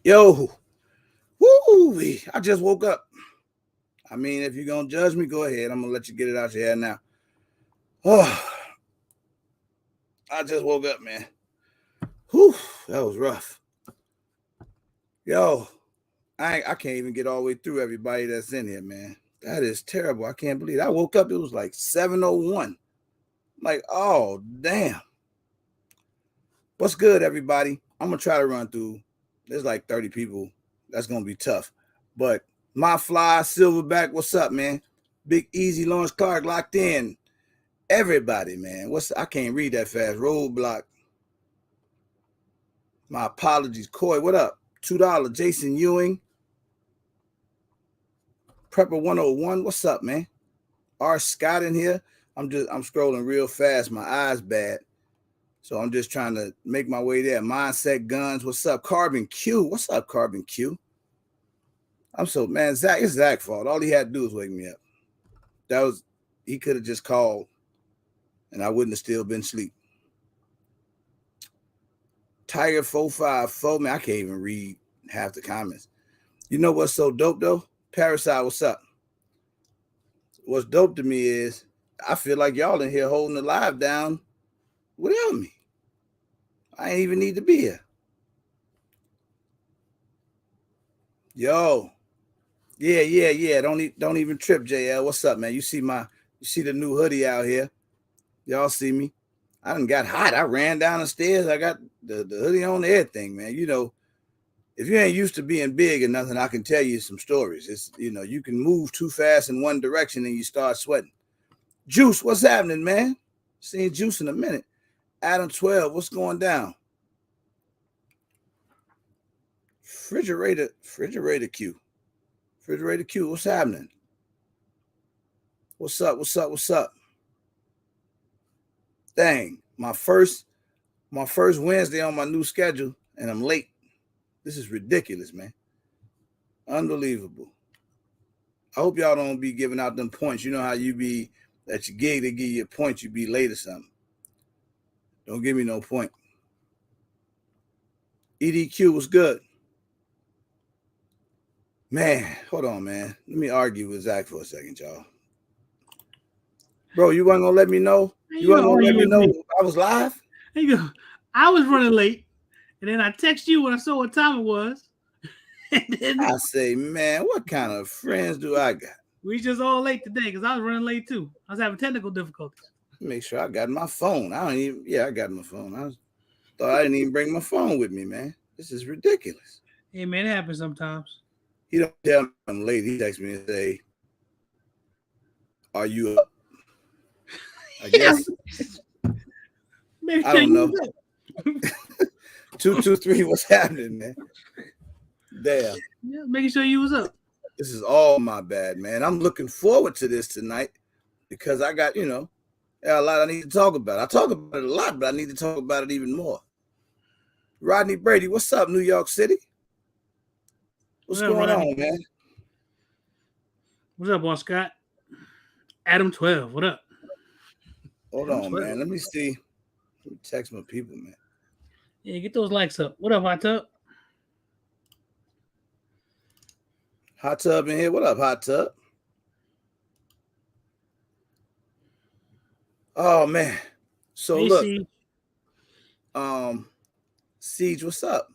Yo, woo! I just woke up. I mean, if you're gonna judge me, go ahead. I'm gonna let you get it out your head now. Oh, I just woke up, man. Whew, that was rough. Yo, I can't even get all the way through everybody that's in here, man. That is terrible. I can't believe it. I woke up. It was like 7:01. Like, oh damn. What's good, everybody? I'm gonna try to run through. There's like 30 people. That's gonna be tough. But my fly silverback, what's up, man? Big Easy Lawrence Clark locked in. Everybody, man. I can't read that fast. Roadblock. My apologies. Coy, what up? $2. Jason Ewing. Prepper 101. What's up, man? R. Scott in here. I'm scrolling real fast. My eyes bad. So I'm just trying to make my way there. Mindset Guns. What's up? Carbon Q. What's up, Carbon Q? Man, Zach, it's Zach's fault. All he had to do was wake me up. He could have just called and I wouldn't have still been asleep. Tiger 454, man, I can't even read half the comments. You know what's so dope though? Parasite, what's up? What's dope to me is I feel like y'all in here holding the live down without me. I ain't even need to be here. Yo. Yeah. Don't even trip, JL. What's up, man? You see the new hoodie out here. Y'all see me. I done got hot. I ran down the stairs. I got the hoodie on, everything, man. You know, if you ain't used to being big or nothing, I can tell you some stories. It's, you can move too fast in one direction and you start sweating. Juice, what's happening, man? Seeing Juice in a minute. Adam 12, what's going down? Refrigerator Q. Refrigerator Q, what's happening? What's up? Dang, my first Wednesday on my new schedule, and I'm late. This is ridiculous, man. Unbelievable. I hope y'all don't be giving out them points. You know how you be at your gig, they give you a point, you be late or something. Don't give me no point. EDQ was good. Man, hold on, man. Let me argue with Zach for a second, y'all. Bro, you wasn't gonna let me know? You wasn't gonna let me know I was live? There you go. I was running late, and then I text you when I saw what time it was. I say, man, what kind of friends do I got? We just all late today because I was running late too. I was having technical difficulties. Make sure I got my phone. I got my phone. Thought I didn't even bring my phone with me, man. This is ridiculous. Hey, man, it happens sometimes. He don't tell me I'm late. He texts me and say, "Are you up?" I guess. I don't know. 223, what's happening, man? Damn. Yeah, making sure you was up. This is all my bad, man. I'm looking forward to this tonight because I got, a lot I need to talk about. I talk about it a lot, but I need to talk about it even more. Rodney Brady, what's up, New York City? What's going on, man? What's up, boss Scott? Adam 12, what up? Hold on, 12. Man. Let me see. Let me text my people, man. Yeah, get those likes up. What up, Hot Tub? Hot Tub in here. What up, Hot Tub? Oh man. So hey, look. Siege, what's up?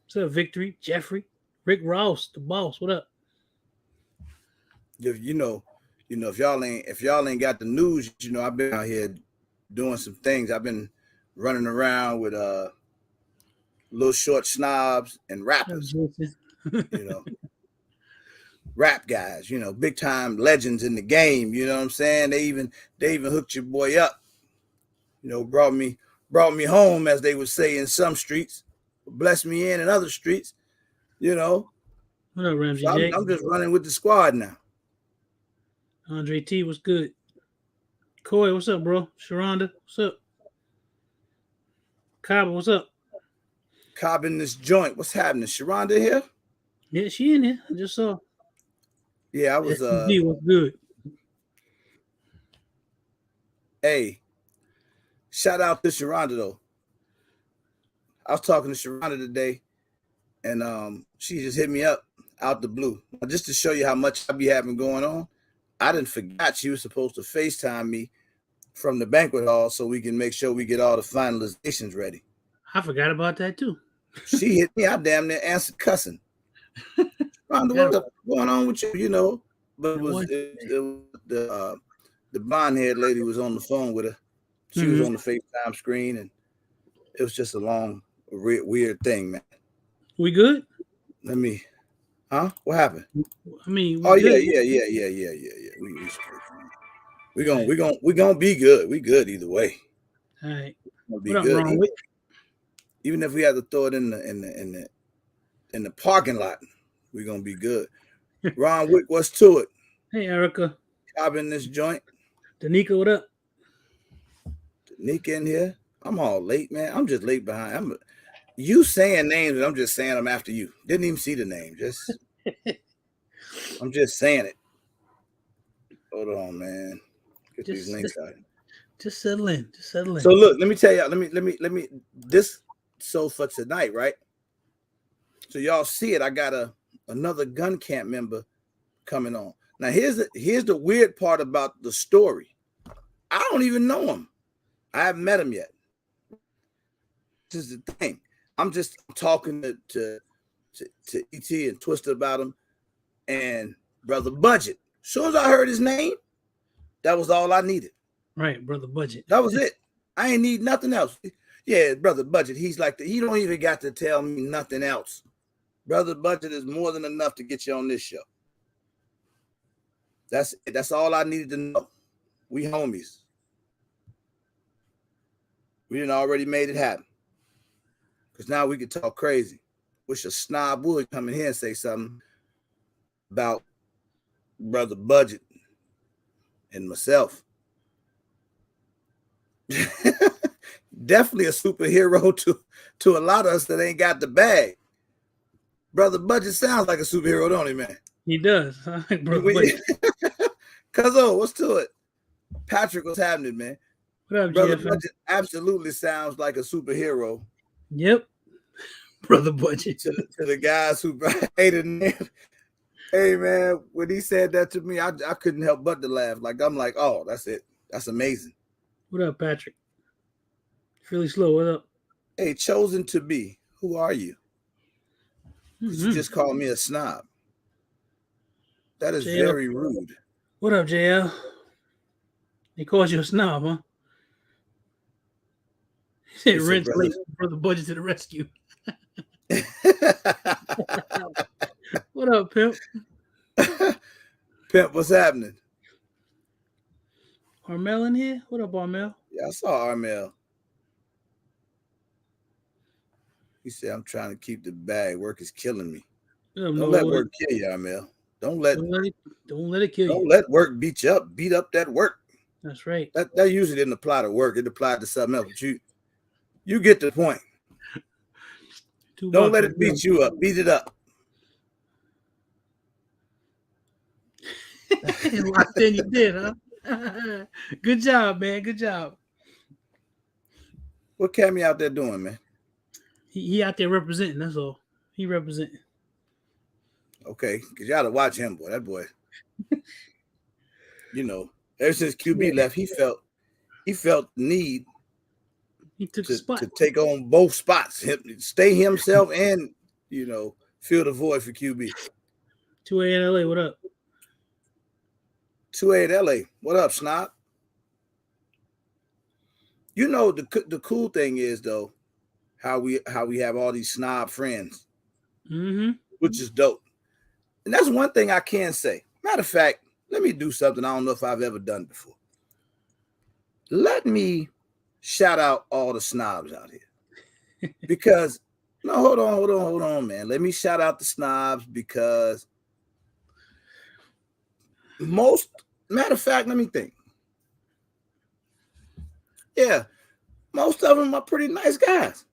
What's up, Victory? Jeffrey? Rick Ross, the boss. What up? If y'all ain't got the news, I've been out here doing some things. I've been running around with little short snobs and rappers. Rap guys, big time legends in the game. You know what I'm saying? They even hooked your boy up. Brought me home, as they would say in some streets, blessed me in other streets. What up, Ramsey so I'm just running with the squad now. Andre T, what's good? Coy, what's up, bro? Sharonda, what's up? Cobb, what's up? Cobb in this joint. What's happening? Sharonda here? Yeah, she in here. I just saw. Yeah, I was what's good? Hey, shout out to Sharonda though. I was talking to Sharonda today, and she just hit me up out the blue. Just to show you how much I be having going on, I didn't forgot she was supposed to FaceTime me from the banquet hall so we can make sure we get all the finalizations ready. I forgot about that too. She hit me. I damn near answered cussing. What's going on with you? You know, but it was the blonde haired lady was on the phone with her. She was on the FaceTime screen, and it was just a long, weird thing, man. We good? Let me, huh? What happened? I mean, oh yeah. We gonna be good. We good either way. All right. We'll be good. Even if we have to throw it in the parking lot, we're gonna be good. Ron Wick, what's to it? Hey, Erica. Job in this joint. Danica, what up? Danica in here. I'm all late, man. I'm just late behind. You saying names, and I'm just saying them after you. Didn't even see the name. I'm just saying it. Hold on, man. Get these links out. Just settle in. So look, let me tell y'all. Let me. This so for tonight, right? So y'all see it. I got another gun camp member coming on. Now here's the weird part about the story. I don't even know him. I haven't met him yet. This is the thing. I'm just talking to ET and Twister about him and Brother Budget. As soon as I heard his name, that was all I needed. Right, Brother Budget. That was it. I ain't need nothing else. Yeah, Brother Budget. He's like he don't even got to tell me nothing else. Brother Budget is more than enough to get you on this show. That's all I needed to know. We homies. We done already made it happen. Because now we can talk crazy. Wish a snob would come in here and say something about Brother Budget and myself. Definitely a superhero to a lot of us that ain't got the bag. Brother Budget sounds like a superhero, don't he, man? He does. Brother Budget. Cuzzo, what's to it? Patrick, what's happening, man? What up, Brother GFM? Budget absolutely sounds like a superhero. Yep. Brother Budget. To the guys who hated him. Hey, man, when he said that to me, I couldn't help but to laugh. I'm like, oh, that's it. That's amazing. What up, Patrick? Really slow. What up? Hey, chosen to be. Who are you? You just called me a snob. That is JL. very rude. What up, JL? He calls you a snob, huh? He said, "Rent late, Brother Budget to the rescue." What up, Pimp? Pimp, what's happening? Armel in here? What up, Armel? Yeah, I saw Armel. He said, I'm trying to keep the bag. Work is killing me. Don't let work kill you, Armel. Don't let it kill you. Don't let work beat you up. Beat up that work. That's right. That usually didn't apply to work. It applied to something else. But you get the point. Don't let it beat you up. Beat it up. Locked in, you did, huh? Good job, man. Good job. What Cammy out there doing, man? He out there representing. That's all. He representing. Okay, because you got to watch him, boy. That boy. Ever since QB left, he felt the need. He took the spot to take on both spots, stay himself, and fill the void for QB. 2A in LA, what up? 2A in LA, what up, Snob? The cool thing is though, how we have all these snob friends, which is dope. And that's one thing I can say. Matter of fact, let me do something I don't know if I've ever done before. Let me shout out all the snobs out here. Because, no, hold on, man. Let me shout out the snobs because matter of fact, let me think. Yeah, most of them are pretty nice guys.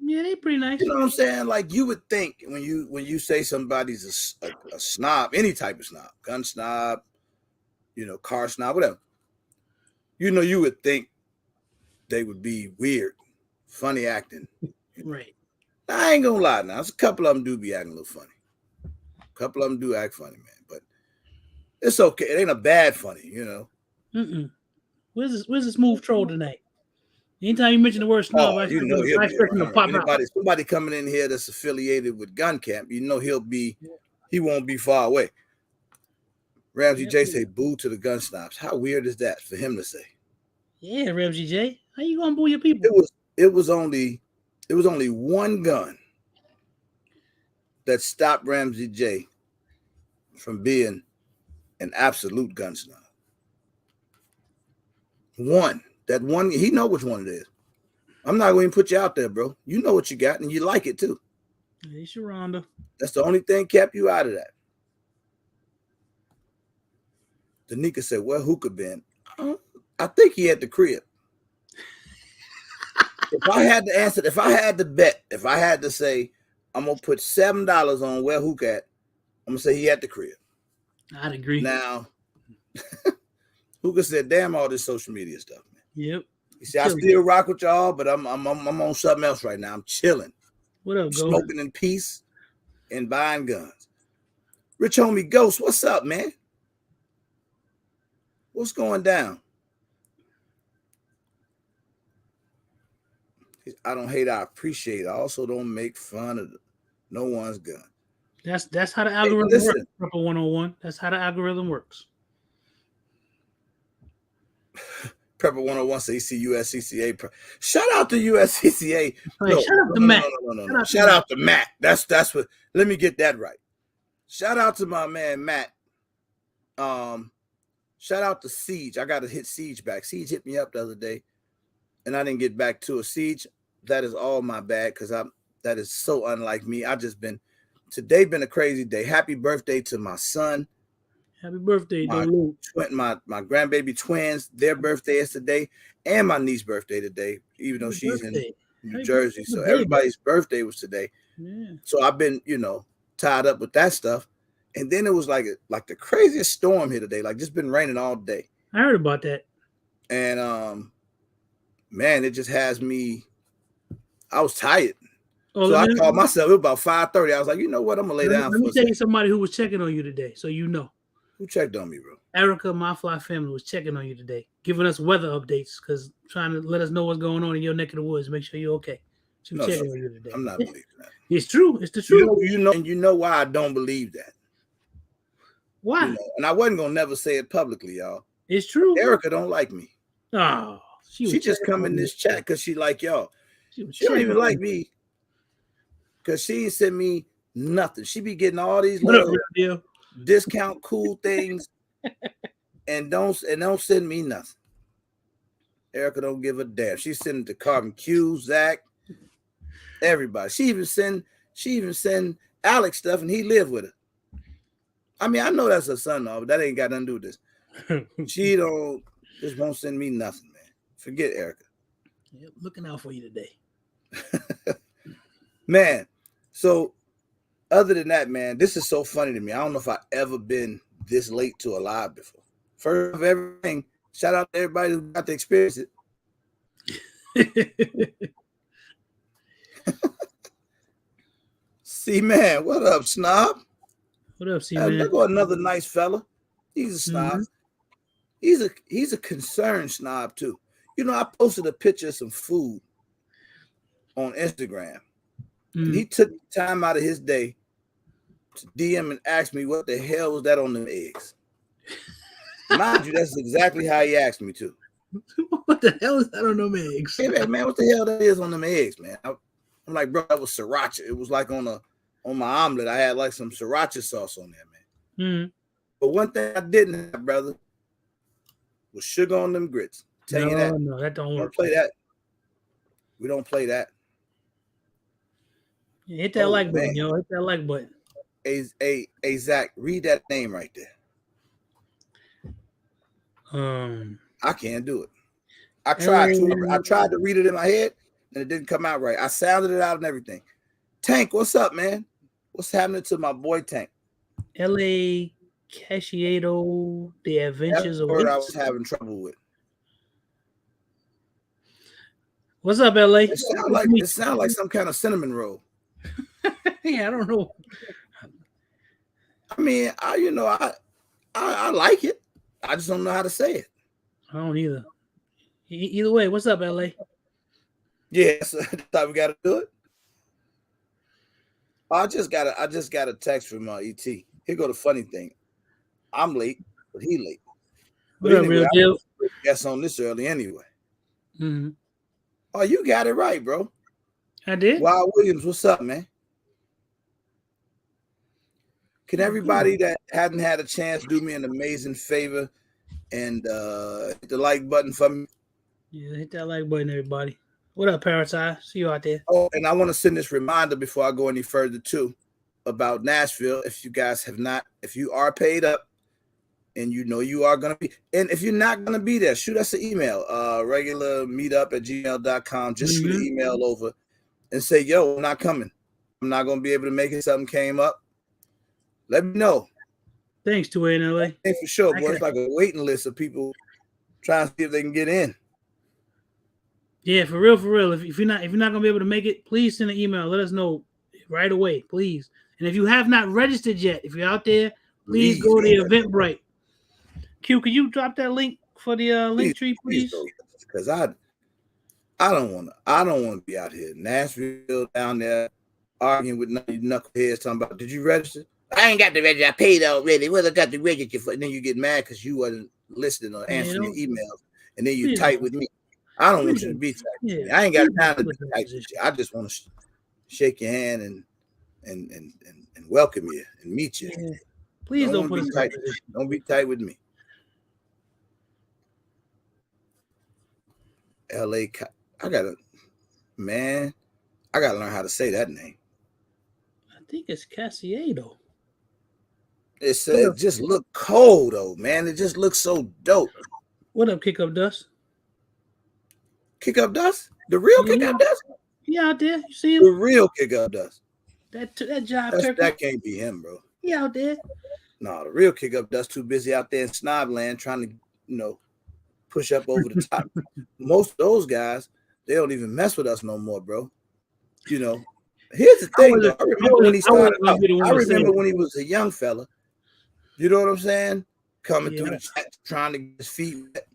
Yeah, they pretty nice. You know what I'm saying? Like you would think when you say somebody's a snob, any type of snob, gun snob, car snob, whatever. You would think they would be weird, funny acting. Right. I ain't gonna lie now. There's a couple of them do be acting a little funny. A couple of them do act funny, man. But it's okay. It ain't a bad funny, you know. Where's this smooth troll tonight? Anytime you mention the word snub, I you know expect him to pop out. Somebody coming in here that's affiliated with Gun Camp, you know he won't be far away. Ramsey J say boo to the gun snobs. How weird is that for him to say? Yeah, Ramsey J. How you gonna boo your people? It was only one gun that stopped Ramsey J from being an absolute gun snob. That one, he know which one it is. I'm not going to put you out there, bro. You know what you got, and you like it too. Hey, Sharonda. That's the only thing kept you out of that. Danica said, "Where Hookah been?" I think he at the crib. If I had to answer, if I had to bet, if I had to say, I'm gonna put $7 on where Hookah at, I'm gonna say he at the crib. I'd agree. Now, Hookah said, "Damn all this social media stuff, man." Yep. You see, I still rock with y'all, but I'm on something else right now. I'm chilling. What up, Ghost? Smoking in peace and buying guns. Rich homie Ghost, what's up, man? What's going down? I don't hate, I appreciate. I also don't make fun of no one's gun. That's how the algorithm works. Prepper 101. That's how the algorithm works. Prepper 101 says USCCA. Shout out to USCCA. Shout out to Matt. No. Shout out to Matt. That's what. Let me get that right. Shout out to my man Matt. Shout out to Siege. I got to hit Siege back. Siege hit me up the other day, and I didn't get back to a Siege. That is all my bad because that is so unlike me. Today been a crazy day. Happy birthday to my son. Happy birthday, my grandbaby twins. Their birthday is today, and my niece's birthday today. Even though she's in New Jersey, so everybody's birthday was today. Yeah. So I've been, tied up with that stuff. And then it was like the craziest storm here today. Like just been raining all day. I heard about that. And man, it just has me. I was tired. So I called myself. It was about 5:30. I was like, you know what? I'm gonna lay down. Let me tell you somebody who was checking on you today, so you know. Who checked on me, bro? Erica, my fly family, was checking on you today, giving us weather updates because trying to let us know what's going on in your neck of the woods. Make sure you're okay. She was checking on you today. I'm not believing that. It's true. It's the truth. You know why I don't believe that. Why? And I wasn't gonna never say it publicly, y'all. It's true. Erica don't like me. Oh, she just come in this chat because she like y'all. She don't even like me because she ain't sent me nothing. She be getting all these little discount cool things and don't send me nothing. Erica don't give a damn. She's sending to Carbon Q, Zach, everybody. She even send Alex stuff and he live with her. I mean, I know that's her son, but that ain't got nothing to do with this. She just won't send me nothing, man. Forget Erica. Yep, looking out for you today. Man, so other than that, man, this is so funny to me. I don't know if I've ever been this late to a live before. First of everything, shout out to everybody who got to experience it. C-Man, what up, Snob? What up, C-Man? Look at another nice fella. He's a snob. Mm-hmm. He's a concerned snob, too. I posted a picture of some food on Instagram. And he took time out of his day to DM and ask me what the hell was that on them eggs. Mind you, that's exactly how he asked me to. What the hell is that on them eggs? Hey, man, what the hell that is on them eggs, man? I'm like, bro, that was sriracha. It was like on my omelet. I had like some sriracha sauce on there, man. But one thing I didn't have, brother, was sugar on them grits. Tell you that. No, that don't work. Play that. We don't play that. Yeah, hit that like button, yo. Hit that like button. Hey, Zach, read that name right there. I can't do it. I tried to read it in my head, and it didn't come out right. I sounded it out and everything. Tank, what's up, man? What's happening to my boy Tank? L.A. Casiedo, The Adventures of Word I was having trouble with. What's up, L.A.? It sounds like some kind of cinnamon roll. Yeah, I don't know. I mean, I like it. I just don't know how to say it. I don't either. Either way, what's up, LA? Yeah, so that's how we got to do it. I just got a text from ET. Here go the funny thing. I'm late, but he late. But What up, anyway, real I deal? guess on this early anyway. Mm-hmm. Oh, you got it right, bro. I did. Wild Williams, what's up, man? Can everybody that hadn't had a chance do me an amazing favor and hit the like button for me? Yeah, hit that like button, everybody. What up, Parasite? See you out there. Oh, and I want to send this reminder before I go any further too about Nashville. If you guys have not, if you are paid up and you know you are going to be, and if you're not going to be there, shoot us an email, regularmeetup@gmail.com. Just shoot an email over and say, yo, I'm not coming. I'm not going to be able to make it. Something came up. Let me know. Thanks to LA. Hey, for sure, boy. It's like a waiting list of people trying to see if they can get in. Yeah, for real. If you're not gonna be able to make it, please send an email. Let us know right away, please. And if you have not registered yet, if you're out there, please go to the Eventbrite. Q, can you drop that link for the link tree, please? Because I don't want to be out here in Nashville down there arguing with knuckleheads talking about, did you register? I ain't got the register. I paid already. Well, I got the register for. And then you get mad because you wasn't listening or answering your emails, and then you tight with me. I don't want you to be tight with me. I ain't got time to be tight with you. I just want to shake your hand and welcome you and meet you. Yeah. Please don't put us in tight. Don't be tight with me. LA, I gotta learn how to say that name. I think it's Casiedo. It just look cold though, man. It just looks so dope. What up, Kick Up Dust? Kick Up Dust? The real Kick Up Dust? He out there. You see him? The real Kick Up Dust. That jive turkey. That can't be him, bro. He out there. No, the real Kick Up Dust too busy out there in Snobland trying to, push up over the top. Most of those guys, they don't even mess with us no more, bro. Here's the thing, though. I remember when he started out. I remember when he was a young fella. You know what I'm saying? Coming through the chat, trying to get his feet wet.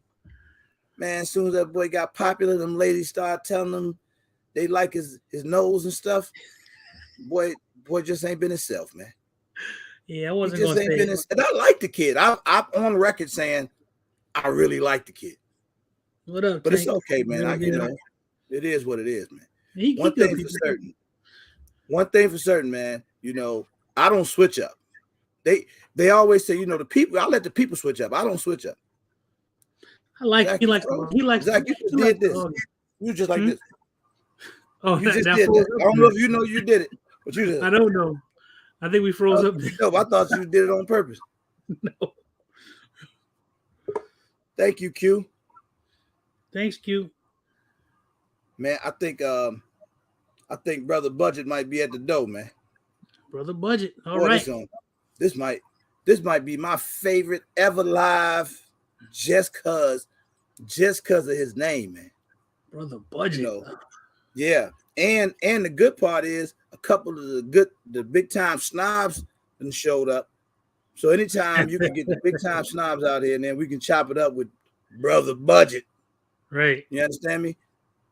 Man, as soon as that boy got popular, them ladies started telling him they like his nose and stuff. Boy just ain't been himself, man. Yeah, I wasn't going to say it. And I like the kid. I'm on record saying I really like the kid. What up, but Tank? It's okay, man. It is what it is, man. One thing for certain, man. I don't switch up. They always say, the people. I let the people switch up. I don't switch up. I like. Exactly. He likes. Zach, you just did this. You just like this. Oh, you just did this. I don't know if you know you did it, but you did. I don't know. I think we froze up. No, I thought you did it on purpose. No. Thank you, Q. Thanks, Q. Man, I think Brother Budget might be at the door, man. Brother Budget. All right. This might be my favorite ever live just cause of his name, man. Brother Budget. Yeah. And the good part is a couple of the big time snobs showed up. So anytime you can get the big time snobs out here, and then we can chop it up with Brother Budget. Right. You understand me?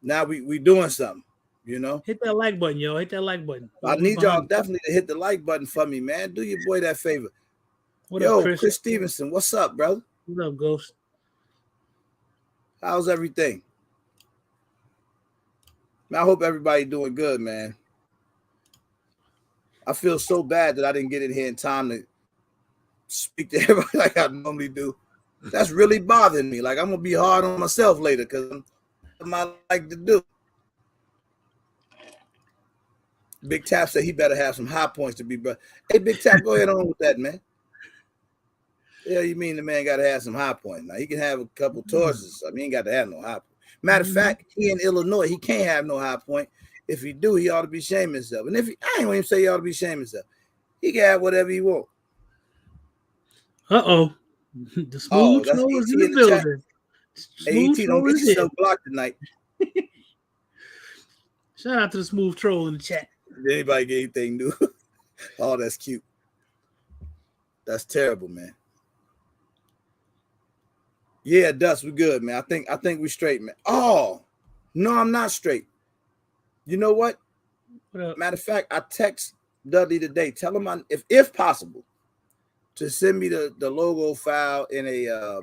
Now we doing something, Hit that like button, yo. Hit that like button. I need y'all definitely to hit the like button for me, man. Do your boy that favor. What up, Chris Stevenson? What's up, brother? What up, Ghost? How's everything? I hope everybody doing good, man. I feel so bad that I didn't get in here in time to speak to everybody like I normally do. That's really bothering me. Like I'm gonna be hard on myself later because I'm I like to do. Big Tap said he better have some high points to be brother. Hey, Big Tap, go ahead on with that, man. Yeah, you mean the man got to have some high points. Now he can have a couple Tauruses. I mean, he ain't got to have no high point. Matter of fact, he in Illinois, he can't have no high point. If he do, he ought to be shaming himself. And I ain't going to say he ought to be shaming himself. He can have whatever he want. The smooth troll is in the building. Hey, ET, don't get yourself blocked tonight. Shout out to the smooth troll in the chat. Did anybody get anything new? Oh, that's cute. That's terrible, man. Yeah, Dust, we good, man. I think we straight, man. Oh, no, I'm not straight. You know what? Matter of fact, I text Dudley today. Tell him if possible to send me the logo file in a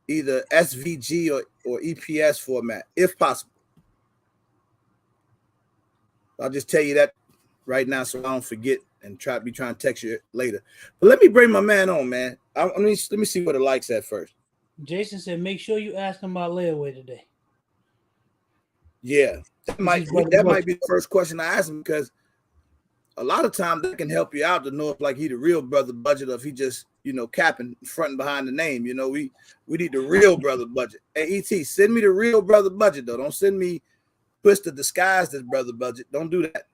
either SVG or EPS format, if possible. I'll just tell you that right now so I don't forget and trying to text you later. But let me bring my man on, man. Let me see what the likes at first. Jason said, make sure you ask him about layaway today. Yeah, that might be the first question I ask him, because a lot of times that can help you out to know if like he the real Brother Budget or if he just, capping front and behind the name. We need the real Brother Budget. Hey, ET, send me the real Brother Budget though. Don't send me Twister disguised as Brother Budget. Don't do that.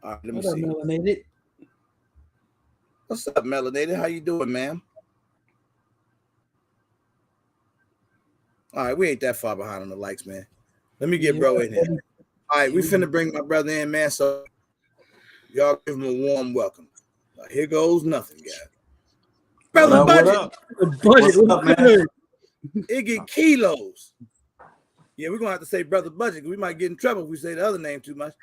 All right, let me see. Melanated? What's up, Melanated? How you doing, ma'am? All right, we ain't that far behind on the likes, man. Let me get bro in here. All right, we finna bring my brother in, man. So y'all give him a warm welcome. Here goes nothing, guys. Brother Budget. What's up, man? It get kilos. Yeah, we're gonna have to say Brother Budget. We might get in trouble if we say the other name too much.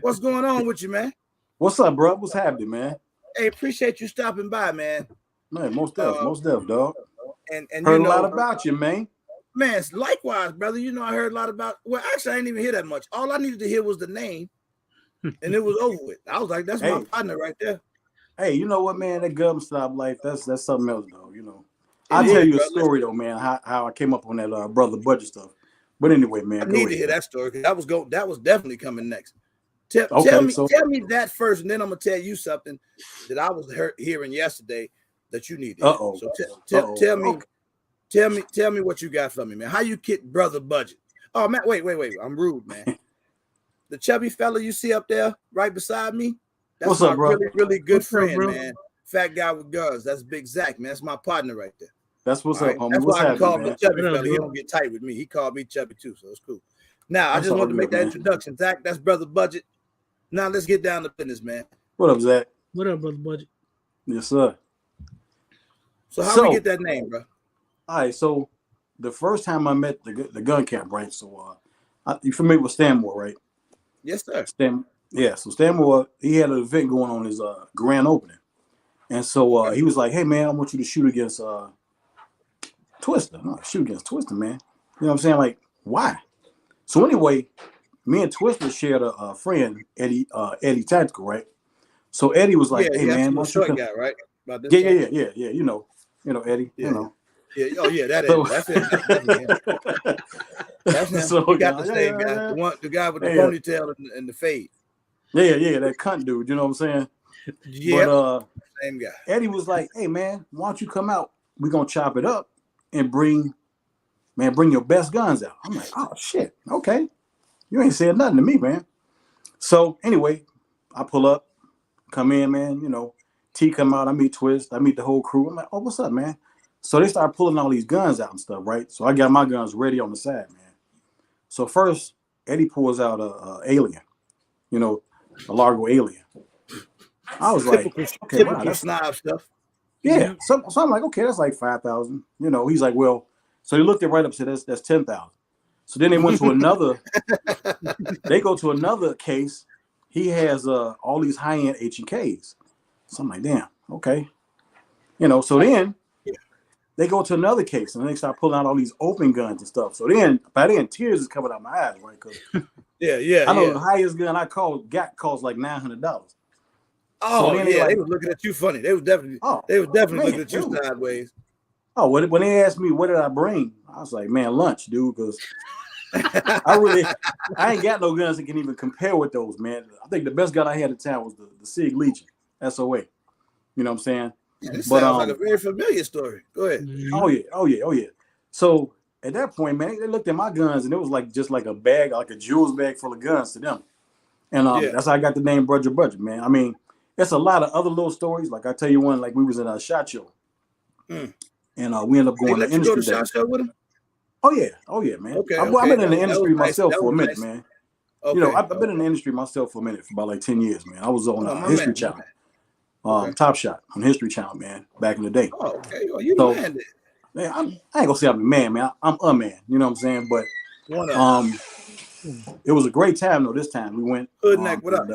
What's going on with you, man? What's up, bro? What's happening, man? Hey, appreciate you stopping by, man. Man, most def, dog. And heard a lot about you, man. Man, likewise, brother. I heard a lot about. Well, actually, I didn't even hear that much. All I needed to hear was the name, and it was over with. I was like, "That's my partner right there." Hey, you know what, man? That gun stop life. That's something else, though. I'll tell you a story though, man. How I came up on that Brother Budget stuff. But anyway, man, I need to hear that story because that was definitely coming next. Tell me that first, and then I'm gonna tell you something that I was hearing yesterday that you need to hear. So tell me. Okay. Tell me what you got for me, man. How you get Brother Budget? Oh, man, wait. I'm rude, man. The chubby fella you see up there right beside me, that's What's my up, bro? really, really good friend, up, man. Fat guy with guns. That's Big Zach, man. That's my partner right there. That's what's up, homie. That's what's why I call him man? the chubby fella. He don't get tight with me. He called me chubby too, so it's cool. Now, I just wanted to make that introduction. Zach, that's Brother Budget. Now, let's get down to business, man. What up, Zach? What up, Brother Budget? Yes, sir. So how we get that name, bro? All right, so the first time I met the gun camp, right? So you familiar with Stanmore, right? Yes, sir. So Stanmore, he had an event going on his grand opening. And so he was like, hey, man, I want you to shoot against Twister. No, shoot against Twister, man. You know what I'm saying? Like, why? So anyway, me and Twister shared a friend, Eddie Tactical, right? So Eddie was like, hey, man. That's the short guy, right? Yeah. You know Eddie, Yeah. you know. Yeah, oh yeah, that's it. That's him. So, we got the same guy, the guy with the ponytail and the fade. Yeah, that cunt dude. You know what I'm saying? Yeah, but, same guy. Eddie was like, "Hey man, why don't you come out? We're gonna chop it up and bring your best guns out." I'm like, "Oh shit, okay. You ain't saying nothing to me, man." So anyway, I pull up, come in, man. T come out. I meet Twist. I meet the whole crew. I'm like, "Oh, what's up, man?" So they start pulling all these guns out and stuff, right? So I got my guns ready on the side, man. So first, Eddie pulls out a alien, a Largo alien. I was like, okay, wow, that's snob stuff. Yeah. So I'm like, okay, that's like 5,000. He's like, well, so he looked it right up, said that's 10,000. So then they went to another. They go to another case. He has all these high-end H&Ks. So I'm like, damn, okay. So then they go to another case and they start pulling out all these open guns and stuff. So then by then tears is coming out my eyes, right? Because I know the highest gun I cost like $900. Oh, so they were looking at you funny. They was definitely looking at you sideways. Oh, when they asked me what did I bring, I was like, man, lunch, dude, because I ain't got no guns that can even compare with those, man. I think the best gun I had at the time was the Sig Legion, SOA. You know what I'm saying? This sounds like a very familiar story. Go ahead. Oh yeah. So at that point, man, they looked at my guns and it was like just like a bag, like a jewels bag full of guns to them. And that's how I got the name Brother Budget, man. I mean, it's a lot of other little stories. Like I tell you one, like we was in a SHOT Show, and we ended up going to industry day. SHOT Show with him? Oh yeah, man. Okay, I've okay. been in the industry myself for a minute, nice. man. Okay, You know, I've been in the industry myself for a minute, for about like 10 years, man. I was on my History man. Channel, Okay. Top Shot on History Channel, man, back in the day. Oh, okay. Well, you the So, man then. man, I ain't gonna say I'm the man. I'm a man. You know what I'm saying? But One up. it was a great time though. This time we went. Hood neck, what up?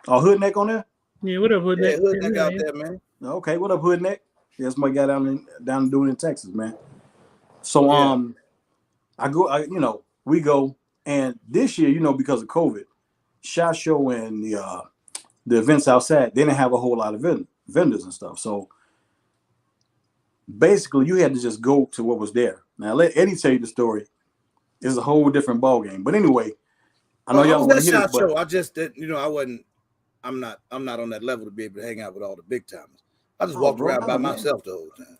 Hood neck on there. Yeah, what up, Hood Yeah, Neck? hood neck out there, man. Okay, what up, Hood neck? Yeah, that's my guy down doing in Texas, man. So we go, and this year, because of COVID, SHOT Show and the events outside, they didn't have a whole lot of vendors and stuff. So basically, you had to just go to what was there. Now let Eddie tell you the story. It's a whole different ball game. But anyway, I know y'all don't want to hear SHOT this, but Show. I just did, I wasn't. I'm not on that level to be able to hang out with all the big timers. I just walked around by myself the whole time.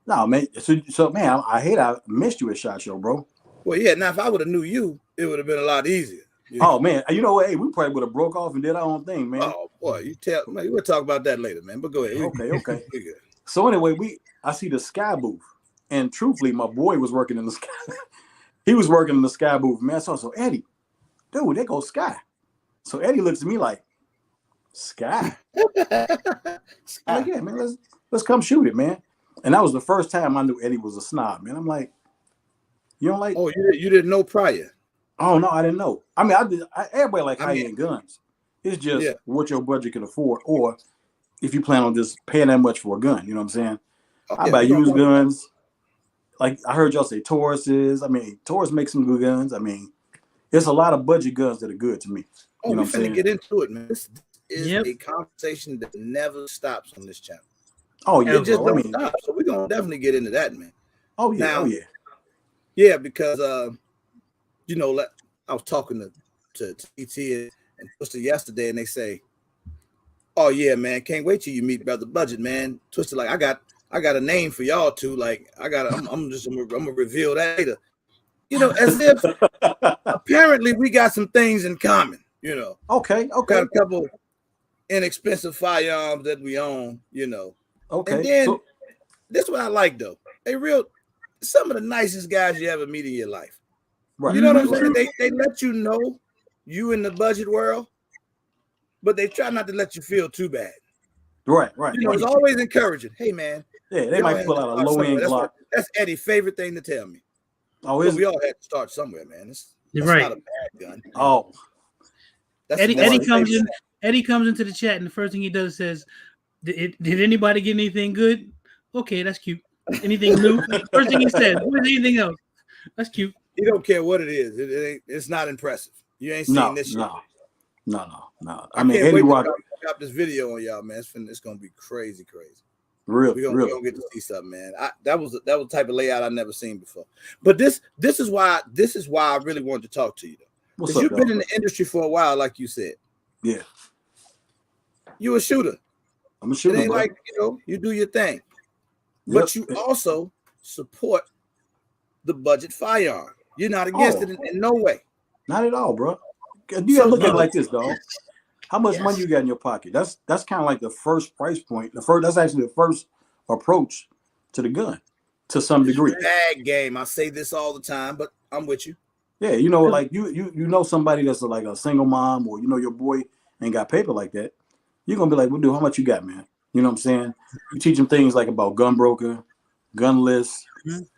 No, man. So man, I missed you at SHOT Show, bro. Well, yeah. Now, if I would have knew you, it would have been a lot easier. Oh man, you know what? Hey, we probably would have broke off and did our own thing, man. Oh boy, we'll talk about that later, man. But go ahead. Okay. So anyway, I see the Sky booth, and truthfully, my boy was working in the Sky. He was working in the Sky booth, man. So Eddie, dude, there goes Sky. So Eddie looks at me like, Sky. I'm like, yeah, man, let's come shoot it, man. And that was the first time I knew Eddie was a snob, man. I'm like, you don't like? Oh, you didn't know prior? Oh no, I didn't know. I mean, everybody like high-end guns. It's just what your budget can afford, or if you plan on just paying that much for a gun. You know what I'm saying? I buy used guns. Like I heard y'all say Tauruses. I mean, Taurus makes some good guns. I mean, it's a lot of budget guns that are good to me. You know what I'm saying? Get into it, man. This is a conversation that never stops on this channel. Oh yeah, it just don't stop. So we're gonna definitely get into that, man. Oh yeah, yeah. Because I was talking to TT and Twister yesterday, and they say, "Oh yeah, man, can't wait till you meet Brother Budget, man." Twister, like I got a name for y'all too. Like I'm gonna reveal that later. As if apparently we got some things in common. Okay. Got a couple inexpensive firearms that we own. Okay. And then this is what I like though. Some of the nicest guys you ever meet in your life. Right. You know what I'm saying? They let you know you in the budget world, but they try not to let you feel too bad. Right. It's always encouraging. Hey man. Yeah, they might pull out a low end Glock. That's Eddie's favorite thing to tell me. Oh, we all had to start somewhere, man. That's not a bad gun. Oh. Eddie comes into the chat and the first thing he does says, Did anybody get anything good? Okay, that's cute. Anything new? First thing he says, what is anything else? That's cute. You don't care what it is. It's not impressive. You ain't seen this shit. No. I mean, Eddie Rock. Drop this video on y'all, man. It's gonna be crazy. We're gonna get to see something, man. That was the type of layout I've never seen before. But this is why I really wanted to talk to you, though. Because you've been in the industry for a while, like you said. Yeah. You a shooter. I'm a shooter. It ain't like you do your thing, but you also support the budget firearm. You're not against it in no way. Not at all, bro. You gotta look at it like this, dog. How much money you got in your pocket? That's kind of like the first price point. That's actually the first approach to the gun, to some degree. Bag game. I say this all the time, but I'm with you. Yeah, like you know somebody that's like a single mom, or your boy ain't got paper like that. You're gonna be like, well, dude, how much you got, man? You know what I'm saying? You teach them things like about gun broker, gun list. It's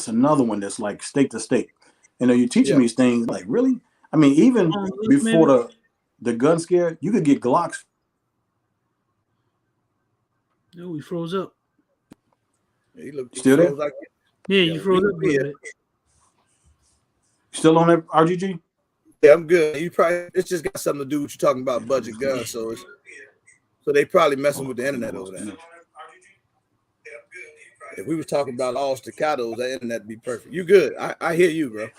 another one that's like state to state. You're teaching these things like really. I mean, even before the gun scare, you could get Glocks. Oh, he froze up. Yeah, he still there? You froze up a little bit. Still on that RGG? Yeah, I'm good. It's just got something to do with you talking about budget guns, so they probably messing with the internet over there. If we was talking about all staccatos, that internet would be perfect. You good? I hear you, bro.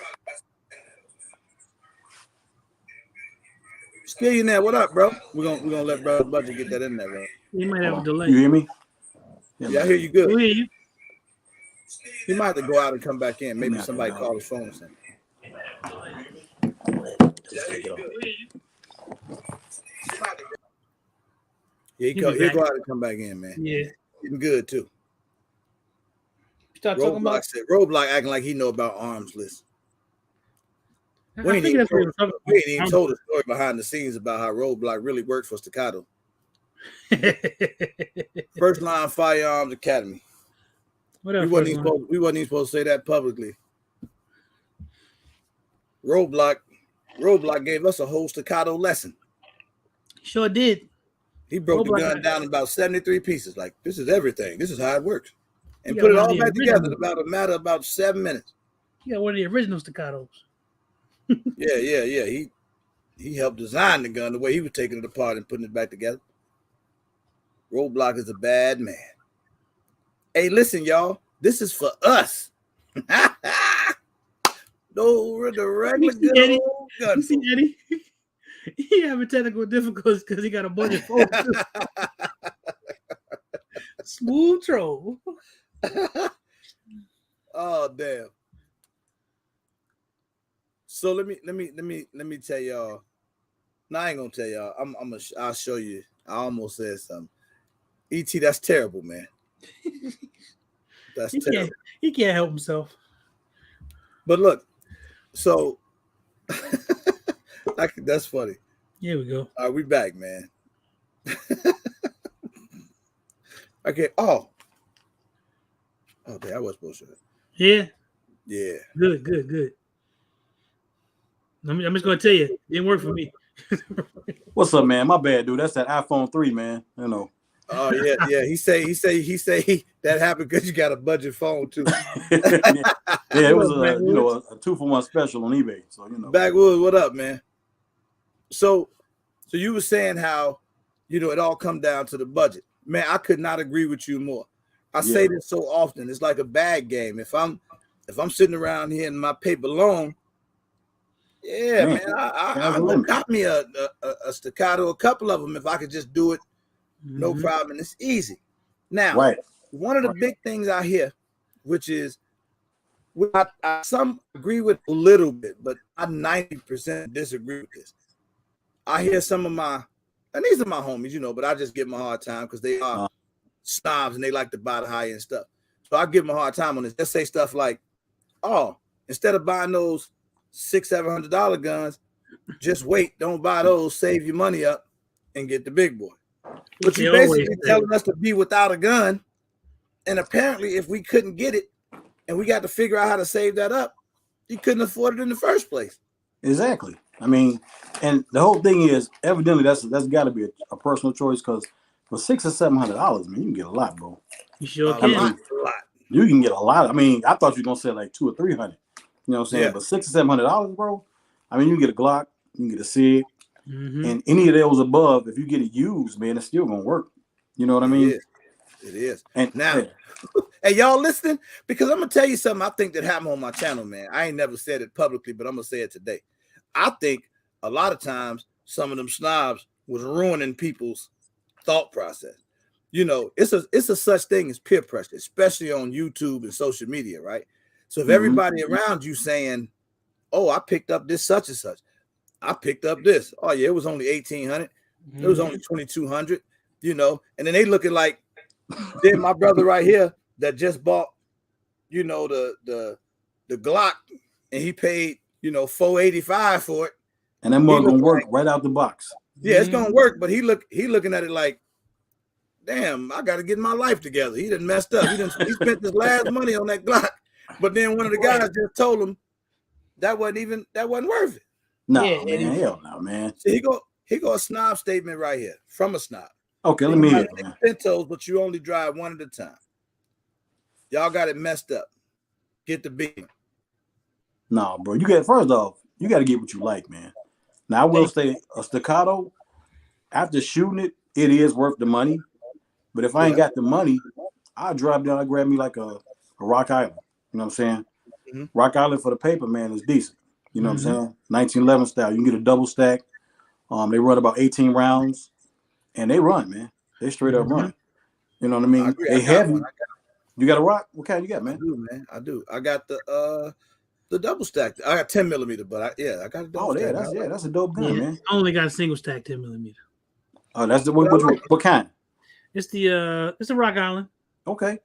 Skillionaire, what up, bro? We're gonna let Brother Budget get that in there, bro. He might have a delay. You hear me? Yeah, I hear you good. We hear you. He might have to go out and come back in. Maybe somebody call his phone or something. Yeah, he'll go out and come back in, man. Yeah. Getting good too. Start talking about. Roadblock acting like he know about arms list. We ain't even told the story behind the scenes about how Roadblock really worked for Staccato. First Line Firearms Academy. We wasn't even supposed to say that publicly. Roadblock gave us a whole Staccato lesson. Sure did. He broke the gun down in about 73 pieces. Like, this is everything. This is how it works. And put it all back together in about a matter of about 7 minutes. He got one of the original Staccatos. Yeah. He helped design the gun the way he was taking it apart and putting it back together. Roadblock is a bad man. Hey, listen, y'all. This is for us. No, the regular good old gun. See, Eddie? He having technical difficulties because he got a budget phone. Smooth troll. Oh damn. So let me tell y'all. No, I ain't gonna tell y'all. I'll show you. I almost said something. ET, that's terrible, man. That's terrible. He can't help himself. But look, so that's funny. Here we go. All right, we back, man. Okay. Oh, okay. I was supposed to. Yeah. Good. I'm just gonna tell you, it didn't work for me. What's up, man? My bad, dude. That's that iPhone 3, man. You know. Oh yeah. He say that happened because you got a budget phone too. It was a 2-for-1 special on eBay. So Backwoods, what up, man? So you were saying how it all come down to the budget. Man, I could not agree with you more. I say this so often. It's like a bag game. If I'm sitting around here in my paper loan, man, I got me a Staccato, a couple of them if I could just do it. No problem, and it's easy. Now, one of the big things I hear, which is, I some agree with a little bit, but I 90% disagree with this. I hear some of and these are my homies, but I just give them a hard time because they are snobs and they like to buy the high-end stuff. So I give them a hard time on this. They say stuff like, oh, instead of buying those $600-700 guns, just wait, don't buy those, save your money up and get the big boy. But you basically telling us to be without a gun, and apparently if we couldn't get it and we got to figure out how to save that up, you couldn't afford it in the first place. Exactly. I mean, and the whole thing is, evidently that's got to be a personal choice, because for $600 or $700, man, you can get a lot, bro. You sure can. A lot. You can get a lot. I mean, I thought you were gonna say like $200 or $300. You know what I'm saying? Yeah. But $600 or $700, bro. I mean, you can get a Glock, you can get a SIG. And any of those above, if you get it used, man, it's still gonna work. You know what I mean? It is. And now, hey, y'all listening? Because I'm gonna tell you something I think that happened on my channel, man. I ain't never said it publicly, but I'm gonna say it today. I think a lot of times some of them snobs was ruining people's thought process. It's a such thing as peer pressure, especially on YouTube and social media, right? So if everybody around you saying, "Oh, I picked up this such and such," I picked up this. Oh yeah, it was only 1,800. It was only 2,200. And then they looking like, then my brother right here that just bought, the Glock, and he paid, $485 for it. And that mug gonna work right out the box. Yeah, it's gonna work. But he looking at it like, damn, I got to get my life together. He done messed up. He spent his last money on that Glock. But then one of the guys just told him that wasn't worth it. No, man, hell no, man. So he go a snob statement right here from a snob. Okay, let me hear it, man. Pintos, but you only drive one at a time. Y'all got it messed up. Get the big one. No, bro. First off, you got to get what you like, man. Now I will say a Staccato, after shooting it, it is worth the money. But if I ain't got the money, I'll drive down and grab me like a Rock Island. You know what I'm saying? Rock Island for the paper, man, is decent. You know what I'm saying? 1911 style. You can get a double stack. They run about 18 rounds, and they run, man. They straight up run. You know what I mean? They heavy. You got a rock? What kind you got, man? I do, man. I do. I got the double stack. I got 10 millimeter, but I got a double stack. That's a dope gun, man. I only got a single stack 10 millimeter. Oh, that's the what kind? It's the Rock Island. Okay.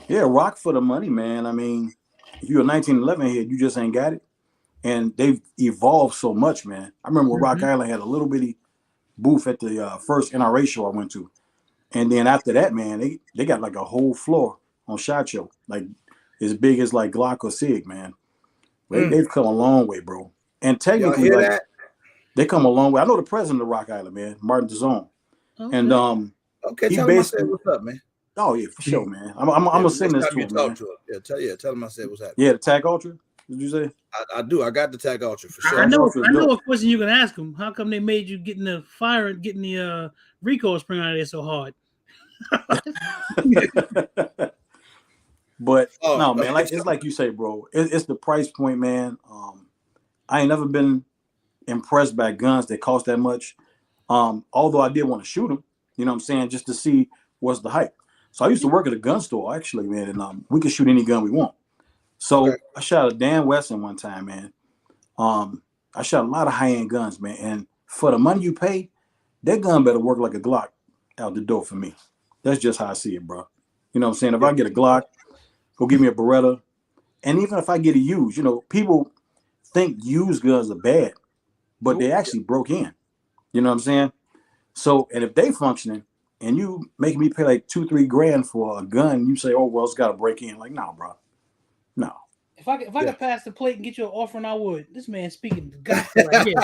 Yeah, rock for the money, man. I mean, if you're a 1911 head, you just ain't got it. And they've evolved so much, man. I remember when Rock Island had a little bitty booth at the first NRA show I went to. And then after that, man, they got like a whole floor on SHOT Show, like as big as like Glock or Sig, man. They've come a long way, bro. And technically, Y'all hear like that? they come a long way. I know the president of Rock Island, man, Martin DeZone. Okay. And Okay, he tell him I basically, said what's up, man. oh yeah, for sure, man. I'm gonna send this to him, man. Tell him I said what's happening. Yeah, the Tag Ultra. Did you say? I do. I got the Tag Ultra for sure. I know a question you can ask them. How come they made you getting the fire and getting the recoil spring out of there so hard? But no, man, like it's like you say, bro. It's the price point, man. I ain't never been impressed by guns that cost that much. Although I did want to shoot them, you know what I'm saying, just to see what's the hype. So I used to work at a gun store, actually, man, and we could shoot any gun we want. So I shot a Dan Wesson one time, man. I shot a lot of high-end guns, man, and for the money you pay, that gun better work like a Glock out the door for me. That's just how I see it, bro. You know what I'm saying? If I get a Glock, go give me a Beretta, and even if I get a used, you know, people think used guns are bad, but they actually broke in. You know what I'm saying? So, and if they functioning and you making me pay like $2-3 grand for a gun, you say, oh, well, it's got to break in. Like, no, bro. No. If I could pass the plate and get you an offering, I would. This man speaking gospel right here.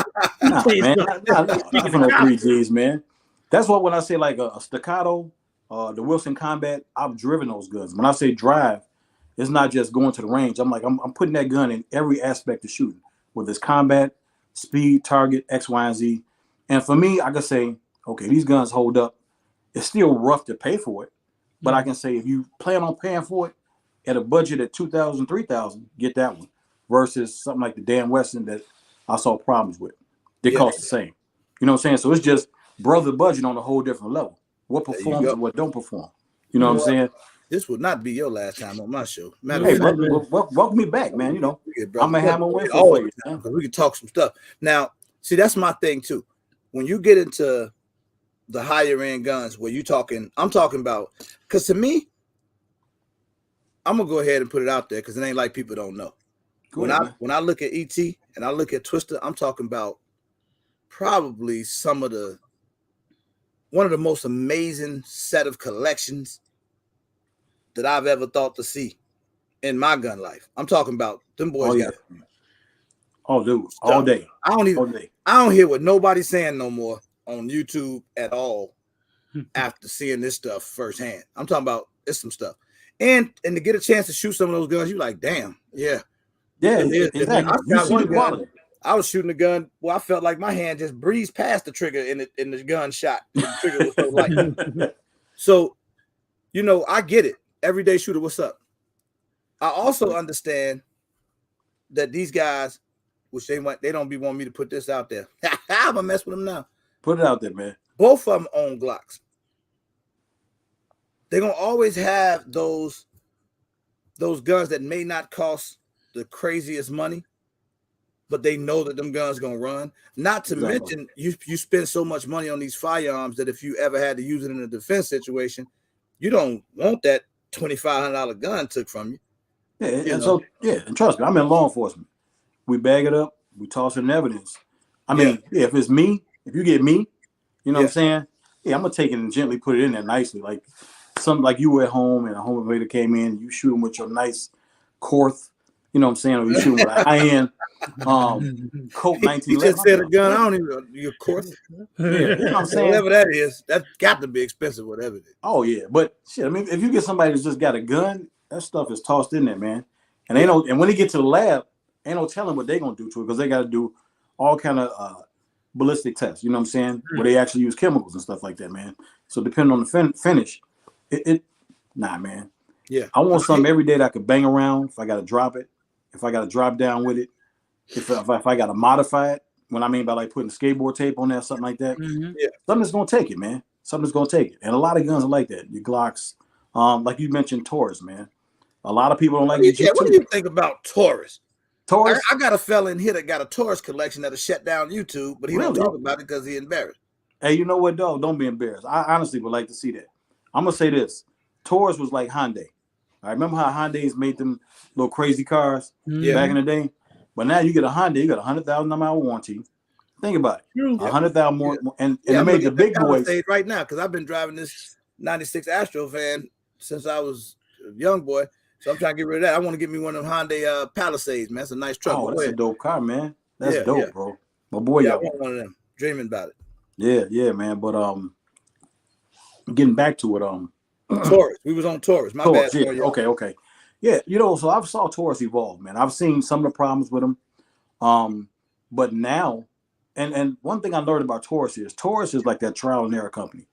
Nah, man. Not for no 3Gs, man. That's what when I say like a staccato, the Wilson Combat, I've driven those guns. When I say drive, it's not just going to the range. I'm like, I'm putting that gun in every aspect of shooting, whether it's combat, speed, target, X, Y, and Z. And for me, I can say, okay, these guns hold up. It's still rough to pay for it, but I can say if you plan on paying for it at a budget at $2,000, $3,000, get that one. Versus something like the Dan Wesson that I saw problems with. They cost the same. You know what I'm saying? So it's just brother budget on a whole different level. What performs and what don't perform. You know what I'm saying? This would not be your last time on my show. Hey, welcome me back, man. You know, I'm gonna have my way for you, man. We can talk some stuff. Now, see, that's my thing too. When you get into the higher end guns, where I'm talking about, because to me, I'm gonna go ahead and put it out there because it ain't like people don't know. When I look at ET and I look at Twister, I'm talking about probably one of the most amazing set of collections that I've ever thought to see in my gun life. I'm talking about them boys. Dude, all day. I don't hear what nobody's saying no more on YouTube at all after seeing this stuff firsthand. I'm talking about it's some stuff. And to get a chance to shoot some of those guns, you're like, damn, exactly. I was shooting a gun. Well, I felt like my hand just breezed past the trigger in the gun shot. The trigger was so light. So, you know, I get it. Everyday shooter, what's up? I also understand that these guys, which they don't be wanting me to put this out there. I'm gonna mess with them now. Put it out there, man. Both of them own Glocks. They're gonna always have those guns that may not cost the craziest money, but they know that them guns gonna run. Not to mention, you spend so much money on these firearms that if you ever had to use it in a defense situation, you don't want that $2,500 gun took from you. And trust me, I'm in law enforcement. We bag it up, we toss it in evidence. I mean, if it's me, if you get me, you know what I'm saying? Yeah, I'm gonna take it and gently put it in there nicely, like something like you were at home and a home invader came in, you shoot him with your nice Korth, you know what I'm saying? Or you shoot him with a high-end Colt 1911. You just said a gun, I don't even your Korth. Yeah, you know what I'm saying? Whatever that is, that's got to be expensive, whatever it is. Oh yeah, but shit, I mean, if you get somebody that's just got a gun, that stuff is tossed in there, man. And and when they get to the lab, ain't no telling what they're gonna do to it because they got to do all kind of ballistic tests. You know what I'm saying? Where they actually use chemicals and stuff like that, man. So depending on the finish, nah, man. Yeah, I want something every day that I could bang around. If I got to drop it, if I got to drop down with it, if I got to modify it. What I mean by like putting skateboard tape on there, something like that. Something's gonna take it, man. Something's gonna take it, and a lot of guns are like that. Your Glocks, like you mentioned, Taurus, man. A lot of people don't like it. What do you think about Taurus? Taurus? I got a fella in here that got a Taurus collection that'll shut down YouTube, but he don't talk about it because he's embarrassed. Hey, you know what, though? Don't be embarrassed. I honestly would like to see that. I'm gonna say this: Taurus was like Hyundai. I remember how Hyundais made them little crazy cars Mm-hmm. back in the day. But now you get a Honda, you got a 100,000 mile warranty. Think about it. True. 100,000 more, and they I'm made the big boys Palisade right now because I've been driving this '96 Astro van since I was a young boy. So I'm trying to get rid of that. I want to get me one of them Hyundai Palisades, man. That's a nice truck. Oh, that's a dope car, man. That's dope, yeah. bro. My boy, I want one of them. Dreaming about it. Yeah, man. But getting back to it, Taurus. We was on Taurus. My Taurus, bad. yeah. Okay. Yeah, so I've saw Taurus evolve, man. I've seen some of the problems with them. But now, and one thing I learned about Taurus is like that trial and error company.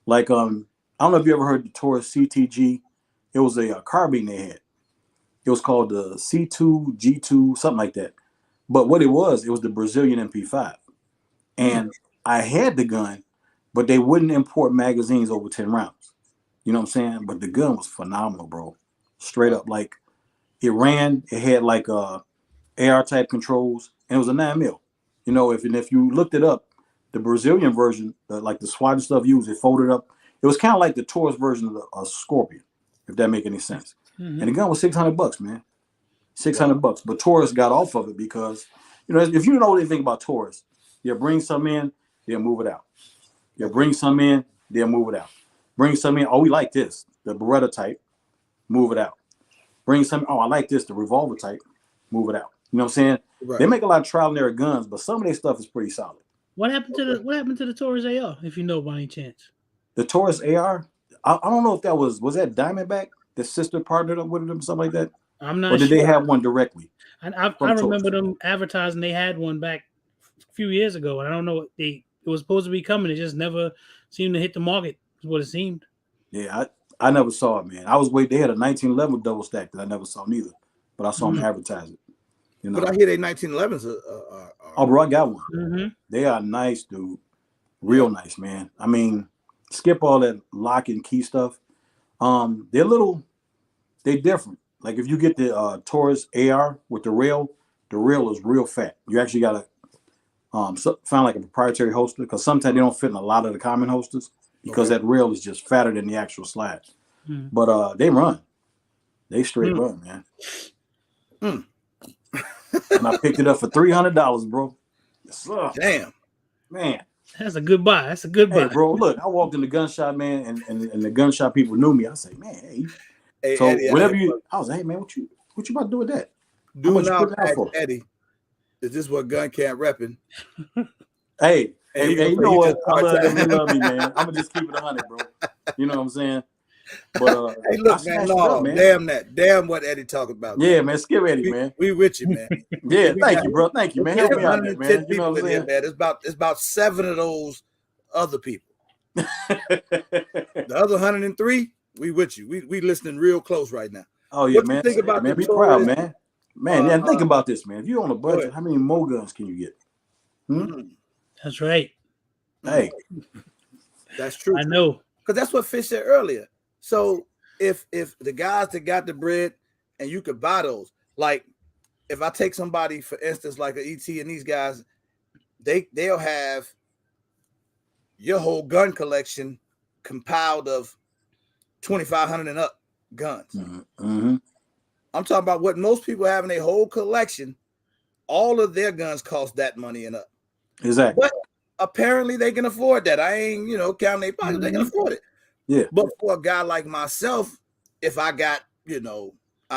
Like, I don't know if you ever heard the Taurus CTG. It was a carbine they had. It was called the C2, G2, something like that. But what it was the Brazilian MP5. And I had the gun, but they wouldn't import magazines over 10 rounds. You know what I'm saying? But the gun was phenomenal, bro. Straight up. Like, it had like AR type controls, and it was a 9mm. You know, if you looked it up, the Brazilian version, like the SWAT and stuff used, it folded up. It was kind of like the Taurus version of the Scorpion, if that make any sense. Mm-hmm. And the gun was $600, man. $600. But Taurus got off of it because, if you don't know anything about Taurus, you bring some in, they'll move it out. You bring some in, they'll move it out. Bring some in, oh, we like this, the Brotha type, move it out. Bring some, oh, I like this, the revolver type, move it out. You know what I'm saying? Right. They make a lot of trial and error guns, but some of their stuff is pretty solid. What happened to the Taurus AR, if you know by any chance? The Taurus AR, I don't know if that was that Diamondback, the sister partnered up with them, something like that. I'm not. Or did they have one directly? I remember them advertising they had one back a few years ago, and I don't know it was supposed to be coming. It just never seemed to hit the market. Is what it seemed. Yeah, I never saw it, man. I was waiting. They had a 1911 double stack that I never saw neither, but I saw them advertise it. But I hear they 1911s. Oh, bro, I got one. Mm-hmm. They are nice, dude. Real nice, man. I mean, skip all that lock and key stuff. They're different. Like if you get the Taurus AR with the rail is real fat. You actually got to find like a proprietary holster because sometimes they don't fit in a lot of the common holsters because that rail is just fatter than the actual slide. Mm. But they run. They straight run, man. Mm. And I picked it up for $300, bro. Damn. Man. That's a good buy. That's a good buy. Hey, bro, look, I walked in the gun shop, man, and the gun shop people knew me. I say, man, hey. So Eddie, whatever I was like, hey, man, what you about to do with that? Do now, Eddie. Is this what gun camp repping? Hey, you know what? I love them. They love me, man. I'm gonna just keep it 100, bro. You know what I'm saying? But hey, look, man, damn what Eddie talking about. Yeah, man, skip Eddie, man. We with you, man. Yeah, thank you, bro. Thank you, man. Help me out there, man. You know what I'm saying? Man. It's about 7 of those other people. The other 103, we with you. We listening real close right now. Oh yeah, what man. Think about man, be proud, man. Man, think about this, man. If you're on a budget, how many more guns can you get? That's right. Hey, that's true. I know, because that's what Fish said earlier. So if the guys that got the bread and you could buy those, like if I take somebody, for instance, like an ET and these guys, they'll have your whole gun collection compiled of 2,500 and up guns. Mm-hmm. I'm talking about what most people have in their whole collection. All of their guns cost that money and up. Exactly. But apparently they can afford that. I ain't, counting their pockets. They can afford it. Yeah. But for a guy like myself, if I got, I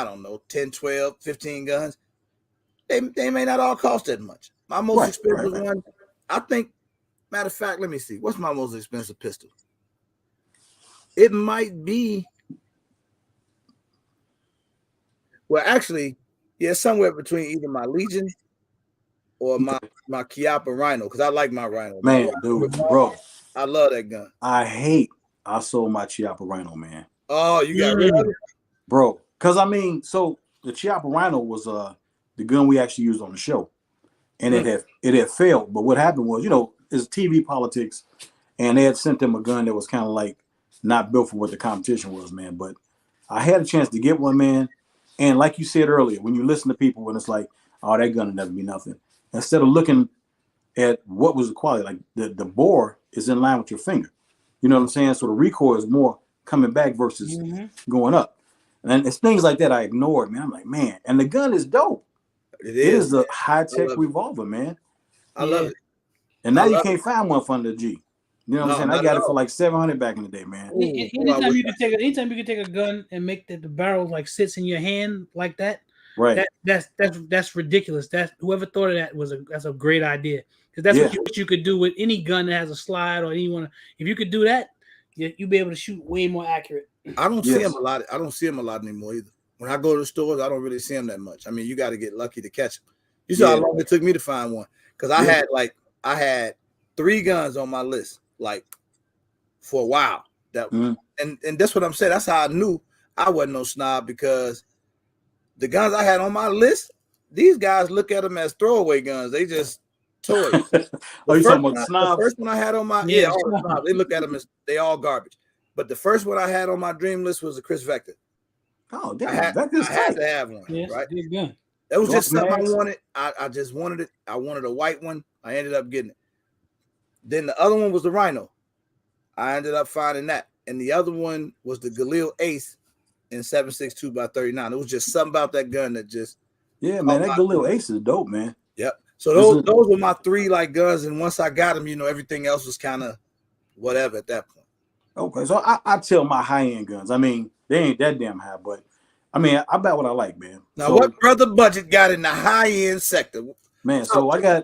don't know, 10, 12, 15 guns, they may not all cost that much. My most expensive one, I think, matter of fact, let me see. What's my most expensive pistol? It might be, well, actually, yeah, somewhere between either my Legion or my Chiappa Rhino, because I like my Rhino. Man, dude, bro. I love that gun. I sold my Chiappa Rhino, man. Oh, you got rid of it? Bro, because so the Chiappa Rhino was the gun we actually used on the show. And it had failed. But what happened was, it's TV politics, and they had sent them a gun that was kind of like not built for what the competition was, man. But I had a chance to get one, man. And like you said earlier, when you listen to people, when it's like, oh, that gun will never be nothing. Instead of looking at what was the quality, like the bore is in line with your finger. You know what I'm saying? So the recoil is more coming back versus going up. And it's things like that I ignored, man. I'm like, man, and the gun is dope. It is a high-tech revolver, man. I love it. And now you can't find one from the G. You know what I'm saying? I got it for like $700 back in the day, man. Anytime you can take a gun and make the barrel like sits in your hand like that, right? That's ridiculous. That's whoever thought of that that's a great idea, because that's what you could do with any gun that has a slide or anyone. If you could do that, you'd be able to shoot way more accurate. I don't see them a lot. I don't see them a lot anymore either. When I go to the stores, I don't really see them that much. I mean, you got to get lucky to catch them. You saw how long it took me to find one, because I had 3 guns on my list, like for a while. And that's what I'm saying. That's how I knew I wasn't no snob, because the guns I had on my list, these guys look at them as throwaway guns. They just toys. The first one I had on my all the snobs, they look at them as they all garbage. But the first one I had on my dream list was a Chris Vector. Oh, damn! I had to have one, right? That was just something I wanted. I just wanted it. I wanted a white one. I ended up getting it. Then the other one was the Rhino. I ended up finding that. And the other one was the Galil Ace in 7.62x39. It was just something about that gun that just... Yeah, man, that Galil Ace is dope, man. Yep. So those were my 3 like guns. And once I got them, everything else was kind of whatever at that point. Okay, so I tell my high-end guns. I mean, they ain't that damn high, but I mean, I bet what I like, man. Now, what Brother Budget got in the high-end sector? Man, I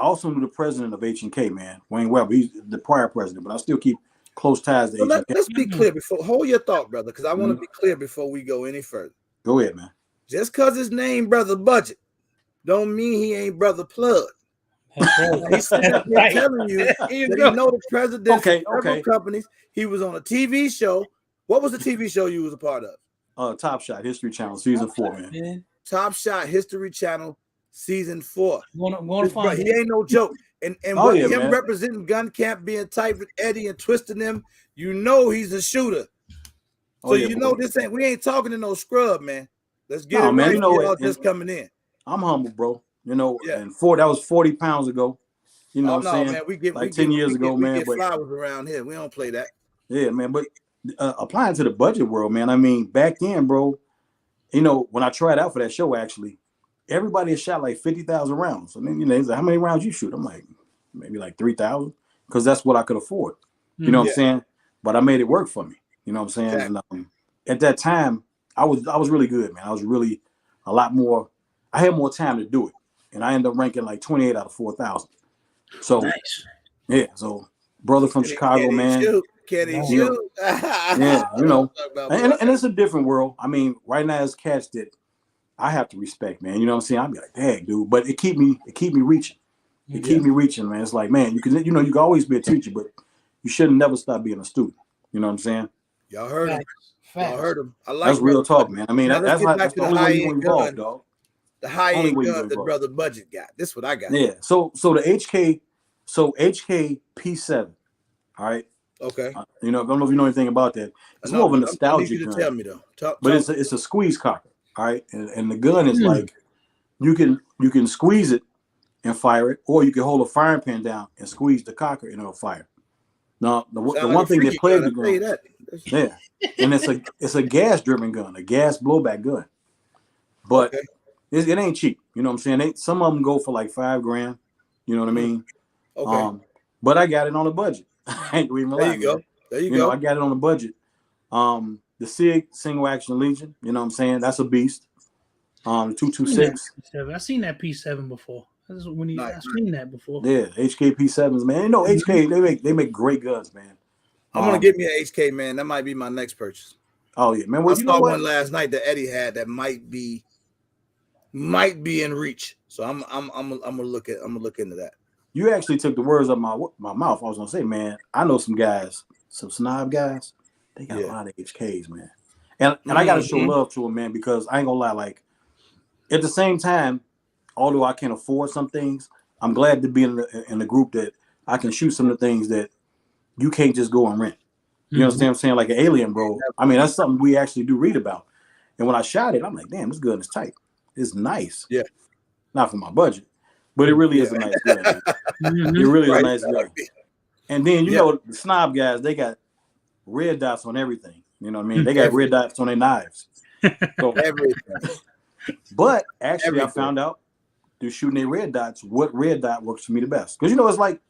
also knew the president of H&K, man, Wayne Webber. He's the prior president, but I still keep close ties to H&K. Let's be clear hold your thought, brother, because I want to be clear before we go any further. Go ahead, man. Just because his name Brother Budget don't mean he ain't Brother Plug. He's telling you that he know the president of several companies. He was on a TV show. What was the TV show you was a part of? Top Shot History Channel, season 4, man. Top Shot History Channel, season 4. He ain't no joke. And representing gun camp, being tight with Eddie and twisting them, he's a shooter. So we ain't talking to no scrub, man. Let's get it right. Y'all just coming in. I'm humble, bro. And that was 40 pounds ago. You know what I'm saying? Man, we get 10 years ago, man. We get flowers around here. We don't play that. Yeah, man. But applying to the budget world, man. I mean, back then, bro. When I tried out for that show, actually, everybody had shot like 50,000 rounds. I mean, he's like, how many rounds you shoot? I'm like, maybe like 3,000, because that's what I could afford. You know what I'm saying? But I made it work for me. You know what I'm saying? Exactly. And at that time, I was really good, man. I was really a lot more. I had more time to do it. And I ended up ranking like 28 out of 4,000. So, nice. Yeah. So, brother from Chicago, man. Can he shoot? Yeah, and it's a different world. I mean, right now, it's cats that I have to respect, man. You know what I'm saying? I'll be like, dang, dude. But it keep me reaching. It keep me reaching, man. It's like, man, you can always be a teacher, but you shouldn't never stop being a student. You know what I'm saying? Y'all heard him. Y'all heard him. I like that's real talk, man. I mean, that's the only way you involved, dog. The high-end gun that Brother Budget got. This is what I got. Yeah. So the HK P7. All right. Okay. I don't know if you know anything about that. It's more of a nostalgia gun. Tell me though. But it's a squeeze cocker. All right. And the gun is like you can squeeze it and fire it, or you can hold a firing pin down and squeeze the cocker and it'll fire. Now the one thing that plagued the gun, and it's a gas driven gun, a gas blowback gun, but it ain't cheap. You know what I'm saying? Some of them go for like $5,000. You know what I mean? Okay. But I got it on a budget. I ain't even there you go. There you go. I got it on a budget. The SIG Single Action Legion. You know what I'm saying? That's a beast. 226. I've seen that P7 before. I've seen that before. Yeah, HK P7s, man. HK they make great guns, man. I'm gonna get me an HK, man. That might be my next purchase. Oh yeah, man. Well, I saw one last night that Eddie had that might be in reach. So I'm gonna look into that. You actually took the words out of my mouth. I was gonna say, man, I know some guys, some snob guys. They got a lot of HKs, man. And I gotta show love to them, man, because I ain't gonna lie. Like at the same time, although I can't afford some things, I'm glad to be in the group that I can shoot some of the things that you can't just go and rent. You understand what I'm saying? Like an Alien, bro. I mean, that's something we actually do read about. And when I shot it, I'm like, damn, this gun is tight. It's nice. Yeah. Not for my budget, but it really is a nice gun. It really is a nice gun. And then, you know, the snob guys, they got red dots on everything. You know what I mean? They got red dots on their knives. So Everything. but actually, I Everything. found out through shooting their red dots what red dot works for me the best. Because it's like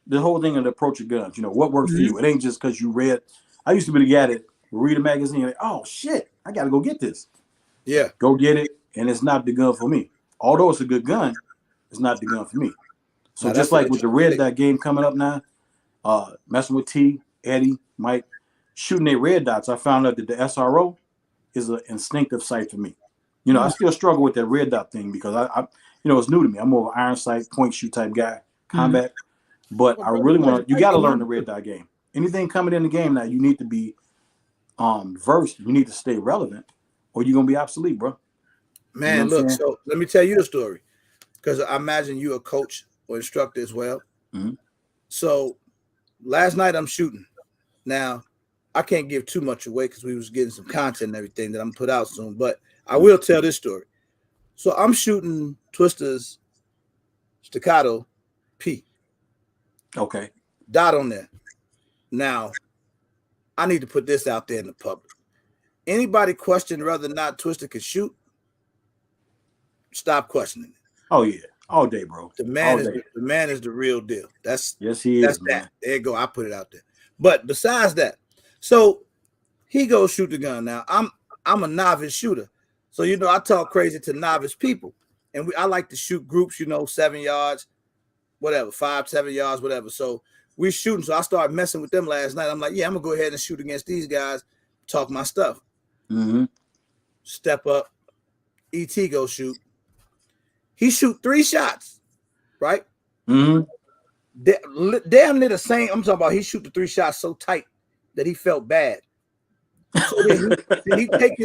the whole thing of the approach of guns. What works for you? It ain't just because you read. I used to be the guy that read a magazine like, oh shit, I gotta go get this. Yeah. Go get it, and it's not the gun for me. Although it's a good gun, it's not the gun for me. So just like with the red dot game coming up now, messing with T, Eddie, Mike, shooting their red dots, I found out that the SRO is an instinctive sight for me. I still struggle with that red dot thing because I it's new to me. I'm more of an iron sight, point shoot type guy, combat. But I really want to. You got to learn the red dot game. Anything coming in the game now, you need to be versed. You need to stay relevant, or you're gonna be obsolete, bro. Man, look. So let me tell you the story, because I imagine you're a coach or instructor as well. Mm-hmm. So last night I'm shooting. Now I can't give too much away because we was getting some content and everything that I'm gonna put out soon. But I will tell this story. So I'm shooting Twister's staccato P. Okay. Dot on there. Now, I need to put this out there in the public. Anybody question whether or not Twister can shoot? Stop questioning it. Oh yeah, all day, bro. The man is the real deal. Yes, he is. That. There you go. I put it out there. But besides that, so he goes shoot the gun. Now I'm a novice shooter, so I talk crazy to novice people, and I like to shoot groups. 7 yards, whatever, 5-7 yards, whatever. So we shooting. So I started messing with them last night. I'm like, yeah, I'm gonna go ahead and shoot against these guys, talk my stuff. Mm-hmm. Step up. ET go shoot. He shoot 3 shots, right? Mm-hmm. Damn near the same. I'm talking about he shoot the 3 shots so tight that he felt bad. So then he take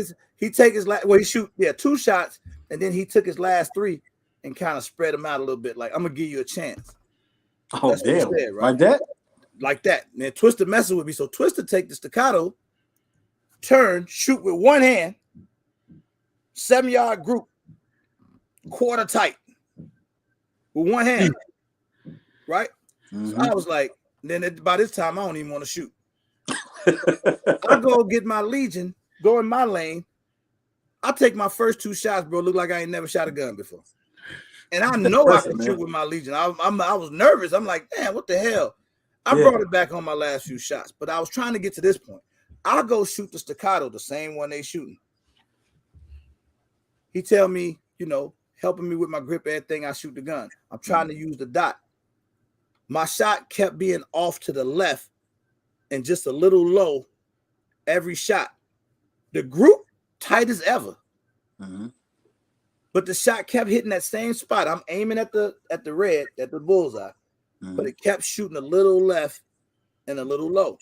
his last. Well, he shoot 2 shots, and then he took his last 3 and kind of spread them out a little bit. Like, I'm gonna give you a chance. Oh, that's damn! What he said, right? Like that. And then Twister messing with me. So Twister take the staccato, turn, shoot with one hand, 7-yard group, quarter tight, with one hand, right? Mm-hmm. So I was like, then by this time I don't even want to shoot. I go get my Legion, go in my lane. I take my first 2 shots, bro. Look like I ain't never shot a gun before. And I know I can shoot with my Legion. I was nervous. I'm like, damn, what the hell? I brought it back on my last few shots, but I was trying to get to this point. I'll go shoot the staccato, the same one they shooting. He tell me, helping me with my grip, everything, I shoot the gun. I'm trying to use the dot. My shot kept being off to the left and just a little low every shot. The group tight as ever. Mm-hmm. But the shot kept hitting that same spot. I'm aiming at the red, at the bullseye, but it kept shooting a little left and a little low.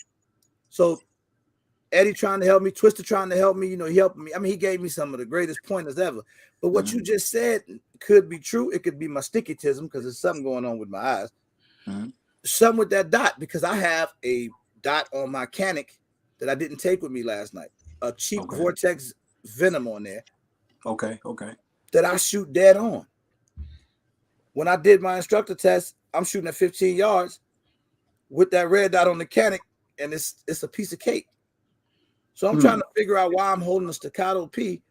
So Eddie trying to help me, Twister trying to help me, he helped me. I mean, he gave me some of the greatest pointers ever. But what you just said could be true. It could be my stickytism because there's something going on with my eyes. Mm-hmm. Something with that dot, because I have a dot on my Canic that I didn't take with me last night. A cheap Vortex Venom on there. Okay. That I shoot dead on. When I did my instructor test, I'm shooting at 15 yards with that red dot on the Canic, and it's a piece of cake. So I'm trying to figure out why I'm holding a staccato P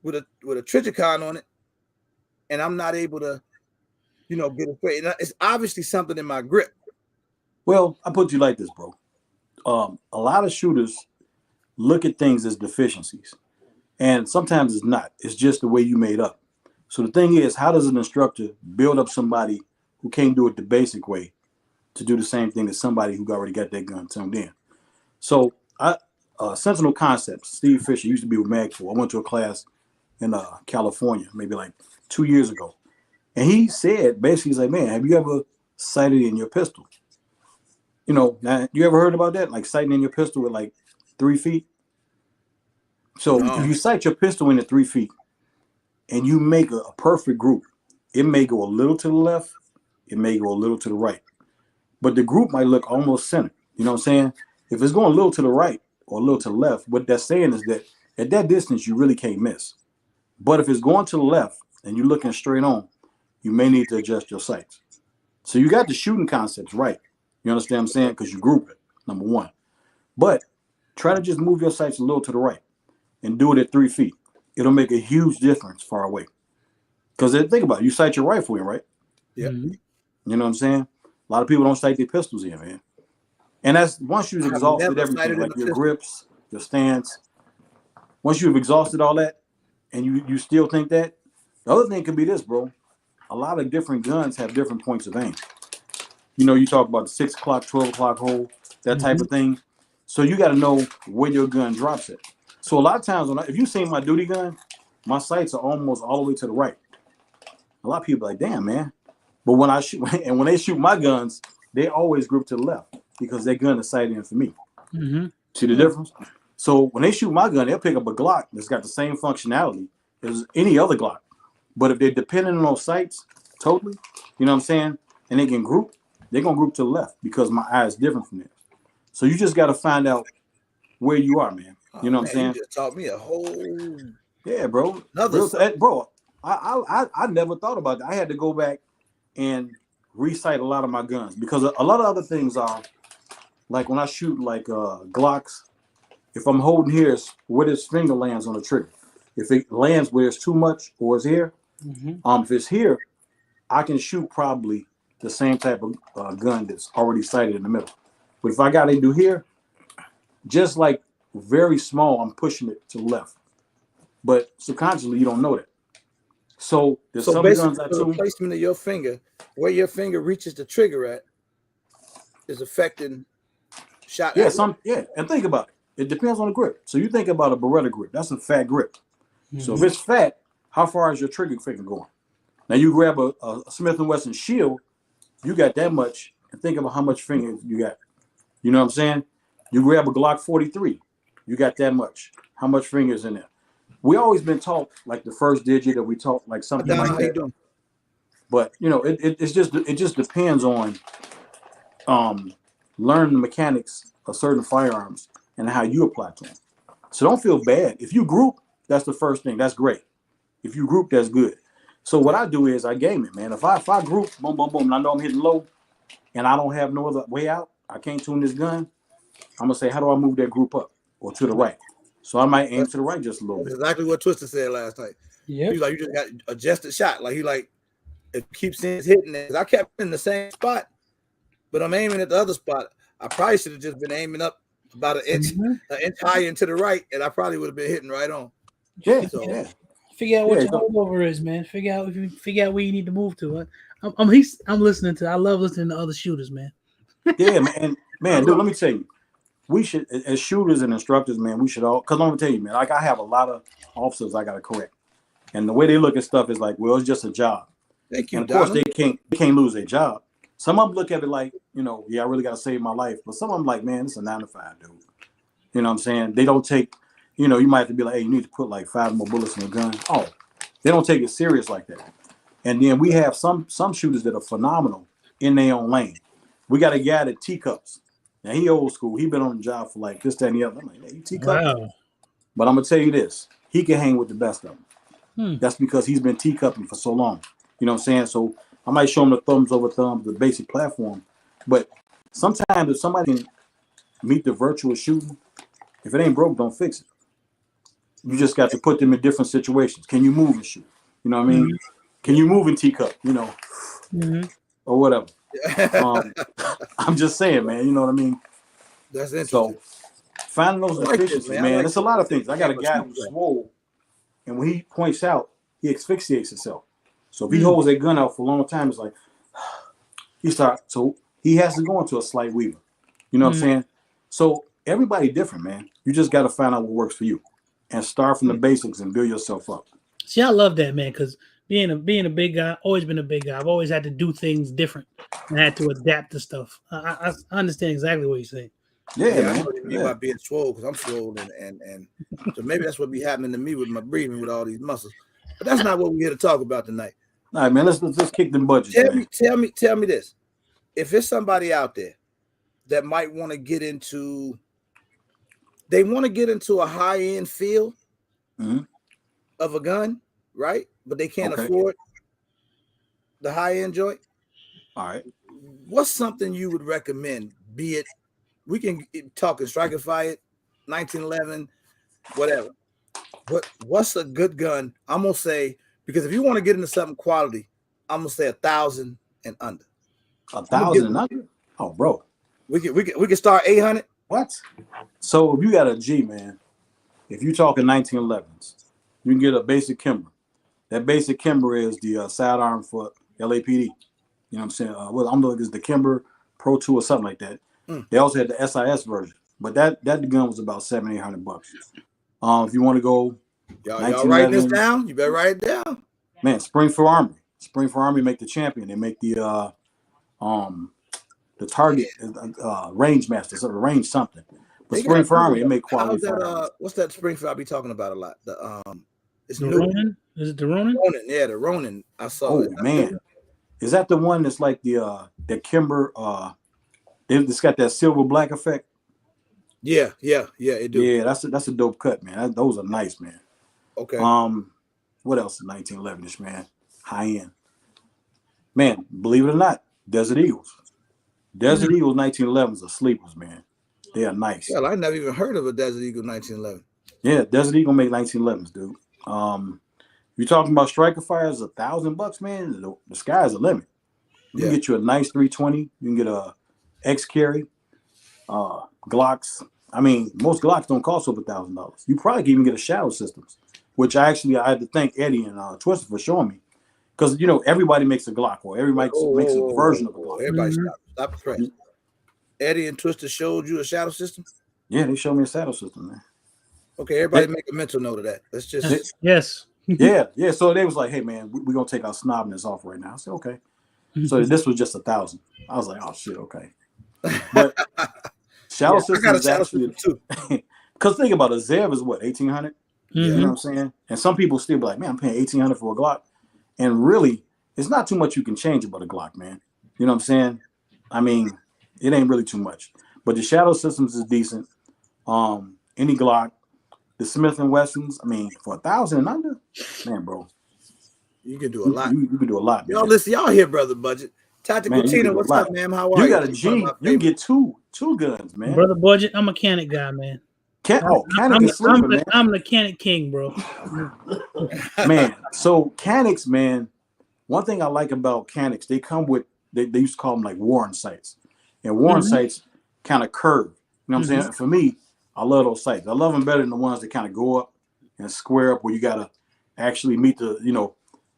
with a Triticon on it, and I'm not able to, get it straight. It's obviously something in my grip. Well, I put you like this, bro. A lot of shooters look at things as deficiencies. And sometimes it's not. It's just the way you made up. So the thing is, how does an instructor build up somebody who can't do it the basic way to do the same thing as somebody who already got that gun tuned in? So Sentinel Concepts, Steve Fisher used to be with Magpul. I went to a class in California, maybe like 2 years ago. And he said, basically, he's like, man, have you ever sighted in your pistol? Now, you ever heard about that? Like sighting in your pistol with like 3 feet? So if you sight your pistol in at 3 feet and you make a perfect group, it may go a little to the left, it may go a little to the right, but the group might look almost centered. You know what I'm saying? If it's going a little to the right or a little to the left, what that's saying is that at that distance, you really can't miss. But if it's going to the left and you're looking straight on, you may need to adjust your sights. So you got the shooting concepts right. You understand what I'm saying? Because you group it, number one. But try to just move your sights a little to the right and do it at 3 feet. It'll make a huge difference far away. Because think about it, you sight your rifle in, right? Yeah. Mm-hmm. You know what I'm saying? A lot of people don't sight their pistols in, man. And that's once you've exhausted everything, like your grips, your stance. Once you've exhausted all that, and you still think that, the other thing could be this, bro. A lot of different guns have different points of aim. You know, you talk about the 6 o'clock, 12 o'clock hole, that type of thing. So you got to know where your gun drops at. So a lot of times, if you see my duty gun, my sights are almost all the way to the right. A lot of people are like, damn, man. But when I shoot, and when they shoot my guns, they always group to the left because their gun is sighted in for me. Mm-hmm. See the difference? So when they shoot my gun, they'll pick up a Glock that's got the same functionality as any other Glock. But if they're dependent on those sights totally, you know what I'm saying, and they can group, they're going to group to the left because my eye is different from theirs. So you just got to find out where you are, man. You know what I'm saying? You just taught me a whole... Yeah, bro. Bro, I never thought about that. I had to go back and recite a lot of my guns because a lot of other things are, like when I shoot like Glocks, if I'm holding here, it's where this finger lands on the trigger. If it lands where it's too much or it's here, if it's here, I can shoot probably the same type of gun that's already sighted in the middle. But if I got to do here, just like very small, I'm pushing it to the left. But subconsciously, you don't know that. So there's some guns I the placement of your finger, where your finger reaches the trigger at, is affecting shot. Yeah, and think about it. It depends on the grip. So you think about a Brotha grip. That's a fat grip. So if it's fat, how far is your trigger finger going? Now you grab a Smith & Wesson Shield, you got that much, and think about how much finger you got. You know what I'm saying? You grab a Glock 43, you got that much. How much fingers in there? We always been taught like the first digit, or we taught like something like that. But you know, it just depends on learning the mechanics of certain firearms and how you apply to them. So don't feel bad. If you group, that's the first thing. That's great. If you group, that's good. So what I do is I game it, man. If I group, boom, boom, boom, and I know I'm hitting low, and I don't have no other way out, I can't tune this gun. I'm gonna say, how do I move that group up or to the right? So I might aim to the right just a little bit. Exactly what Twister said last night. Yeah, he's like, you just got adjusted shot. Like he like, it keeps hitting it. I kept in the same spot, but I'm aiming at the other spot. I probably should have just been aiming up about an inch higher and to the right, and I probably would have been hitting right on. Yeah, so, yeah. Figure out what your holdover is, man. Figure out where you need to move to. I'm listening to. I love listening to other shooters, man. Yeah, man, dude. Let me tell you, we should, as shooters and instructors, man, we should all. Because I'm gonna tell you, man, like I have a lot of officers I gotta correct, and the way they look at stuff is like, well, it's just a job. Thank you. And of course, they can't lose their job. Some of them look at it like, you know, yeah, I really gotta save my life. But some of them like, man, it's a 9 to 5, dude. You know what I'm saying? They don't take. You know, you might have to be like, hey, you need to put like 5 more bullets in your gun. Oh, they don't take it serious like that. And then we have some shooters that are phenomenal in their own lane. We got a guy that teacups. Now he old school. He been on the job for like this, that, and the other. I'm like, hey, you teacups? Wow. But I'm gonna tell you this: he can hang with the best of them. That's because he's been teacupping for so long. You know what I'm saying? So I might show him the thumbs over thumbs, the basic platform. But sometimes if somebody can meet the virtual shooting, if it ain't broke, don't fix it. You just got to put them in different situations. Can you move and shoot? You know what I mean? Can you move and teacup? You know, or whatever. I'm just saying, man. You know what I mean? That's interesting. So finding those deficiencies, man. It's a lot of things. I got a guy who's swole, and when he points out, he asphyxiates himself. So if he holds that gun out for a long time, it's like so he has to go into a slight weaver. You know what I'm saying? So everybody different, man. You just got to find out what works for you. And start from the basics and build yourself up. See, I love that, man, because being a big guy, always been a big guy. I've always had to do things different and had to adapt to stuff. I understand exactly what you're saying. Yeah, man. I know what you mean by being swole, because I'm swole, and so maybe that's what be happening to me with my breathing with all these muscles. But that's not what we're here to talk about tonight. All right, man. Let's kick them budgets. Tell me this: if there's somebody out there that might want to get into. They want to get into a high-end feel of a gun, right? But they can't afford the high-end joint. All right. What's something you would recommend? Be it, we can talk and strike-ify it, 1911, whatever. What's a good gun? I'm gonna say, because if you want to get into something quality, I'm gonna say 1,000 and under. 1,000 and under? Oh, bro. We can start 800. What? So if you got a G, man, if you're talking 1911s, you can get a basic Kimber. That basic Kimber is the sidearm for LAPD. You know what I'm saying? Well, I'm looking at the Kimber Pro 2 or something like that. They also had the SIS version, but that gun was about $700-800. If you want to go, y'all write this down. You better write it down. Man, Springfield Army make the champion. They make the target range master, sort of range something. But Springfield Army, they make quality firearms. What's that Springfield I be talking about a lot? It's the new. Ronin? Is it the Ronin? Ronin, yeah, the Ronin. I saw it. Oh man, is that the one that's like the Kimber? It's got that silver black effect. Yeah, it do. Yeah, that's a dope cut, man. Those are nice, man. Okay. What else is 1911ish, man? High end. Man, believe it or not, Desert Eagles. Desert Eagles 1911s are sleepers, man. They are nice. Well, I never even heard of a Desert Eagle 1911. Yeah, Desert Eagle make 1911s, dude. You're talking about striker fires, $1,000, man. The sky's the limit. You can get you a nice 320. You can get a X carry, Glocks. I mean, most Glocks don't cost over $1,000. You probably can even get a shadow systems, which I had to thank Eddie and Twister for showing me, because everybody makes a Glock, or everybody makes a version of a Glock. Everybody stop the press. Eddie and Twister showed you a shadow system. Yeah, they showed me a shadow system, man. Okay, everybody make a mental note of that. Let's just yes. yeah. So they was like, "Hey, man, we're gonna take our snobness off right now." I said, "Okay." So this was just 1,000. I was like, "Oh shit, okay." But shadow system is actually too. Because think about it, Zev is what, 1,800. You know what I'm saying? And some people still be like, "Man, I'm paying 1,800 for a Glock," and really, it's not too much you can change about a Glock, man. You know what I'm saying? I mean, it ain't really too much. But the shadow systems is decent. Any Glock. The Smith & Wessons, I mean, for 1,000 and under, man, bro. You can do a lot. You can do a lot, man. Y'all listen, y'all here, Brother Budget. Tactical Tina, what's up, man? How are you? You got a G. You can get two guns, man. Brother Budget, I'm a mechanic guy, man. Canic is sleeping, man. I'm the mechanic king, bro. Man, so Canics, man, one thing I like about Canics, they come with, they used to call them like Warren sights. And Warren sights kind of curve. You know what I'm saying? For me, I love those sights. I love them better than the ones that kind of go up and square up, where you gotta actually meet the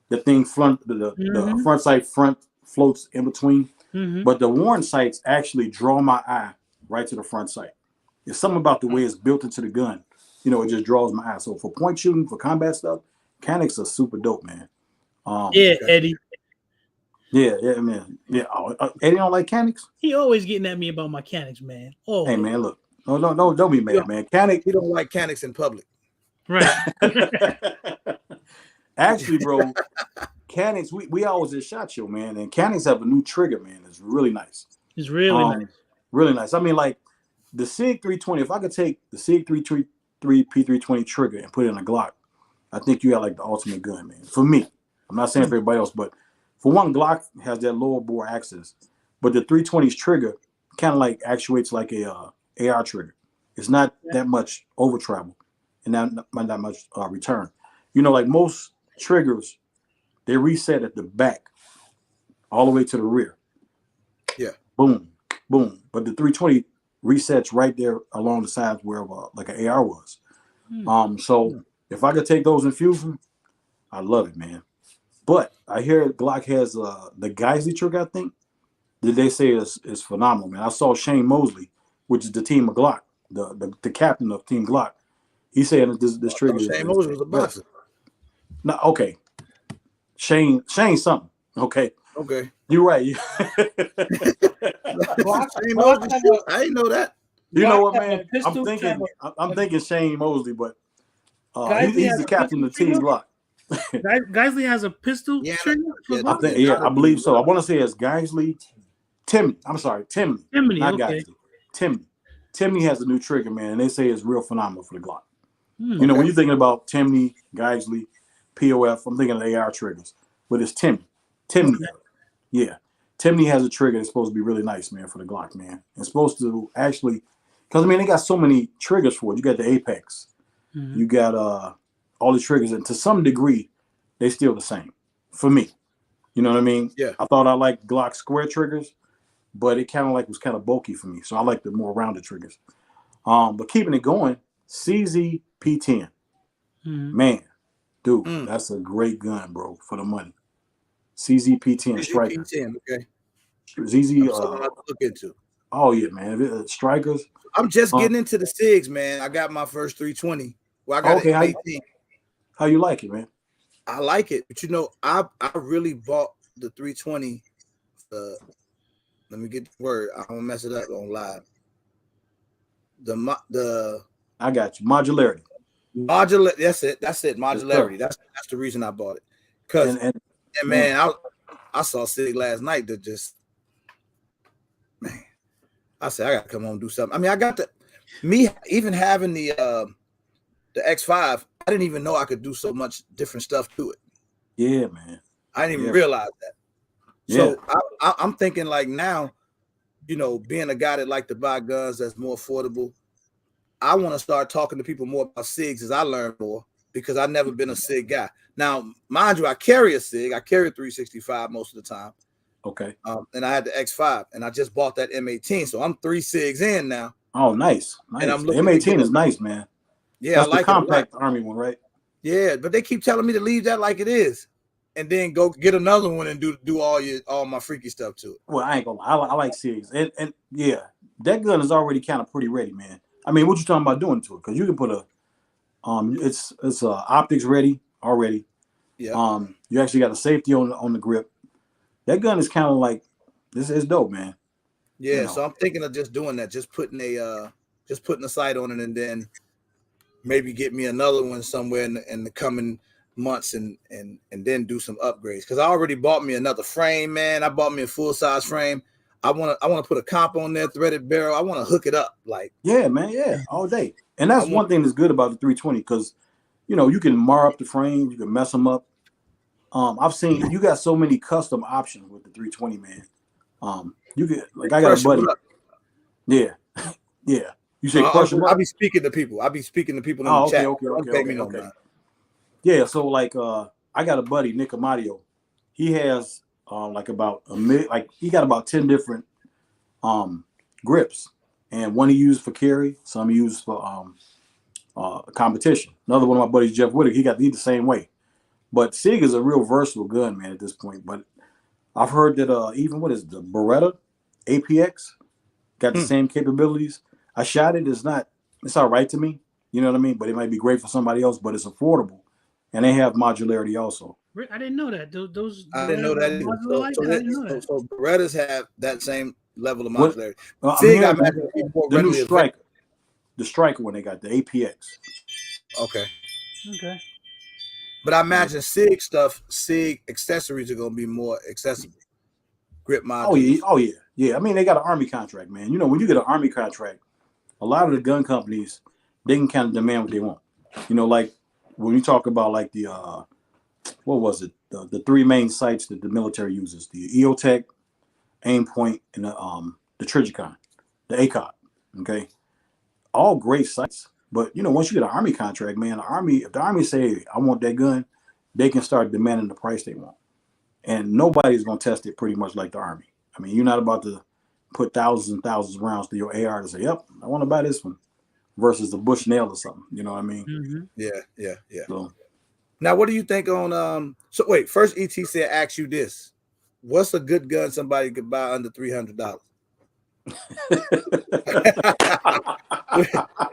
the thing front, the front sight floats in between. But the Warren sights actually draw my eye right to the front sight. There's something about the way it's built into the gun. It just draws my eye. So for point shooting, for combat stuff, Canics are super dope, man. Eddie. Yeah, man. Yeah, Eddie don't like Canics? He always getting at me about my Canics, man. Oh, hey, man, look. No, don't be mad, man. Canic, he don't like Canics in public. Right. Actually, bro, Canics, we always at SHOT Show, man, and Canics have a new trigger, man. It's really nice. It's really nice. Really nice. I mean, like the SIG 320, if I could take the SIG 323 P320 trigger and put it in a Glock, I think you got like the ultimate gun, man. For me. I'm not saying for everybody else, but for one, Glock has that lower bore access, but the 320's trigger kind of like actuates like a AR trigger. It's not that much over travel and not much return. Like most triggers, they reset at the back all the way to the rear. Yeah. Boom, boom. But the 320 resets right there along the sides where like an AR was. So if I could take those and fuse them, I love it, man. But I hear Glock has the Geisley trigger, I think, that they say is phenomenal, man. I saw Shane Mosley, which is the team of Glock, the captain of Team Glock. He said that this trigger. Shane Mosley was a boxer. No, okay. Shane something. Okay. Okay. You're right. Shane Mosley, I didn't know that. You know what, man? I'm thinking Shane Mosley, but he's the captain of Team Glock. Geisley has a pistol trigger? I believe so. I want to say it's Geisley. Timmy. I'm sorry, Timmy. Not okay. Geisley. Timmy has a new trigger, man, and they say it's real phenomenal for the Glock. When you're thinking about Timmy, Geisley, POF, I'm thinking of the AR triggers, but it's Timmy. Yeah. Timmy has a trigger that's supposed to be really nice, man, for the Glock, man. It's supposed to actually Because I mean, they got so many triggers for it. You got the Apex, you got all the triggers, and to some degree, they still the same for me. You know what I mean? Yeah. I thought I liked Glock square triggers, but it kind of like was kind of bulky for me, so I like the more rounded triggers. But keeping it going, CZ P10, man, dude, that's a great gun, bro, for the money. CZ P10 Striker. P10, okay. ZZ. That's something I have to look into. Oh yeah, man. Strikers. I'm just getting into the SIGs, man. I got my first 320. Well, I got Okay, an M18. How you like it, man? I like it, but you know, I really bought the 320. Let me get the word. I don't mess it up on live. I got you. Modularity. Modular. That's it. Modularity. That's the reason I bought it. Because and man, I saw SIG last night that just, man, I said I gotta come home and do something. I mean, I got me even having the X5, I didn't even know I could do so much different stuff to it. Yeah, man. I didn't even realize that. So I'm thinking like now, you know, being a guy that like to buy guns that's more affordable, I want to start talking to people more about SIGs as I learn more, because I've never been a SIG guy. Now, mind you, I carry a SIG. I carry a 365 most of the time. Okay. And I had the X5, and I just bought that M18, so I'm 3 SIGs in now. Oh, nice. And I'm the M18 is nice, man. Yeah, that's I like the compact it Army one, right? Yeah, but they keep telling me to leave that like it is, and then go get another one and do all my freaky stuff to it. Well, I ain't gonna lie. I like SIGs, and yeah, that gun is already kind of pretty ready, man. I mean, what you talking about doing to it? Because you can put it's optics ready already. Yeah. You actually got a safety on the grip. That gun is kind of like, this is dope, man. Yeah, you know. So I'm thinking of just doing that, just putting a sight on it, and then maybe get me another one somewhere in the coming months, and then do some upgrades. Because I already bought me another frame, man. I bought me a full size frame. I want to put a comp on there, threaded barrel. I want to hook it up, like. Yeah, man. Yeah, all day. And that's one thing that's good about the 320, because you know you can mar up the frame, you can mess them up. I've seen you got so many custom options with the 320, man. You get like I got a buddy. Yeah, yeah. You say crush them up? I'll be speaking to people. in the chat. Okay. Yeah, so like I got a buddy, Nick Amadio. He has like about he got about 10 different grips, and one he used for carry, some he used for competition. Another one of my buddies, Jeff Whittaker, he the same way. But SIG is a real versatile gun, man, at this point. But I've heard that even what is the Beretta APX got the same capabilities. I shot it. It's all right to me. You know what I mean? But it might be great for somebody else, but it's affordable. And they have modularity also. I didn't know that. Those I didn't know that. So Berettas have that same level of modularity. SIG, I imagine the new Striker. The Striker one they got, the APX. Okay. But I imagine SIG accessories are going to be more accessible. Grip modules. Oh yeah. I mean, they got an Army contract, man. You know, when you get an Army contract, a lot of the gun companies, they can kind of demand what they want. You know, like when you talk about like the what was it? The three main sights that the military uses: the EOTech, Aimpoint, and the Trigicon, the ACOG. Okay, all great sights. But you know, once you get an Army contract, man, if the Army say, I want that gun, they can start demanding the price they want. And nobody's gonna test it pretty much like the Army. I mean, you're not about to put thousands and thousands of rounds to your AR to say, yep, I want to buy this one, versus the Bushnell or something. You know what I mean? Mm-hmm. Yeah. So, now, what do you think on so wait, first ET said ask you this. What's a good gun somebody could buy under $300?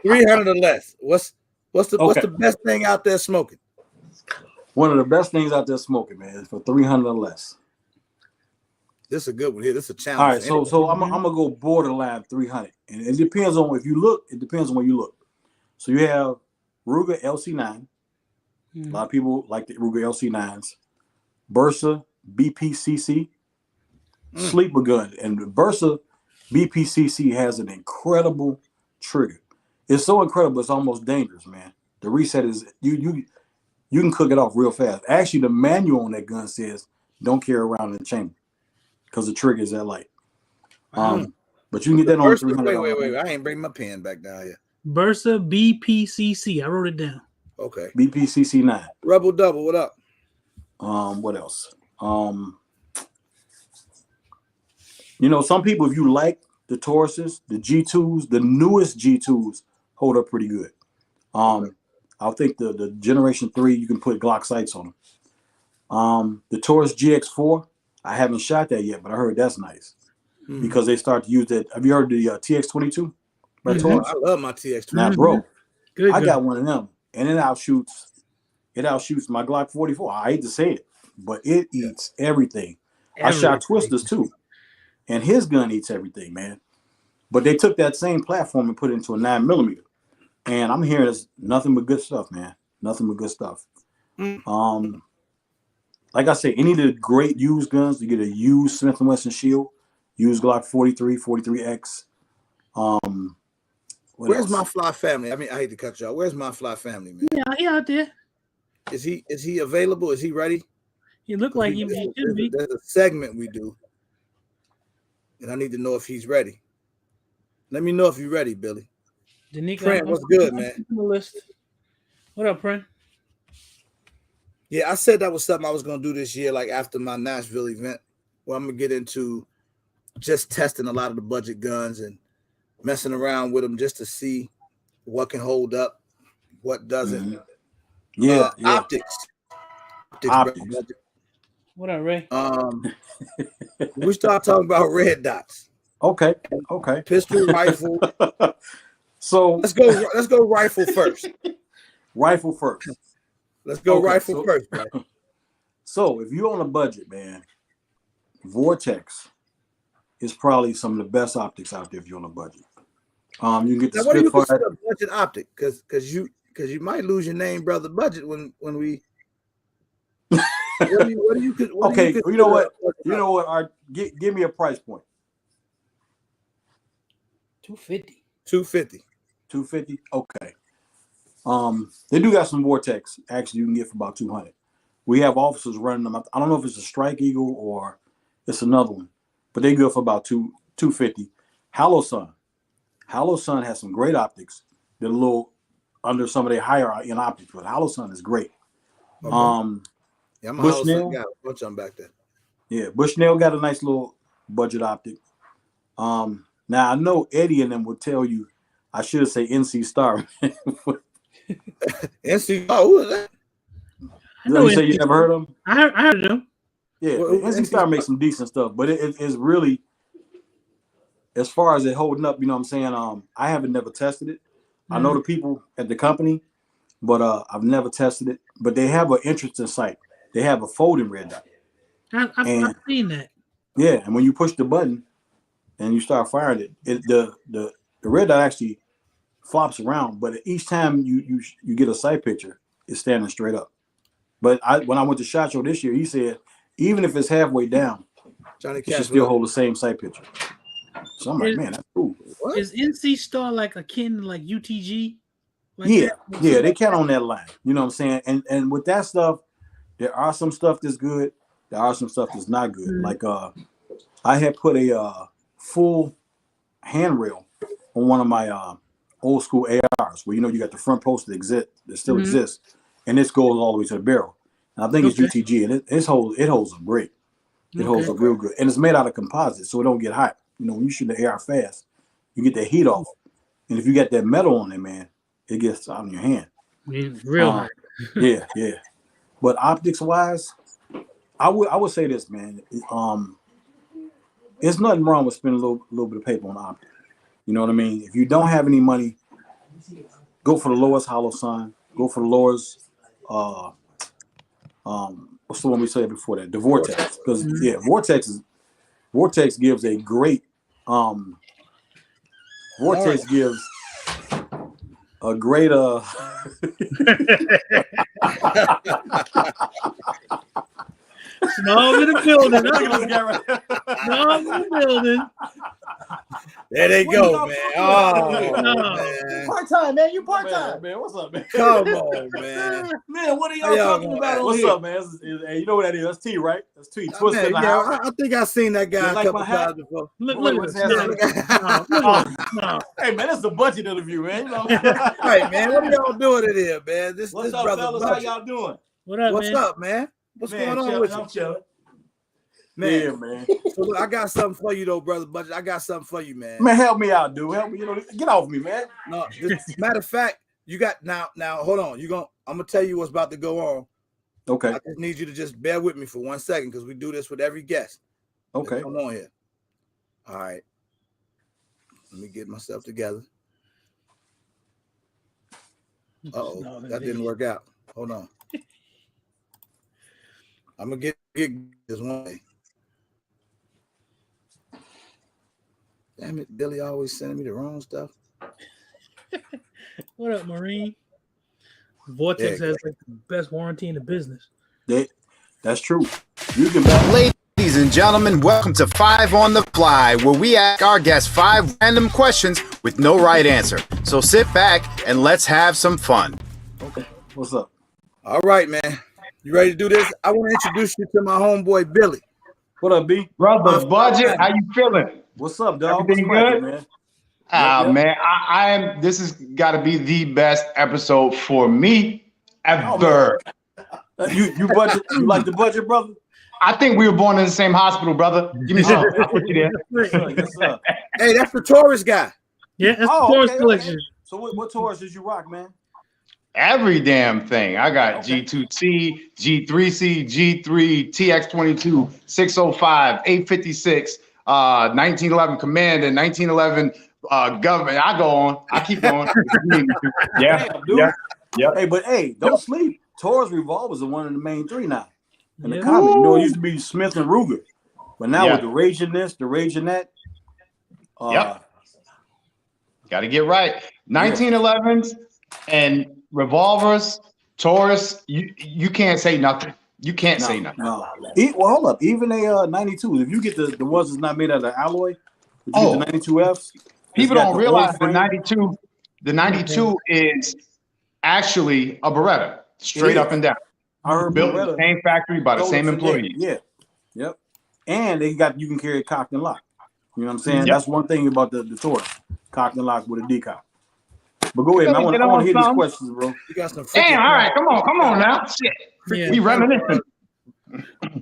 300 or less. What's the best thing out there smoking? One of the best things out there smoking, man, is for 300 or less. This is a good one here. This is a challenge. All right, so I'm gonna go borderline 300, and it depends on if you look. It depends on where you look. So you have Ruger LC9. A lot of people like the Ruger LC9s. Bersa BPCC, sleeper gun, and the Bersa BPCC has an incredible trigger. It's so incredible, it's almost dangerous, man. The reset is you can cook it off real fast. Actually, the manual on that gun says don't carry around in the chamber because the trigger is that light. But But you can get that on Bursa, $300. wait. I ain't bring my pen back down here. Bursa BPCC. I wrote it down. Okay. BPCC 9. Rebel Double, what up? What else? You know, some people, if you like the Tauruses, the G2s, the newest G2s hold up pretty good. I think the Generation 3, you can put Glock sights on them. The Taurus GX4, I haven't shot that yet, but I heard that's nice because they start to use that. Have you heard the TX22 by Taurus? I love my TX22. Now, bro, I Good. got one of them, and it outshoots my Glock 44. I hate to say it, but it eats everything. I shot Twisters too, and his gun eats everything, man. But they took that same platform and put it into a 9mm. And I'm hearing it's nothing but good stuff, man. Nothing but good stuff. Like I say, any of the great used guns, you get a used Smith & Wesson Shield, used Glock 43, 43X. Where's my fly family? I mean, I hate to cut you off. Where's my fly family, man? Yeah, he out there. Is he available? Is he ready? He looked like he should be. There's a segment we do, and I need to know if he's ready. Let me know if you're ready, Billy. Print, what's good, man? The list. What up, Print? Yeah, I said that was something I was going to do this year, like after my Nashville event, where I'm going to get into just testing a lot of the budget guns and messing around with them just to see what can hold up, what doesn't. Yeah. Optics. What up, Ray? We start talking about red dots. Okay. Pistol, rifle. So let's go rifle first. Rifle first. Let's go rifle first, man. So if you're on a budget, man, Vortex is probably some of the best optics out there if you're on a budget. You can get the now, what do you Spitfire. consider a budget optic? Because you might lose your name, brother. Budget when we. What do you You know what? You know what? Give me a price point. $250. $250. Okay. They do got some Vortex. Actually, you can get for about $200. We have officers running them. I don't know if it's a Strike Eagle or it's another one, but they go for about $250. Hollow Sun has some great optics. They're a little under some of their higher end optics, but Hollow Sun is great. Okay. Yeah, I'm a Bushnell got a bunch of them back there. Yeah, Bushnell got a nice little budget optic. Now I know Eddie and them would tell you I should say NC Star. NC, who is that? You say you never heard of them? I heard of them. Yeah, NC Star makes some decent stuff, but it's really, as far as it holding up, you know what I'm saying? I haven't never tested it. I know the people at the company, but I've never tested it. But they have an interesting sight. They have a folding red dot. I've seen that. Yeah, and when you push the button and you start firing it, the red dot actually flops around, but each time you get a sight picture, it's standing straight up. But when I went to SHOT Show this year, he said even if it's halfway down, it should still hold the same sight picture. So I'm like, man, that's cool. What? Is NC Star like akin to like UTG? Like yeah, they count on that line. You know what I'm saying? And with that stuff, there are some stuff that's good. There are some stuff that's not good. Like I had put a full handrail on one of my old school ARs, where you got the front post that still exists, and this goes all the way to the barrel. And I think it's UTG, and it holds up great. It holds up real good, and it's made out of composite, so it don't get hot. When you shoot the AR fast, you get that heat off, and if you got that metal on it, man, it gets out in your hand. Real hot. Yeah. But optics wise, I would say this, man. There's nothing wrong with spending a little bit of paper on optics. You know what I mean? If you don't have any money, go for the lowest Hollow Sun. Go for the lowest. What's the one we said before that? The Vortex, because Vortex gives a great. Vortex gives a great. Snow in the building. Snow in the building. There they What go, are man. y'all Oh, No. man. part-time, man. You part-time. Man, what's up, man? Come on, man. Man, what are How y'all y'all talking gonna about act? on What's here? up, Man? Hey, you know what that is? That's T, right? That's T. Twisted Man, in the yeah, house. I think I've seen that guy You a like couple my hat? times before. Look Wait, at what's this. that? No, look at this. No. Hey, man, this is a budget interview, man. You know. Right, man. What are y'all doing in here, man? This What's up, brother fellas? budget. How y'all doing? What up, What's man? up, man? What's Man, going on chilling, with you? I'm chilling. Man, Yeah, man. so look, I got something for you though, brother budget. I got something for you, man. Man, help me out, dude. Help me. You know, get off me, man. No, matter of fact, you got now. Hold on. I'm gonna tell you what's about to go on. Okay. I just need you to just bear with me for 1 second because we do this with every guest. Okay. Come on here. All right. Let me get myself together. Uh-oh, that didn't work out. Hold on. I'm gonna get this one way. Damn it, Billy always sending me the wrong stuff. What up, Marine? Vortex Yeah, has like the best warranty in the business. That's true. You can bet. Ladies and gentlemen, welcome to 5 on the Fly, where we ask our guests 5 random questions with no right answer. So sit back and let's have some fun. Okay. What's up? All right, man. You ready to do this? I want to introduce you to my homeboy Billy. What up, B? Brother Budget, how you feeling? What's up, dog? Everything What's cracking, good? man? Ah, Yep. man, I am. This has got to be the best episode for me ever. You budget? You like the budget, brother? I think we were born in the same hospital, brother. Give me some. I'll put you there. Yes, sir. Yes, sir. Hey, that's the tourist guy. Yeah, that's the Oh, Taurus okay, collection. okay. So what Taurus did you rock, man? Every damn thing. I got Okay. G2T, G3C, G3, TX22, 605, 856, 1911 Commander, 1911 Government. I go on. I keep going. Yeah. Damn, dude. Yeah. Hey, but hey, don't sleep. Taurus revolvers are one of the main three now in the Yeah. comic. You know, it used to be Smith and Ruger, but now Yeah. with the Raging this, the Raging that. Yep. Got to get right. 1911s and revolvers, Taurus. You can't say nothing. You can't say nothing. No. Well, hold up. Even a 92s. If you get the ones that's not made out of alloy, if you get the 92Fs. People don't realize the frame. 92. The 92 is actually a Beretta, straight up and down. I heard Built in the Beretta same factory by the same employees. Yeah. Yep. And you can carry it cocked and locked. You know what I'm saying? Yep. That's one thing about the Taurus. Cocked and locked with a decock. But go ahead, man. I Get want on to hear these some. questions, bro. You got some Damn, all right, come on now. Shit. Yeah. We reminiscing.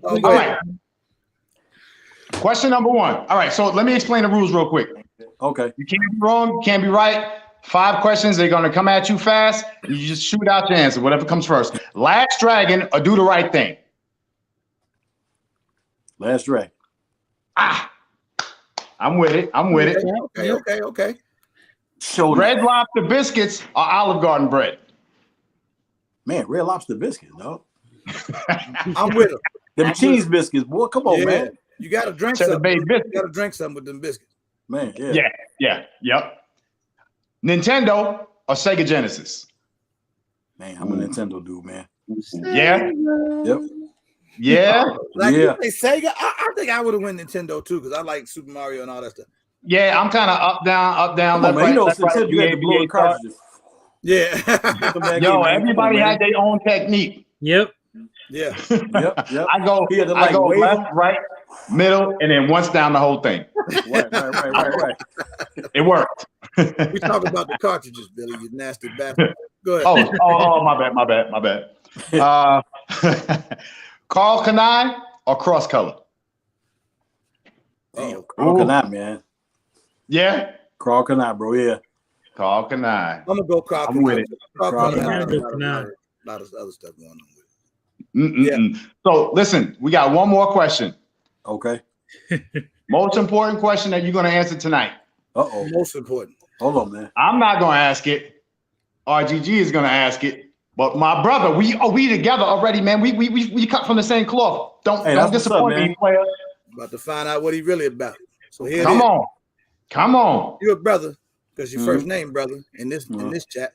Oh, All right. Question number 1. All right, so let me explain the rules real quick. Okay. You can't be wrong, you can't be right. 5 questions, they're gonna come at you fast. You just shoot out your answer, whatever comes first. Last Dragon or Do the Right Thing? Last Dragon. I'm with it. Okay. Show Red Lobster biscuits or Olive Garden bread? Man, Red Lobster biscuits, dog. I'm with him. Them cheese biscuits, boy. Come on, man. You got to drink Cheddar something. Bay biscuits. You got to drink something with them biscuits. Man, yeah. Yep. Nintendo or Sega Genesis? Man, I'm a Nintendo dude, man. Yeah. Yep. Yeah. Like Yeah. you say Sega, I think I would have won Nintendo too because I like Super Mario and all that stuff. Yeah, I'm kind of up, down, Come on, left, man. right, You know, left, right, Nintendo, you had to blow the BA, start. cartridges. Yeah. Get them back Yo, in, man. everybody Come on, had their own technique. Yep. Yeah. Yep. I go He had to, I like, go wave left, them. right, middle, and then once down the whole thing. Right. It worked. We talk about the cartridges, Billy, you nasty bastard. Go ahead. My bad. Carl Kanai or Cross Color? Damn, Carl Kanai, man. Yeah? Carl Kanai, bro. Yeah. Carl Kanai. I'm gonna go Carl. I'm with it. Carl Carl Kanai. Kanai. A lot of other stuff going on with it. Yeah. So listen, we got one more question. Okay. Most important question that you're going to answer tonight. Uh-oh. Most important. Hold on, man. I'm not going to ask it. RGG is going to ask it. But my brother, we together already, man. We cut from the same cloth. Don't disappoint me, player. About to find out what he really about. So here Come it is. on. Come on. You're a brother because your first name, brother, in this chat.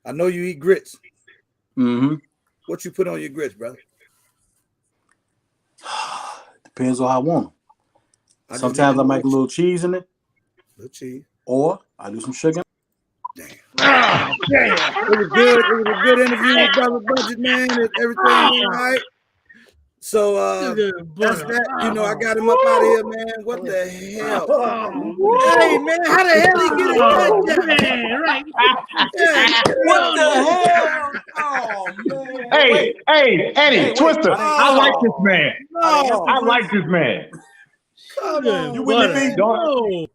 I know you eat grits. Mm-hmm. What you put on your grits, brother? Depends on how I want them. Sometimes I make a little cheese in it. Little cheese. Or I do some sugar. Damn. It was good. It was a good interview with Brother Budget, man. Everything went all right. So that's that. You know, I got him up out of here, man. What the hell? Hey, man, how the hell he get his touchdown? Right. What the hell? Oh man. Hey, Eddie, Twister. I like this man. I like this man. Come on. You wouldn't be.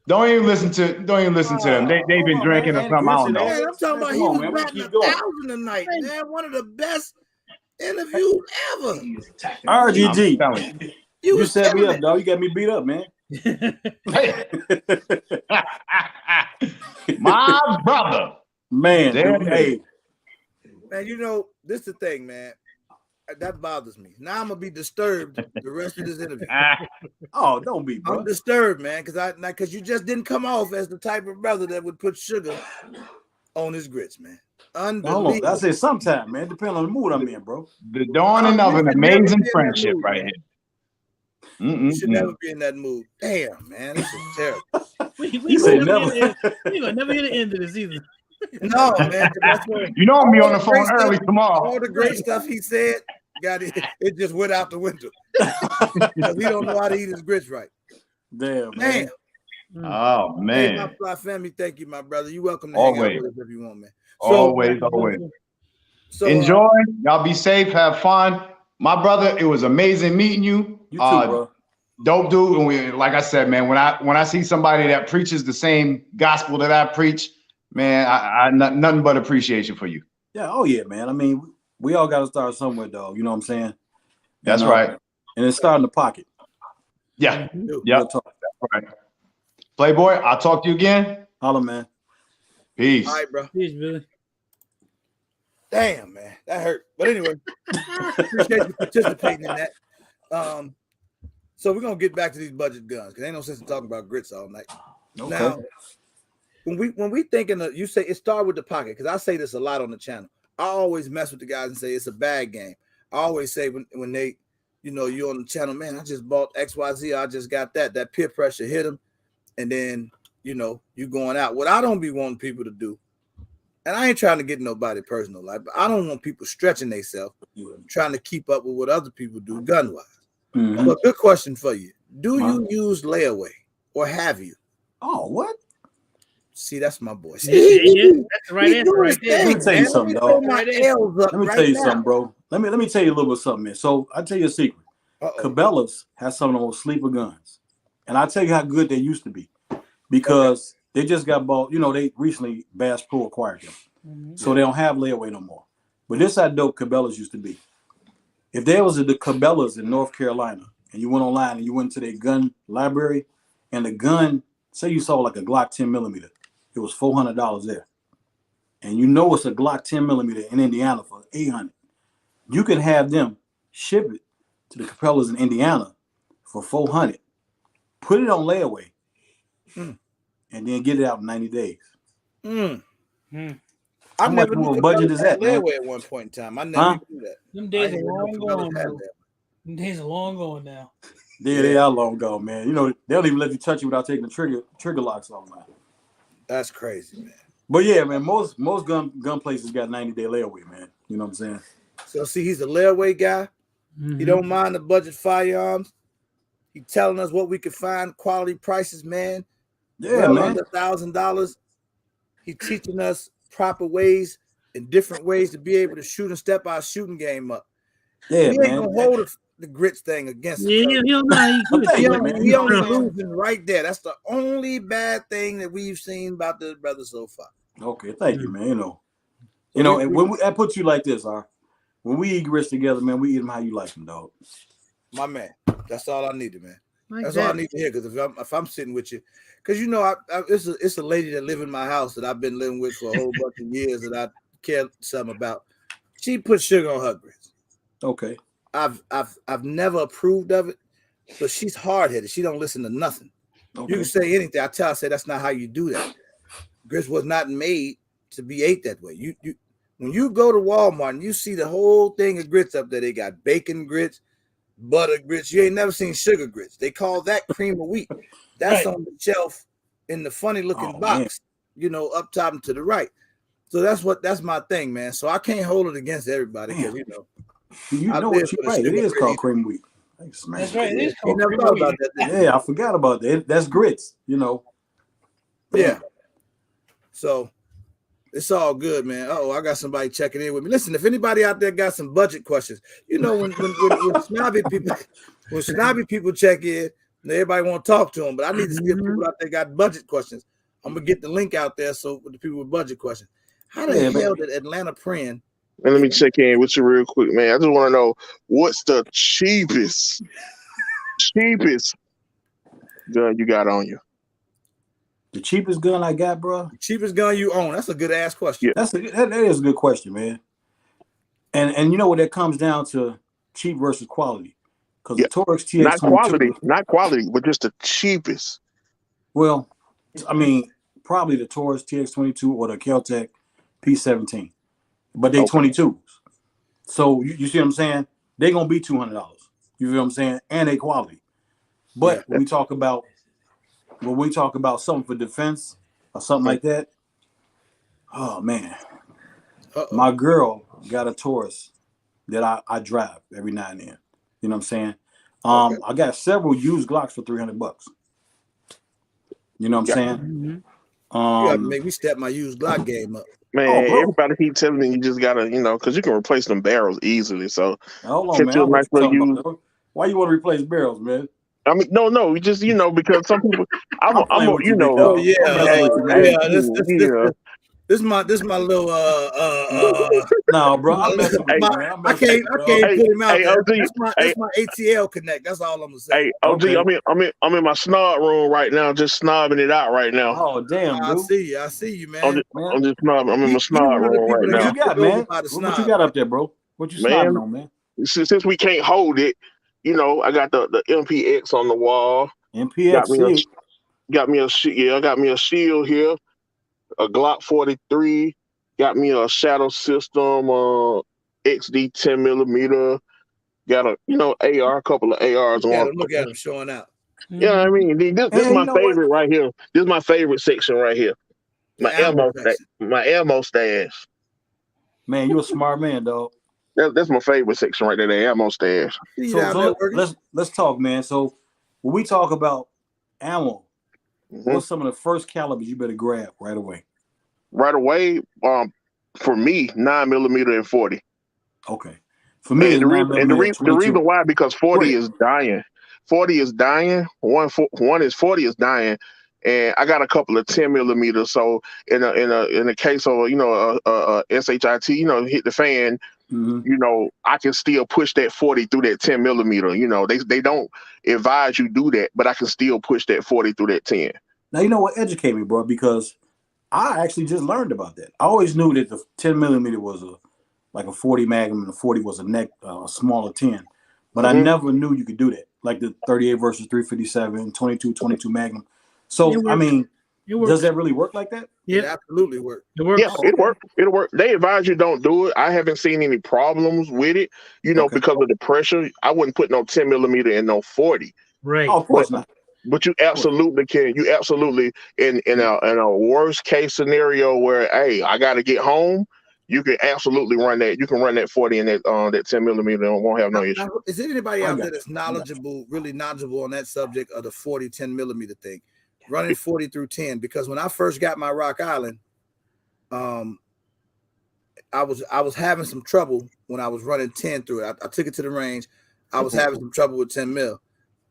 Don't even listen to them. They've been drinking or something. I don't know. Man, I'm talking about he was batting 1,000 tonight, man. One of the best interviews ever. RGG. You set me up, dog. You got me beat up, man. My brother. Man, hey. Man, you know, this is the thing, man. That bothers me. Now I'm gonna be disturbed the rest of this interview. Oh, don't be, bro. I'm disturbed, man, because you just didn't come off as the type of brother that would put sugar on his grits, man. Unbelievable. Hold on. I said sometime, man. Depending on the mood I'm in, bro. The dawning of an amazing friendship right here. You should never be in that mood. Damn, man, this is terrible. We gonna never get an end to this either. No, man. That's what, you know I'm be on the phone early tomorrow. All the great stuff he said, it just went out the window. Because he don't know how to eat his grits right. Damn, man. Oh, man. Hey, my fly family, thank you, my brother. You're welcome to always. hang out with us if you want, man. So, always. So, enjoy. Y'all be safe. Have fun. My brother, it was amazing meeting you. You too, bro. Dope dude. And like I said, man, when I see somebody that preaches the same gospel that I preach, man, I nothing but appreciation for you. Yeah. Oh, yeah, man. I mean, we all got to start somewhere, dog. You know what I'm saying? That's right. And it's starting to pocket. Yeah. Yeah. That's right. Playboy, I'll talk to you again. Holla, man. Peace. All right, bro. Peace, Billy. Damn, man. That hurt. But anyway, appreciate you participating in that. So we're going to get back to these budget guns because ain't no sense in talking about grits all night. Okay. Now, when we thinking of, you say it started with the pocket, because I say this a lot on the channel. I always mess with the guys and say it's a bad game. I always say when they, you know, you're on the channel, man, I just bought XYZ, I just got that peer pressure hit them, and then, you know, you going out. What I don't be wanting people to do, and I ain't trying to get nobody personal life, but I don't want people stretching themselves, trying to keep up with what other people do gun-wise. Mm-hmm. So good question for you. Do you use layaway, or have you? Oh, what? See, that's my boy. That's the right answer right there. Let me tell you something, dog. Let me tell you something, bro. Let me tell you a little bit something, man. So I'll tell you a secret. Cabela's has some of the most sleeper guns. And I'll tell you how good they used to be. Because they just got bought, you know, they recently Bass Pro acquired them. Mm-hmm. So they don't have layaway no more. But this how dope Cabela's used to be. If there was the Cabela's in North Carolina and you went online and you went to their gun library and the gun, say you saw like a Glock 10 millimeter, it was $400 there. And you know it's a Glock 10 millimeter in Indiana for $800. You can have them ship it to the Cabela's in Indiana for $400. Put it on layaway and then get it out in 90 days. How much more budget is that, man? Layaway at one point in time. I never do that. Them days are long gone. Them days are long gone now. Yeah, they are long gone, man. You know, they don't even let you touch it without taking the trigger locks off, man. That's crazy, man. But yeah, man, most gun places got 90-day layaway, man. You know what I'm saying? So see, he's a layaway guy. Mm-hmm. He don't mind the budget firearms. He telling us what we can find, quality prices, man. Yeah, man. Under $1,000. He teaching us proper ways and different ways to be able to shoot and step our shooting game up. Yeah, he ain't gonna hold the grits thing against him. Yeah, he only losing right there. That's the only bad thing that we've seen about the brother so far. Okay, thank you, man. You know, and when I put you like this, when we eat grits together, man, we eat them how you like them, dog. My man, that's all I needed, man. That's all I need to hear. Because if I'm sitting with you, because you know, it's a lady that live in my house that I've been living with for a whole bunch of years that I care something about. She puts sugar on her grits. Okay. I've never approved of it, but she's hard-headed. She don't listen to nothing. Okay. You can say anything. I tell her, say that's not how you do that. Grits was not made to be ate that way. You when you go to Walmart and you see the whole thing of grits up there, they got bacon grits, butter grits. You ain't never seen sugar grits. They call that cream of wheat. That's Right. on the shelf in the funny looking Oh, box, you know, up top and to the right. So that's my thing, man. So I can't hold it against everybody because Damn. you know. You I know live what you're for the right. It sugar is free. called cream wheat. That's right. It is You called never cream thought wheat. about that, did you? Yeah, I forgot about that. That's grits, you know. Yeah. So it's all good, man. Oh, I got somebody checking in with me. Listen, if anybody out there got some budget questions, you know, when snobby people check in, everybody want to talk to them. But I need to see if people out there got budget questions. I'm gonna get the link out there so for the people with budget questions. How the hell did Atlanta Pren? And let me check in with you real quick, man. I just want to know what's the cheapest gun you got on you? The cheapest gun I got, bro. Cheapest gun you own? That's a good ass question. Yeah. That is a good question, man. And you know what that comes down to, cheap versus quality. Because the Taurus TX22, not quality, but just the cheapest. Well, I mean, probably the Taurus TX22 or the Kel-Tec P17, but they 22s. So you see what I'm saying? They're gonna be $200. You feel what I'm saying? And they quality. But when we talk about something for defense or something like that, oh man, my girl got a Taurus that I drive every now and then. You know what I'm saying? I got several used Glocks for $300. You know what I'm saying? Mm-hmm. You gotta make me step my used Glock game up. Man, everybody keep telling me you just gotta, you know, because you can replace them barrels easily. So hold on, man. Nice why you want to replace barrels, man? I mean, no, just because some people, I'm you know, oh yeah, this is my little no, bro. I'm messing with you, man. I can't put him out there. OG, that's my ATL connect. That's all I'm gonna say. Hey, OG, okay. I'm in my snob room right now, just snobbing it out right now. Oh damn, dude. I see you, man. I'm just snobbing. I'm in my snob room right now. What you got, man? What you got up there, bro? What you snobbing on, man? Since we can't hold it, you know, I got the MPX on the wall. MPX got me a shield here, a Glock 43, got me a Shadow System XD 10mm, got a AR, a couple of ARs on. Look at them showing out. Yeah, I mean, this is my favorite right here. This is my favorite section right here. My ammo stash. Man, you a smart man, dog. That's my favorite section right there, the ammo stash. So let's talk, man. So when we talk about ammo, what's some of the first calibers you better grab right away? Right away, for me, 9mm and 40. Okay. For me, and the reason why, because 40 is dying. 40 is dying. 40 is dying. And I got a couple of 10mm. So in a case of SHIT, hit the fan, I can still push that 40 through that 10mm. They don't advise you do that, but I can still push that 40 through that 10. Now you know what? Educate me, bro, because I actually just learned about that. I always knew that the 10mm was like a 40 Magnum and the 40 was a smaller 10, but I never knew you could do that. Like the 38 versus 357, 22 Magnum. So I mean, does that really work like that? Yeah, it absolutely works. It works. Yeah, it'll work. They advise you don't do it. I haven't seen any problems with it, because of the pressure. I wouldn't put no 10mm in no 40. Right. Oh, of course not. But you absolutely can. You absolutely in a worst case scenario where, hey, I got to get home, you can absolutely run that. You can run that 40 and that 10mm and won't have no issue. Now, is there anybody out there that's really knowledgeable on that subject of the 40 10mm thing? Running 40 through 10, because when I first got my Rock Island, I was having some trouble when I was running 10 through it. I took it to the range. I was having some trouble with 10 mil,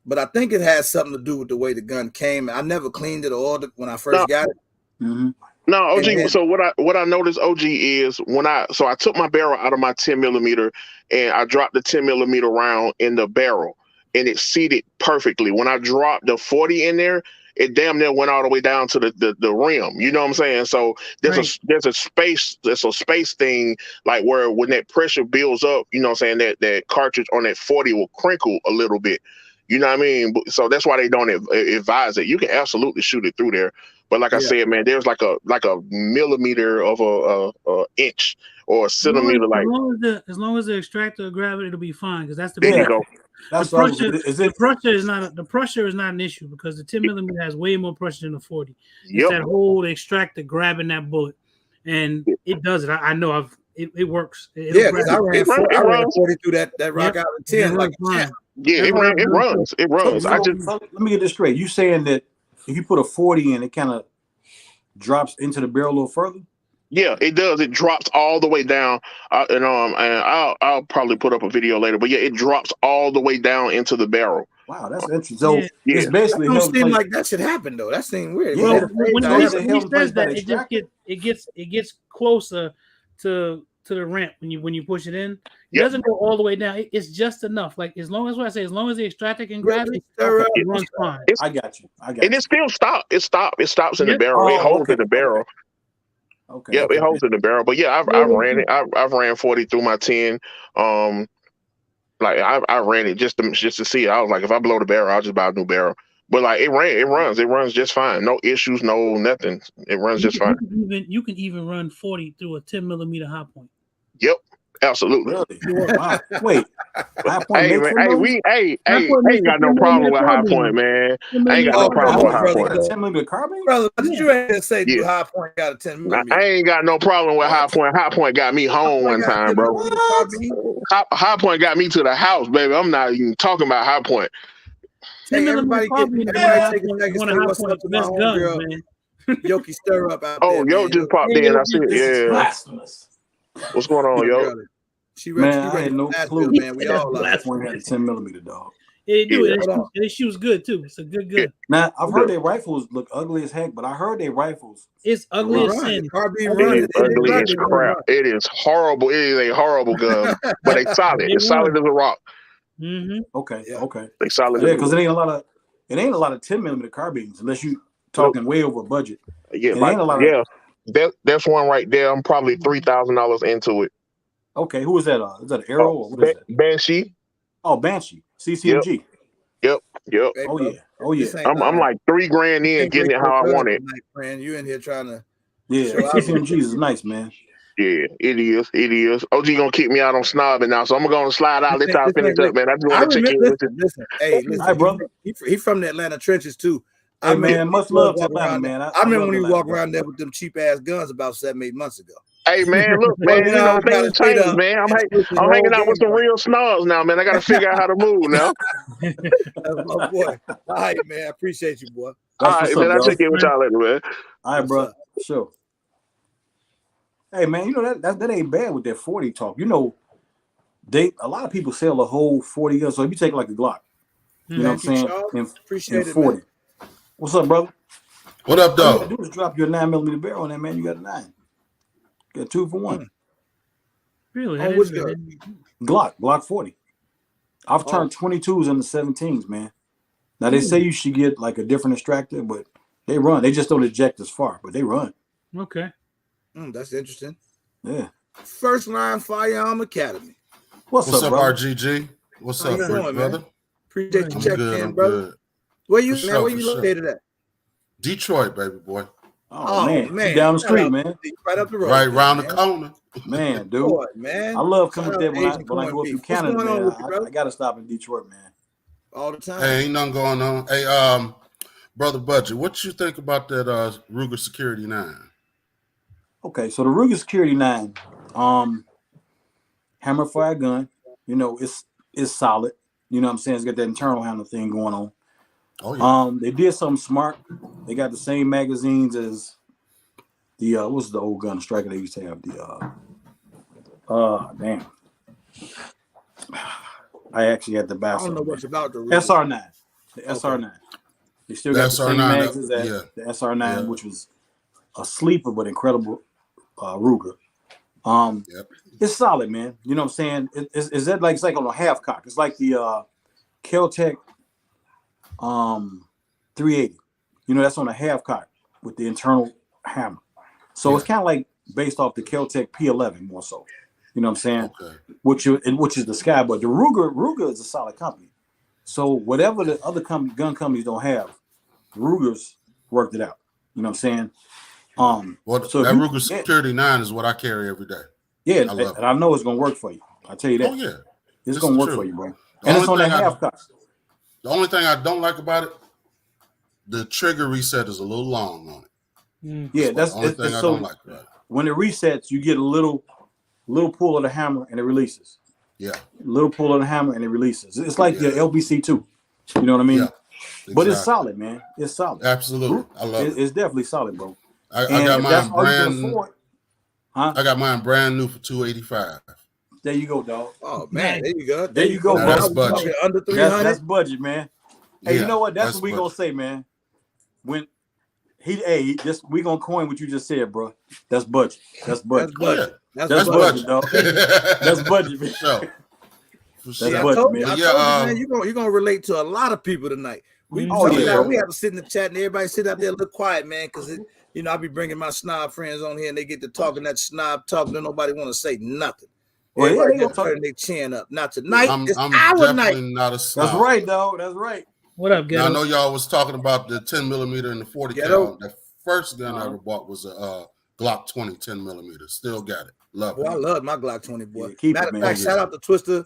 but I think it has something to do with the way the gun came. I never cleaned it or oiled it when I first got it. No, OG. So what I noticed, OG, is I took my barrel out of my 10mm and I dropped the 10mm round in the barrel and it seated perfectly. When I dropped the 40 in there, it damn near went all the way down to the rim. You know what I'm saying? So there's a space thing, like where when that pressure builds up, you know what I'm saying, that cartridge on that 40 will crinkle a little bit. You know what I mean? So that's why they don't advise it. You can absolutely shoot it through there. But like I said, man, there's like a millimeter of a inch or a centimeter. As long as the extractor grab it, it'll be fine, because that's the there you go. That's the what I pressure. was- is it? The pressure is not an issue because the 10 millimeter has way more pressure than the 40. It's Yep. that whole extractor grabbing that bullet, and it does it. I know. It works. Yeah, because I ran 40 through that Rock Island 10 like a champ. Yeah, it runs. It runs. So let me get this straight. You saying that if you put a 40 in, it kind of drops into the barrel a little further? Yeah, it does. It drops all the way down, and I'll probably put up a video later. But yeah, it drops all the way down into the barrel. Wow, that's interesting. So it's Yeah. basically That don't seem like that should happen though. That seems weird. Yeah. Well, when he says that, extractor. it gets closer to the ramp when you push it in. It Yep. doesn't go all the way down. It's just enough. Like as long as as the extractor can grab it, sir, it runs fine. I got you. And it still stops. It stops in the barrel. It holds in the barrel. Okay. Yeah, it holds in the barrel. But yeah, I've ran it. I've ran 40 through my 10. Like I ran it just to see it. I was like, if I blow the barrel, I'll just buy a new barrel. But like it runs just fine. No issues, no nothing. It runs just fine. You can even run 40 through a 10 millimeter high point. Yep, absolutely. Really? Wow. Wait. Hey, man, I ain't got no problem with high point, man. I ain't got no problem with high point. 10 millimeter carbine? Brother, did you ain't say High Point got a 10 millimeter? I ain't got no problem with High Point. High Point got me home one time, bro. High Point got me to the house, baby. I'm not even talking about High Point. Hey, everybody take a second to say what's up to my homegirl, man. Yoki Stir Up out there. Oh, yo just popped in. I see it. Yeah. Blasphemous. What's going on, yo? She had no clue, man. We all like High Point had a 10 millimeter, dog. Yeah, they do. And it shoots good too. It's a good gun. Now I've heard their rifles look ugly as heck, but I heard their rifles. It's ugly as sin. It is ugly as crap. It is horrible. It is a horrible gun, but it's solid. It's solid as a rock. Mm-hmm. Okay. They solid. Yeah, because it ain't a lot of 10 millimeter carbines unless you talking way over budget. Yeah, that's one right there. I'm probably $3,000 into it. Okay, who is that? Is that an Arrow or what is that? Banshee. Oh, Banshee. CCMG. Yep. Hey, oh yeah. I'm like $3,000 in getting it how I want it. Friend, you in here trying to? Yeah, CCMGs is nice, man. Yeah, it is. OG gonna kick me out on snobbing now, so I'm gonna slide out. Let y'all finish up, man. I just want to check in with you. Listen, hi, brother. He from the Atlanta trenches too. Hey, man, much love to Atlanta, man. I remember when you walk around there with them cheap ass guns about 7-8 months ago. Hey, man, look, man, things change, man. I'm hanging out with some real snobs now, man. I got to figure out how to move now. That's my boy. All right, man. I appreciate you, boy. All right, man. I'll check in with y'all later, man. All right, bro. Sure. Hey, man, you know that ain't bad with that 40 talk. You know, a lot of people sell a whole 40 gun. So if you take like a Glock, you know what I'm saying? Appreciate it, 40. Man. What's up, brother? What up, All you dog? gotta do is drop your 9 millimeter barrel on that, man. You got a 9. You got 2 for 1. Really? Glock 40. I've turned 22s into 17s, man. Now they say you should get like a different extractor, but they run. They just don't eject as far, but they run. Okay. That's interesting. Yeah. First Line Firearm Academy. What's up, brother? RGG? What's up, brother? Man? Appreciate you checking in, brother. Good. Where you located at? Detroit, baby boy. Oh man. Down the street, man. Right up the road. Right around the corner. Man, dude. Boy, man. I love coming there when I go up through Canada, man. I gotta stop in Detroit, man. All the time. Hey, ain't nothing going on. Hey, brother Budget, what you think about that Ruger Security 9? Okay, so the Ruger Security 9, hammer fire gun, you know, it's solid. You know what I'm saying? It's got that internal hammer thing going on. Oh yeah. They did something smart. They got the same magazines as the what's the old gun striker they used to have? Damn. I actually had the back. I don't know what's about the SR9. The SR9. They still got the same magazines as the SR9, which was a sleeper but incredible Ruger. It's solid, man. You know what I'm saying? Is that like it's like on a half cock? It's like the Kel-Tec 380. You know, that's on a half cock with the internal hammer. So it's kind of like based off the Kel-Tec P11 more so. You know what I'm saying? Okay. Which is the Sky, but the Ruger is a solid company. So whatever the other gun companies don't have, Ruger's worked it out. You know what I'm saying? So that Ruger Security 9 is what I carry every day. Yeah, and I know it's gonna work for you. I tell you that. Oh yeah, it's gonna work for you, bro. And it's on that half cock. The only thing I don't like about it, the trigger reset is a little long on it. Yeah, that's the only thing I don't like about it. When it resets, you get a little pull of the hammer and it releases. Yeah. A little pull of the hammer and it releases. It's like the LBC2. You know what I mean? Yeah. Exactly. But it's solid, man. It's solid. Absolutely. I love it. It's definitely solid, bro. I got mine brand new. I got mine brand new for $285. There you go, dog. Oh man, there you go. There you go, bro. That's budget. Under 300. That's budget, man. Hey, you know what? That's what we gonna say, man. When we gonna coin what you just said, bro. That's budget. That's budget. That's budget, dog. That's budget, man. That's budget, man. I told you, man, you're gonna relate to a lot of people tonight. We have to sit in the chat and everybody sit out there and look quiet, man, because I be bringing my snob friends on here and they get to talking that snob talk. Then nobody want to say nothing. Well, they gonna turn their chin up. Not tonight. It's our night. Not a snob. That's right, dog. That's right. What up, guys? I know y'all was talking about the 10 millimeter and the 40 cal. The first gun I ever bought was a Glock 20 10 millimeter. Still got it. Love it. I love my Glock 20, boy. Yeah, Matter of fact, shout out to Twister,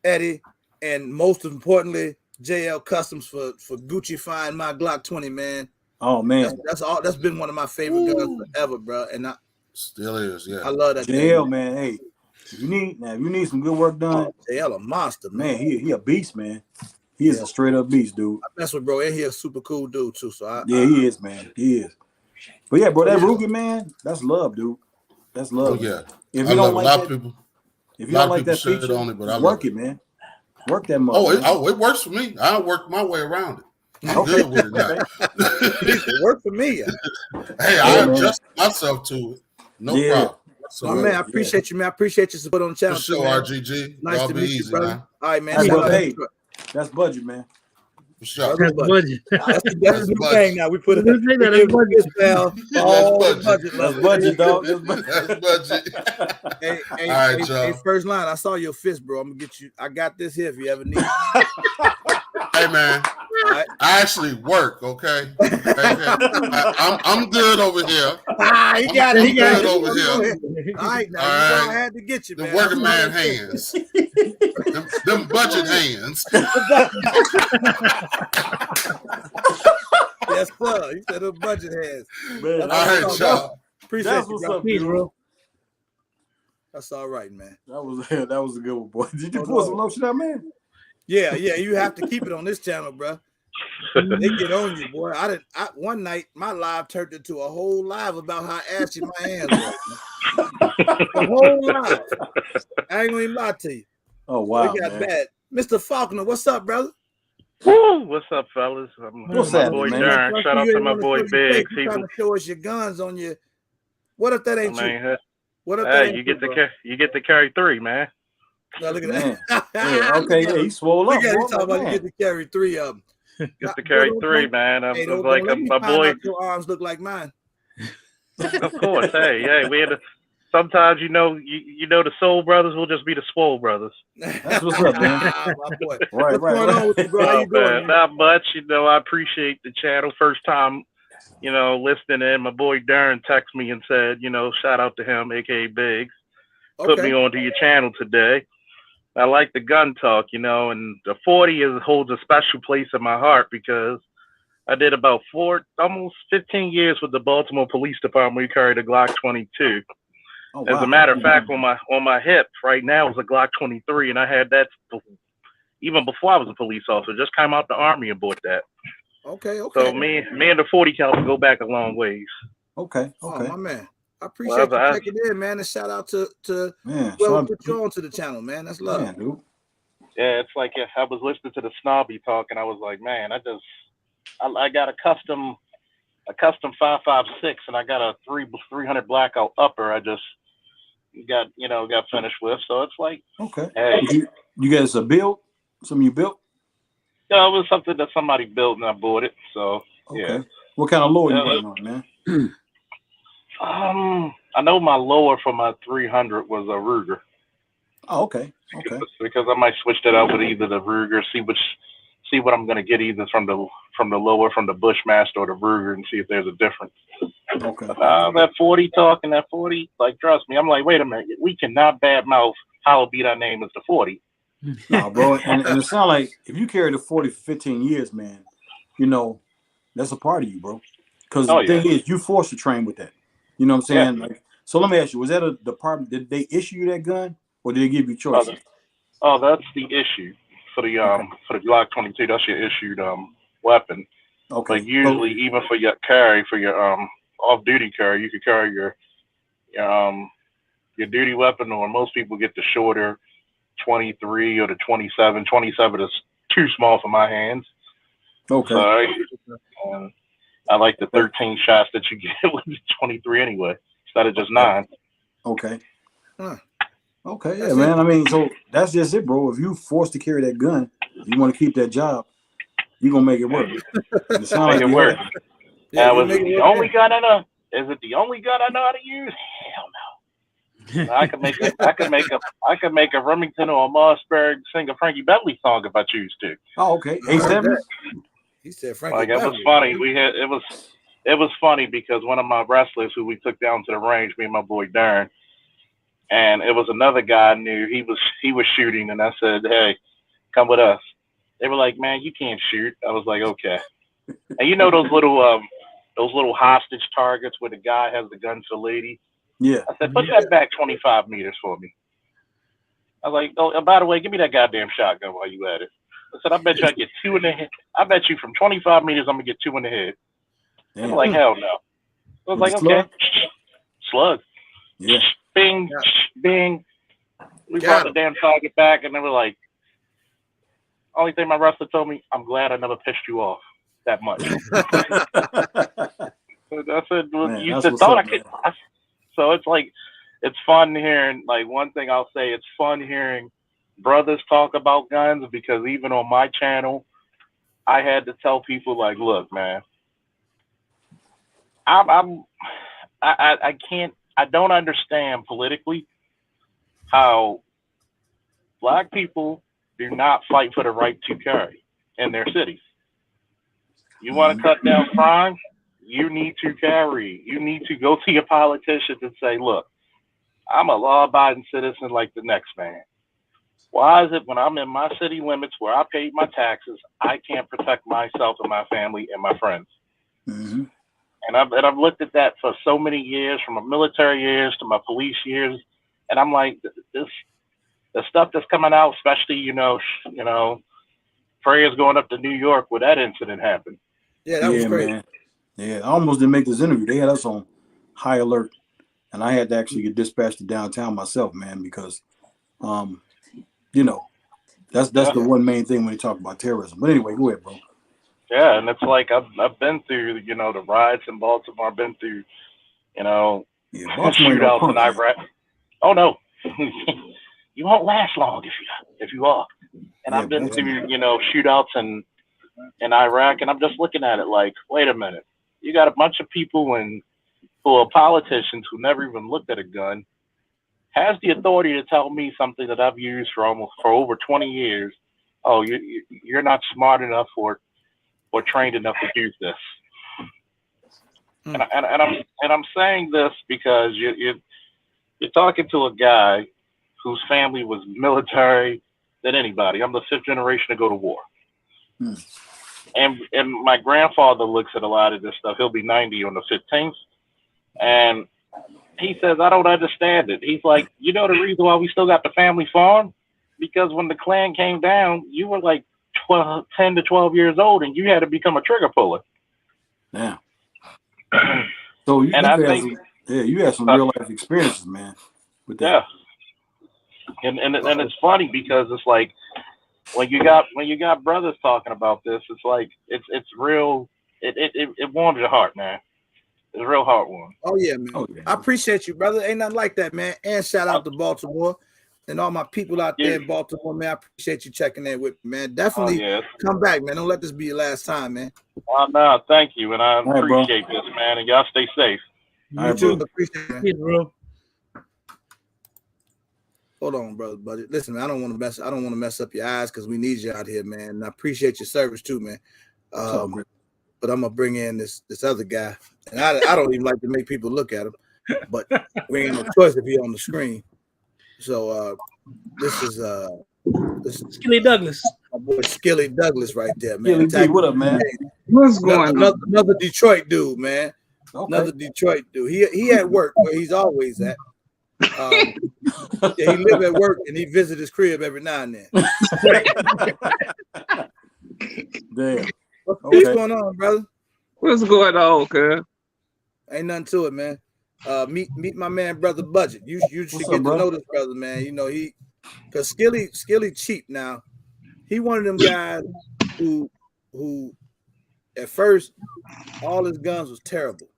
Eddie, and most importantly, JL Customs for Gucci-fying my Glock 20, man. Oh man, that's been one of my favorite guns forever, bro. And still is, yeah. I love that. JL, man. Hey, if you need some good work done, JL a monster, man. He a beast, man. He is a straight up beast, dude. I mess with bro, and he a super cool dude too. So he is, man. He is. But yeah, bro, that Ruger, man, that's love, dude. That's love. Oh, yeah. If you don't like that, if you don't like that feature, work it, man. Work that mother. It works for me. I work my way around it. I'm good with it now. It worked for me. Hey, I adjust myself to it. No problem. So, man, I appreciate you, man. I appreciate your support on the channel. For sure, RGG. Nice Y'all to be meet easy, you, brother. man. All right, man. That's budget, man. For sure. That's budget. That's the new thing now. We put it. That's budget. That's budget, dog. That's budget. Hey, all right, y'all. Hey, first line. I saw your fist, bro. I'm gonna get you. I got this here if you ever need it. Hey, man. Right. I actually work, okay? I'm good over here. He got it. He got it over here. All right, now I had to get you, the man. Working man hands. them budget hands. Yes, sir. He said them budget hands. Man, all right, y'all. Appreciate you, up, bro. That's all right, man. That was a good one, boy. Did you pour some lotion out, man? Yeah. You have to keep it on this channel, bro. They get on you, boy. One night my live turned into a whole live about how ashy my hands were. A whole live. I ain't gonna even lie to you. Oh wow, we got bad. Mr. Faulkner, what's up, brother? Woo, what's up, fellas? What's my that, boy man? Darren. Shout out to my boy Biggs. He's trying to show us your guns on you. What if that ain't you? What if you get to carry 3, man. No, look at that. Yeah, okay, yeah, he swole up. You talk about you get to carry 3 of them. Get to carry 3, man. I was like my boy. Your arms look like mine. Of course, hey, we had to. Sometimes you know the Soul Brothers will just be the Swole Brothers. That's what's up, man. My boy. Right. What's going on with you, bro? How you doing? Not much. I appreciate the channel. First time, listening in. My boy Darren texted me and said, shout out to him, aka Biggs. Put me onto your channel today. I like the gun talk, and the 40 holds a special place in my heart because I did about almost 15 years with the Baltimore Police Department. We carried a Glock 22. Oh, wow. As a matter of fact, on my hip right now is a Glock 23, and I had that even before I was a police officer. Just came out the Army and bought that. Okay. So me and the 40 caliber go back a long ways. Okay. Oh, my man. I appreciate you checking in, man, and shout out to whoever put you on to the channel, man. That's love. Man, dude. Yeah, it's like I was listening to the Snobby talk, and I was like, man, I got a custom 5.56, and I got a 300 blackout upper. I just got finished with. So it's like, okay. Hey, you guys a build? Something you built? Yeah, it was something that somebody built, and I bought it. So yeah. What kind of lower you running on, man? I know my lower for my 300 was a Ruger. Oh, okay. Because I might switch that out with either the Ruger, see what I'm gonna get either from the lower, from the Bushmaster or the Ruger, and see if there's a difference. Okay. That 40 talking, that 40, like, trust me, I'm like, wait a minute, we cannot badmouth Hollow Beat our name as the 40. No, bro, and it sounds like if you carry the 40 for 15 years, man, you know, that's a part of you, bro. Because the thing is, you forced to train with that. You know what I'm saying? Like, so let me ask you: was that a department? Did they issue you that gun, or did they give you choices? That's the issue for the Glock 22. That's your issued weapon. Okay. But usually, even for your carry, for your off-duty carry, you could carry your duty weapon, or most people get the shorter 23 or the 27. 27 is too small for my hands. Okay. Sorry. I like the 13 shots that you get with the 23 anyway, instead of just 9. Okay. Okay, yeah, man. I mean, so that's just it, bro. If you forced to carry that gun, you want to keep that job, you're gonna make it work. It sounds like you work. Yeah, was it the only gun I know? Is it the only gun I know how to use? Hell no. I could make a Remington or a Mossberg sing a Frankie Bentley song if I choose to. Oh, okay. A7. He said Frankie. Like, it was funny. It was funny because one of my wrestlers who we took down to the range, me and my boy Darren, and it was another guy I knew. He was shooting, and I said, "Hey, come with us." They were like, "Man, you can't shoot." I was like, "Okay." And you know those little hostage targets where the guy has the gun for the lady. Yeah. I said, "Put that back 25 meters for me." I was like, "Oh, by the way, give me that goddamn shotgun while you at it." I said, "I bet you I get 2 in the head. I bet you from 25 meters I'm gonna get 2 in the head." They were like, "Hell no." I was like, "Okay." Slug. Yeah. Bing, bing. We brought the damn target back, and they were like, only thing my wrestler told me, "I'm glad I never pissed you off that much." I said, well, "You just thought I could." So it's like, it's fun hearing, like, one thing I'll say, it's fun hearing brothers talk about guns, because even on my channel, I had to tell people, like, look, man, I don't understand politically how black people do not fight for the right to carry in their cities. You want to cut down crime? You need to carry. You need to go to your politicians and say, look, I'm a law-abiding citizen like the next man. Why is it when I'm in my city limits where I paid my taxes, I can't protect myself and my family and my friends? Mm-hmm. And I've looked at that for so many years, from my military years to my police years, and I'm like, the stuff that's coming out, especially prayers going up to New York where that incident happened. Yeah, that was crazy. Man. Yeah, I almost didn't make this interview. They had us on high alert, and I had to actually get dispatched to downtown myself, man, because, that's the one main thing when you talk about terrorism. But anyway, go ahead, bro. Yeah, and it's like I've been through, the riots in Baltimore. I've been through, shootouts in Iraq. Oh no, you won't last long if you are. And I've been through, shootouts in Iraq, and I'm just looking at it like, wait a minute, you got a bunch of people who are politicians who never even looked at a gun, has the authority to tell me something that I've used for over 20 years. Oh, you're not smart enough or trained enough to use this. And I'm saying this because you're talking to a guy whose family was military than anybody. I'm the 5th generation to go to war. And my grandfather looks at a lot of this stuff. He'll be 90 on the 15th. And he says, I don't understand it. He's like, the reason why we still got the family farm? Because when the Klan came down, you were like 10 to 12 years old, and you had to become a trigger puller. Yeah. So you had some real life experiences, man. With that. Yeah. And it's funny because it's like when you got brothers talking about this, it's like it's real. It warms your heart, man. It's real heartwarming. Oh yeah, man. Oh, yeah. I appreciate you, brother. Ain't nothing like that, man. And shout out to Baltimore and all my people out there in Baltimore, man. I appreciate you checking in with me, man. Definitely come back, man. Don't let this be your last time, man. No, thank you, and I appreciate this, man. And y'all stay safe. You too. Appreciate it, bro. Hold on, brother, buddy. Listen, man, I don't want to mess up your eyes because we need you out here, man. And I appreciate your service too, man. But I'm gonna bring in this other guy, and I don't even like to make people look at him, but we ain't no choice if he's on the screen. So this is Skilly Douglas. My boy Skilly Douglas right there, man. Skilly D, what up, man? What's going on? Another Detroit dude, man. Okay. Another Detroit dude. He at work where he's always at. Yeah, he live at work and he visit his crib every now and then. Damn. What's going on, brother? What's going on, cuz? Ain't nothing to it, man. Meet my man, brother Budget. You should get to know this brother, man. You know because Skilly cheap now. He one of them guys who at first all his guns was terrible.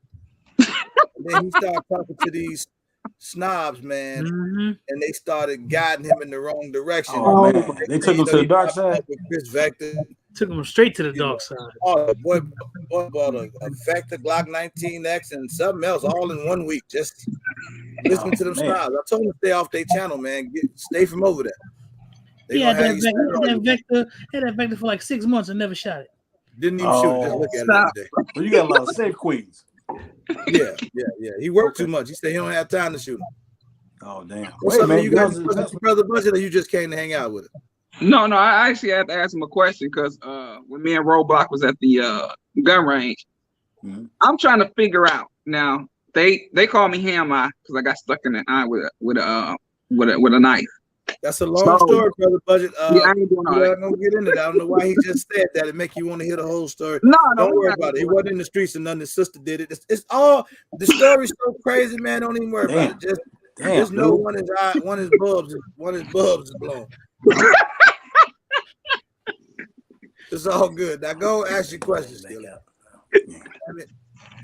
And then he started talking to these snobs, man, and they started guiding him in the wrong direction. Oh, man. They took him to the dark side. Chris Vector. Took him straight to the dark side. Oh, boy bought a Vector Glock 19X and something else all in 1 week. Just listening to them snobs. I told him to stay off their channel, man. Stay from over there. He had that Vector for like 6 months and never shot it. Didn't even shoot it. Just look at it every day. Well, you got a lot of safe queens. Yeah. He worked too much. He said he don't have time to shoot him. Oh, damn. What's up, man? You got brother Budget, or you just came to hang out with him? No, I actually had to ask him a question because when me and Roadblock was at the gun range, I'm trying to figure out now. They call me Ham Eye because I got stuck in the eye with a knife. That's a long story, brother Budget. Yeah, I ain't doing all that. I'm gonna get into that. I don't know why he just said that. It make you want to hear the whole story. No, don't worry about it. He wasn't in the streets and none. His sister did it. It's all the story's so crazy, man. Don't even worry about it. Just know one is bulbs is blown. It's all good. Now go ask your questions.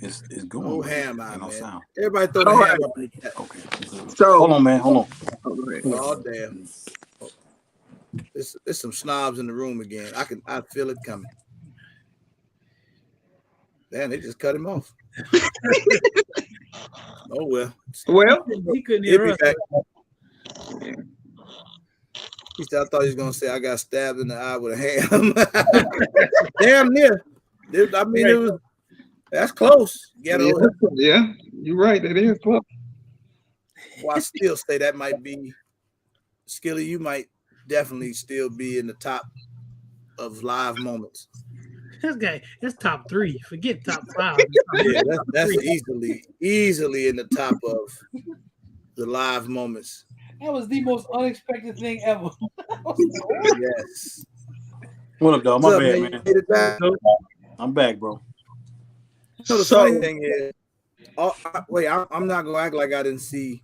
It's going. Oh, Ham Eye, man. Sound. Everybody throw the ham up in the chat. Okay. So hold on, man. Hold on. Oh damn. There's some snobs in the room again. I feel it coming. Damn, they just cut him off. Oh well. Well, he couldn't hear us. He said, I thought he was gonna say I got stabbed in the eye with a ham. Damn near. I mean, it was. That's close. Yeah, you're right. It is close. Well, I still say that might be Skilly. You might definitely still be in the top of live moments. This guy, that's top 3. Forget top 5. Yeah, that's easily in the top of the live moments. That was the most unexpected thing ever. Yes. What up, dog? My bad, man. I'm back, bro. So the funny thing is, wait, I'm not gonna act like I didn't see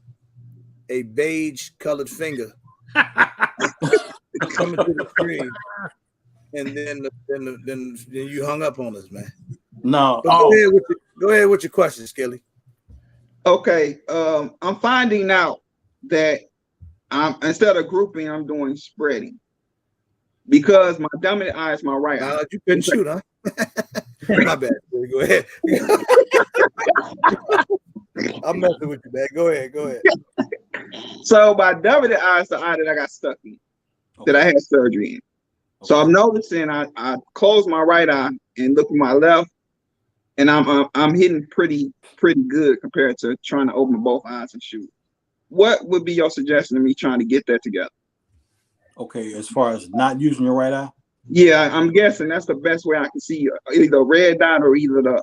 a beige colored finger coming to the screen, and then you hung up on us, man. No. Go ahead with your question, Skilly. Okay. I'm finding out that instead of grouping, I'm doing spreading because my dominant eye is my right eye. You couldn't shoot, huh? My bad. Go ahead. I'm messing with you, man. Go ahead. So my dominant eye is the eye that I got stuck in, that I had surgery in. So I'm noticing I close my right eye and look at my left, and I'm hitting pretty good compared to trying to open both eyes and shoot. What would be your suggestion to me trying to get that together? Okay, as far as not using your right eye. Yeah, I'm guessing that's the best way I can see either red dot or either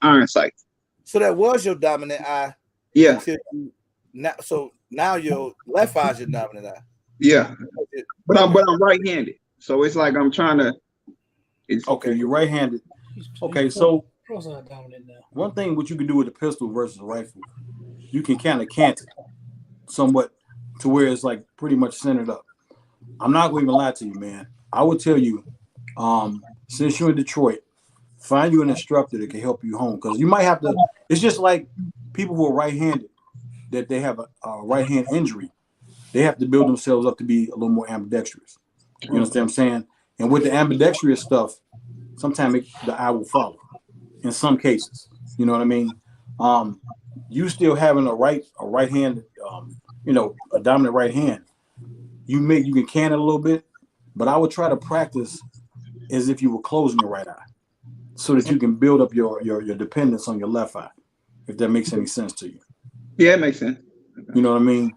iron sight. So that was your dominant eye. Yeah. So now your left eye is your dominant eye. Yeah. But I'm right-handed, so it's like I'm trying to. Okay, you're right-handed. Okay, so one thing what you can do with a pistol versus a rifle, you can kind of cant it somewhat to where it's like pretty much centered up. I'm not going to even lie to you, man. I would tell you, since you're in Detroit, find you an instructor that can help you home, because you might have to. It's just like people who are right-handed, that they have a right-hand injury. They have to build themselves up to be a little more ambidextrous. You understand what I'm saying? And with the ambidextrous stuff, sometimes the eye will follow. In some cases, you know what I mean. You still having a right hand, a dominant right hand. You can can it a little bit, but I would try to practice as if you were closing your right eye, so that you can build up your dependence on your left eye, if that makes any sense to you. Yeah, it makes sense. You know what I mean?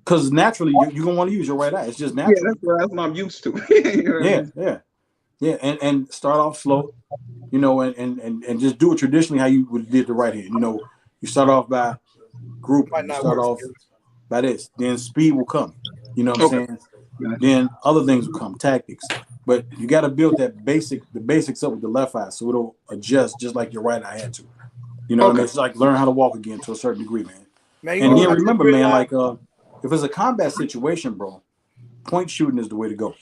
Because naturally, you're going to want to use your right eye. It's just natural. Yeah, that's what I'm used to. Yeah. And start off slow, you know, and just do it traditionally how you would did the right hand. You know, you start off by grouping. You start off by this. Then speed will come. You know what I'm saying? Then other things will come, tactics. But you got to build the basics up with the left eye so it'll adjust just like your right eye had to. You know what I mean? It's like learn how to walk again to a certain degree, man. And then remember, man, like if it's a combat situation, bro, point shooting is the way to go.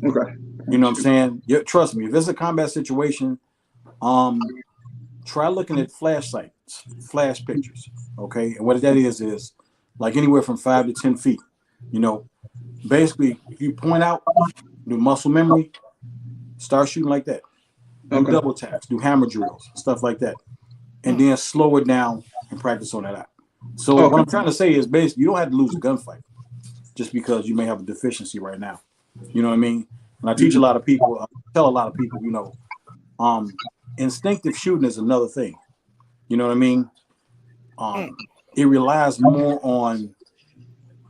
Okay. You know what I'm saying? Yeah, trust me, if it's a combat situation, try looking at flash pictures. Okay. And what that is like anywhere from 5 to 10 feet. You know, basically, if you point out, do muscle memory, start shooting like that. Do double taps, do hammer drills, stuff like that. And then slow it down and practice on that out. So what I'm trying to say is basically you don't have to lose a gunfight just because you may have a deficiency right now. You know what I mean? And I teach a lot of people, tell a lot of people, you know, instinctive shooting is another thing. You know what I mean? It relies more on,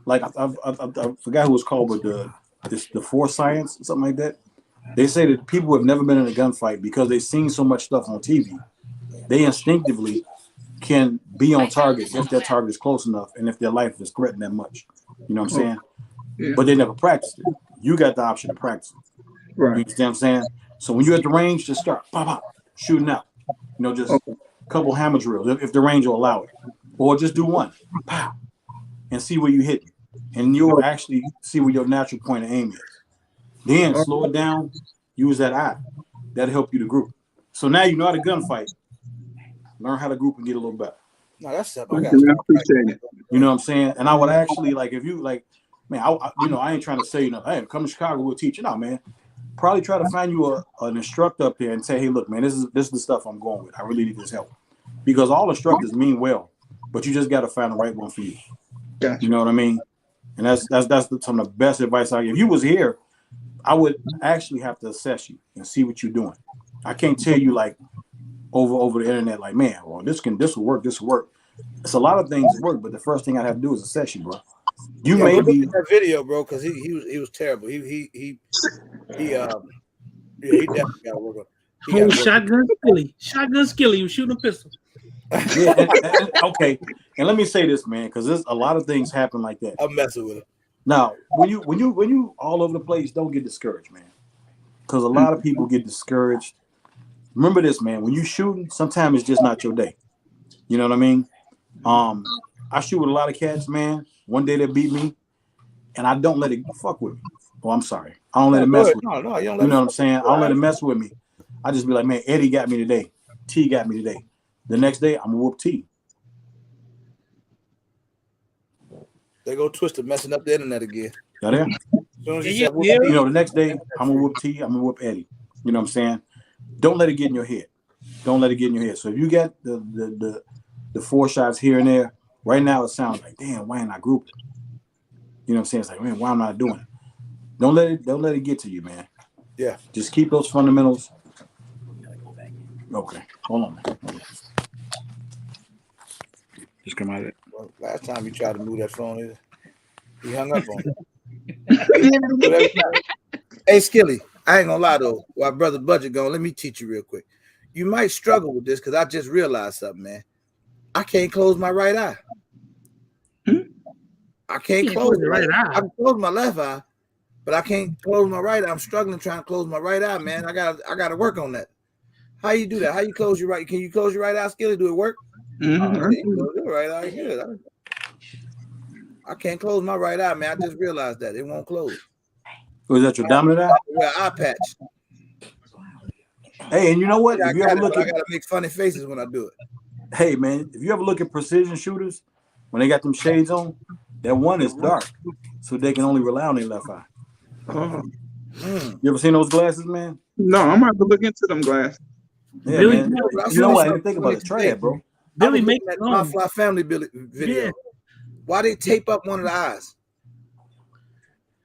like I forgot who was called, but the force science, something like that. They say that people who have never been in a gunfight because they've seen so much stuff on TV, they instinctively can be on target if their target is close enough and if their life is threatened that much. You know what I'm saying? Yeah. But they never practiced it. You got the option to practice it. Right. You understand what I'm saying? So when you're at the range, just start shooting out. You know, just a couple hammer drills if the range will allow it. Or just do one. Pow. And see where you hit. And you'll actually see where your natural point of aim is. Then slow it down, use that eye. That'll help you to group. So now you know how to gunfight. Learn how to group and get a little better. No, that's I appreciate it. You know what I'm saying? And I would actually, like, if you, like, man, I ain't trying to say, you know, hey, come to Chicago, we'll teach you. No, man. Probably try to find you an instructor up there and say, hey, look, man, this is the stuff I'm going with. I really need this help. Because all instructors mean well, but you just got to find the right one for you. Gotcha. You know what I mean? And that's some of the best advice I give. If you was here, I would actually have to assess you and see what you're doing. I can't tell you, like, over the internet, like, man, well, this will work. It's a lot of things that work, but the first thing I have to do is assess you, bro. You may be that video, bro, because he was terrible. He definitely got to work on. Shotgun skilly. He was shooting a pistol. Yeah, and okay. And let me say this, man, because there's a lot of things happen like that. I'm messing with it. Now, when you all over the place, don't get discouraged, man. Because a lot of people get discouraged. Remember this, man. When you shooting, sometimes it's just not your day. You know what I mean? I shoot with a lot of cats, man. One day they beat me, and I don't let it fuck with me. Oh, I'm sorry. I don't let it mess with me. No, you know what I'm saying? I don't let it mess with me. I just be like, man, Eddie got me today. T got me today. The next day, I'm gonna whoop T. They go Twister messing up the internet again. Got it? You know, the next day, I'm gonna whoop T. I'm gonna whoop Eddie. You know what I'm saying? Don't let it get in your head. Don't let it get in your head. So if you get the 4 shots here and there, right now it sounds like, damn, why ain't I grouping? You know what I'm saying? It's like, man, why am I not doing it? Don't let it get to you, man. Yeah. Just keep those fundamentals. Okay. Hold on, man. Just come out of it. Well, last time you tried to move that phone, he hung up on it. Hey, Skilly, I ain't gonna lie though. While Brother Budget going, let me teach you real quick. You might struggle with this because I just realized something, man. I can't close my right eye. I can't close the right eye. I can close my left eye, but I can't close my right eye. I'm struggling trying to close my right eye, man. I gotta work on that. How you do that? How you close your right? Can you close your right eye, Skilly? Do it work? Right eye, good. I can't close my right eye, man. I just realized that it won't close. Was that your dominant eye? Yeah, eye patch. Hey, and you know what? Yeah, if you ever look I gotta make funny faces when I do it. Hey, man, if you ever look at precision shooters, when they got them shades on, that one is dark, so they can only rely on their left eye. You ever seen those glasses, man? No, I'm gonna have to look into them glasses. Yeah, Billy, man. You know what? I didn't think about it. Try that, bro. Billy make that My Fly Family video. Yeah. Why they tape up one of the eyes?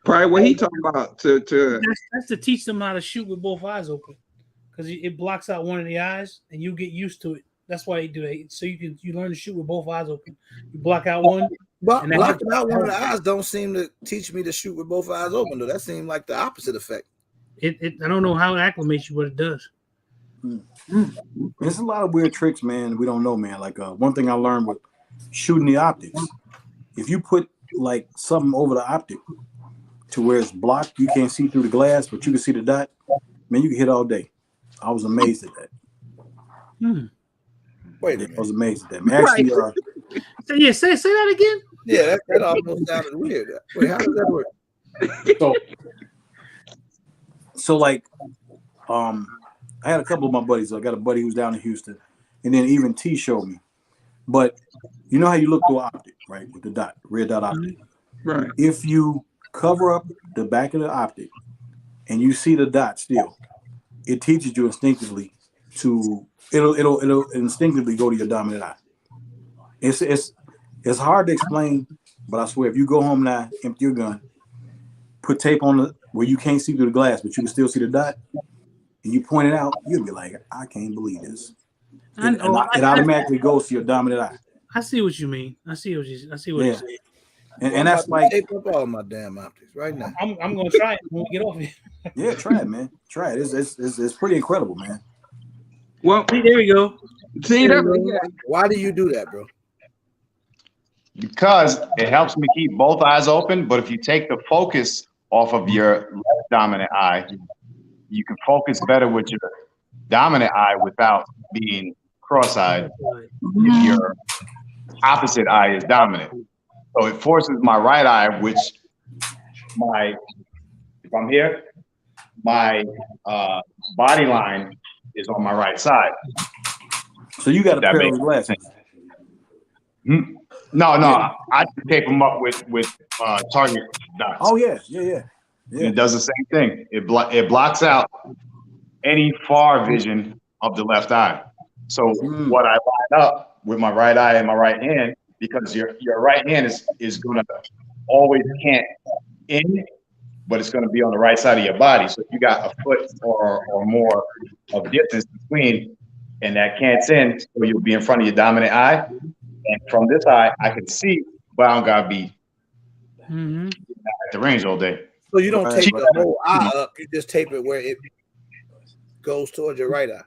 Probably what he talking about. That's to teach them how to shoot with both eyes open, because it blocks out one of the eyes, and you get used to it. That's why they do it. So you learn to shoot with both eyes open. You block out one, and But blocking out one of the eyes don't seem to teach me to shoot with both eyes open, though. That seemed like the opposite effect. I don't know how it acclimates you, but it does. There's a lot of weird tricks, man. We don't know, man. Like one thing I learned with shooting the optics, if you put like something over the optic to where it's blocked, you can't see through the glass, but you can see the dot, man, you can hit all day. I was amazed at that. Wait a minute. I was amazed at that. Man, actually, say that again. Yeah, that almost sounded weird. Wait, how does that work? So like, I had a couple of my buddies. I got a buddy who's down in Houston, and then even T showed me. But you know how you look through an optic, right? With the dot, red dot optic. Right. If you cover up the back of the optic and you see the dot still, it teaches you instinctively to it'll instinctively go to your dominant eye. It's hard to explain, but I swear if you go home now, empty your gun, put tape on the where you can't see through the glass, but you can still see the dot, and you point it out, you'll be like, I can't believe this. It automatically goes to your dominant eye. I see what you mean. I see what you're saying. And that's like tape up all my damn optics right now. I'm gonna try it when we get off here. Yeah, try it, man. Try it. It's pretty incredible, man. Well, there we go. See, why do you do that, bro? Because it helps me keep both eyes open. But if you take the focus off of your left dominant eye, you can focus better with your dominant eye without being cross-eyed if your opposite eye is dominant. So it forces my right eye, which if I'm here, my body line is on my right side. So you got a pair of glasses. No, I just tape them up with target dots. Oh yeah. It does the same thing. It blocks out any far vision of the left eye. So what I line up with my right eye and my right hand, because your right hand is gonna always cant in, but it's gonna be on the right side of your body. So if you got a foot or more of distance between, and that cants in, so you'll be in front of your dominant eye. And from this eye, I can see, but I don't gotta be at the range all day. So you don't tape the whole eye up, you just tape it where it goes towards your right eye.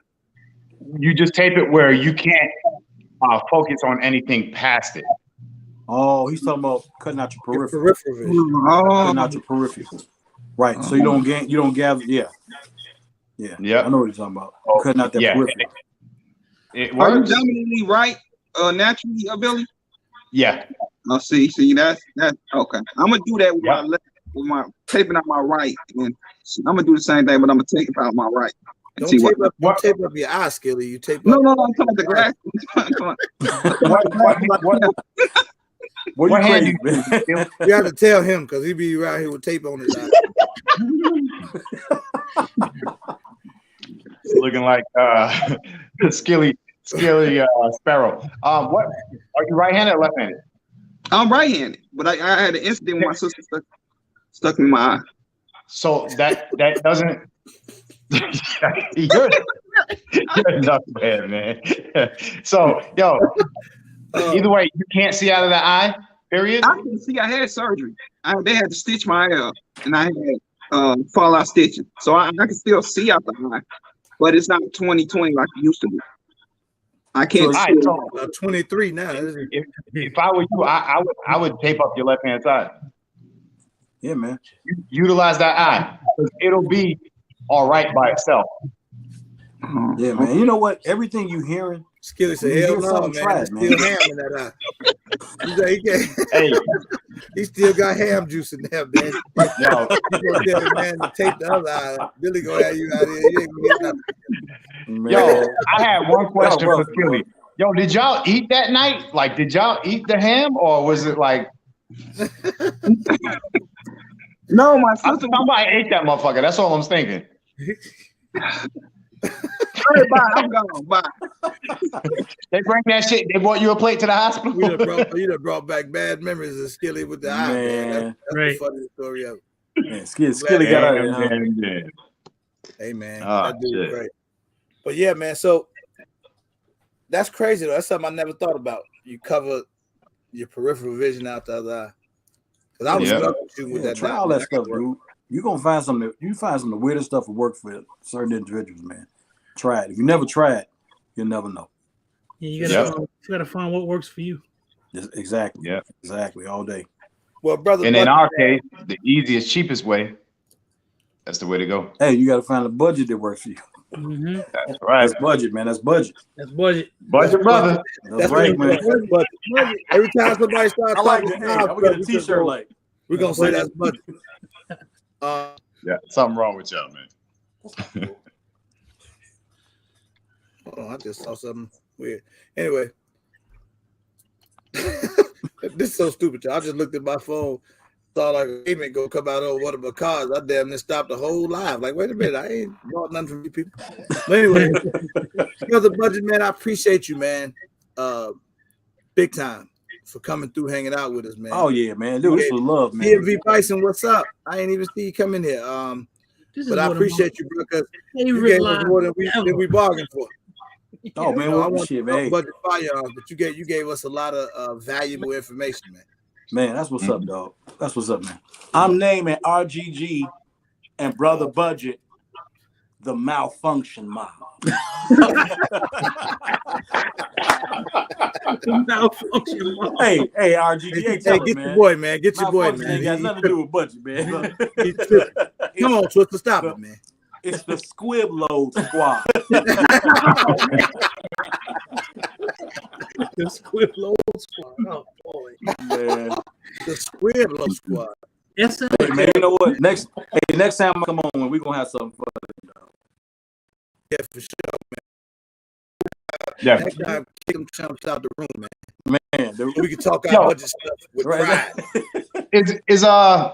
You just tape it where you can't focus on anything past it. Oh, he's talking about cutting out your peripheral. Cutting out your peripheral. Right. So you don't gather. Yeah. I know what you're talking about. Cutting out that peripheral. Are you dominantly right? Naturally, Billy? Yeah. Oh, see, that's okay. I'm gonna do that with my left, with my taping out my right, and I'm gonna do the same thing, but I'm gonna take out my right. Don't tape up your eye, Skilly. You tape up. No, I'm talking about the glass. What hand you have to tell him because he be around here with tape on his eye. Looking like Skilly Sparrow. What are you, right-handed or left-handed? I'm right-handed, but I had an incident where my sister stuck me in my eye. So that doesn't. You're enough, man. So either way, you can't see out of the eye. Period. I can see. I had surgery. They had to stitch my eye up, and I had fallout stitching, so I can still see out the eye, but it's not 20/20 like it used to be. I can't see. So 23 now. If I were you, I would tape up your left hand side. Yeah, man. Utilize that eye. It'll be all right by itself. Yeah, man. You know what? Everything you hearing, Skilly said, hell no, man. There's still ham in that eye. He still got ham juice in there, man. Yo, you gonna tell the man to tape the other eye. Billy gonna have you out here. You ain't gonna get nothing. Yo, I had one question for Skilly. Yo, did y'all eat that night? Like, did y'all eat the ham, or was it like? No, my sister. Somebody ate that motherfucker. That's all I'm thinking. I'm gone. Bye. They bring that shit. They brought you a plate to the hospital. You done brought back bad memories of Skilly with the eye. Man. That's the funniest story ever. Man, Skilly got out of there. Hey, man. That dude was great. But yeah, man. So that's crazy, though. That's something I never thought about. You cover your peripheral vision out the other eye. Because I was struggling shooting with that. Try all that stuff, dude. You're gonna find something. You find some of the weirdest stuff to work for certain individuals, man. Try it. If you never try it, you'll never know. Yeah, you gotta find what works for you. Exactly. Yeah. Exactly. All day. Well, brother. And in our case, the easiest, cheapest way. That's the way to go. Hey, you gotta find a budget that works for you. Mm-hmm. That's right. That's budget, man. That's budget. That's budget. Budget, brother. That's right, man. Budget. Every time somebody starts talking, talking, I'm gonna get a T-shirt like. We're gonna say that's budget. Yeah, something wrong with y'all, man. Hold on, I just saw something weird. Anyway, this is so stupid, y'all. I just looked at my phone, saw like a payment go come out on one of my cars. I damn near stopped the whole live. Like, wait a minute, I ain't bought nothing from you people. But anyway, the budget, man, I appreciate you, man. Big time for coming through, hanging out with us, man. Oh yeah, man. Dude, this was love, man. DMV Bison, what's up? I ain't even see you come in here. But I appreciate you, bro, because you gave us more than we bargained for. Oh man, I want shit, to man. budget firearms, but you gave us a lot of valuable information, man. Man, that's what's up, dog. That's what's up, man. I'm naming RGG and Brother Budget the malfunction mob. Hey, RGG, hey, get your boy, man. Get your boy, man. Ain't got nothing to do with budget, man. Come on, Twister, stop it, man. It's the Squib Load Squad. The Squib Load Squad. Oh boy, man. The Squib Load Squad. Yes, sir. Hey, man, you know what? Next time I come on, we're gonna have something fun. Yeah, for sure, man. Yeah. Next time, kick them chumps out the room, man. Man, we can talk our budget stuff with pride.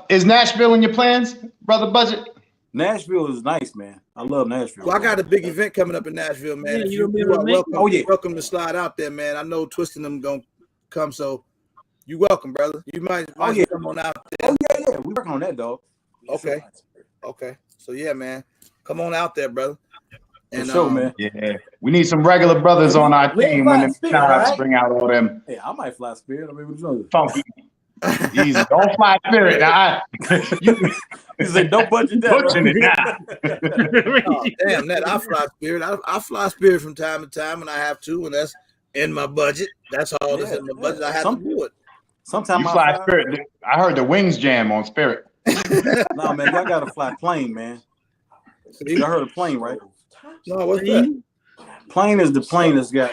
Is Nashville in your plans, Brother Budget? Nashville is nice, man. I love Nashville. Well, I got a big event coming up in Nashville, man. Yeah, you are welcome. Oh yeah, welcome to slide out there, man. I know Twisting them gonna come, so you welcome, brother. You might come on out there. Oh yeah, we working on that, dog. Okay. So yeah, man, come on out there, brother. And man. Yeah, we need some regular brothers on our team when the times bring out all them. Hey, I might fly Spirit. I mean, funky. Easy. Don't fly Spirit. You say don't budget that. Butching it now. Oh, damn that! I fly Spirit. I fly Spirit from time to time when I have to, and that's in my budget. That's all that's in my budget. I have to do it. Sometimes you fly Spirit. I heard the wings jam on Spirit. No, man, y'all gotta fly plane, man. Y'all heard of plane, right? No, what's that? Plane is the plane that's got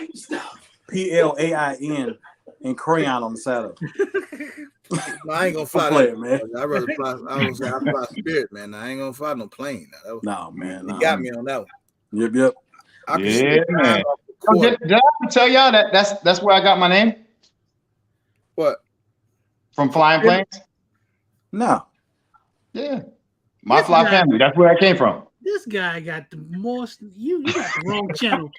PLAIN and crayon on the side of it. No, I ain't gonna fly that, man. I'd rather fly. I fly Spirit, man. I ain't gonna fly no plane. No, man. You got me on that one. Yep. Yeah, man. Did I tell y'all that's where I got my name? What? From flying planes? No. Yeah. My fly family. That's where I came from. This guy got the most. You got the wrong channel.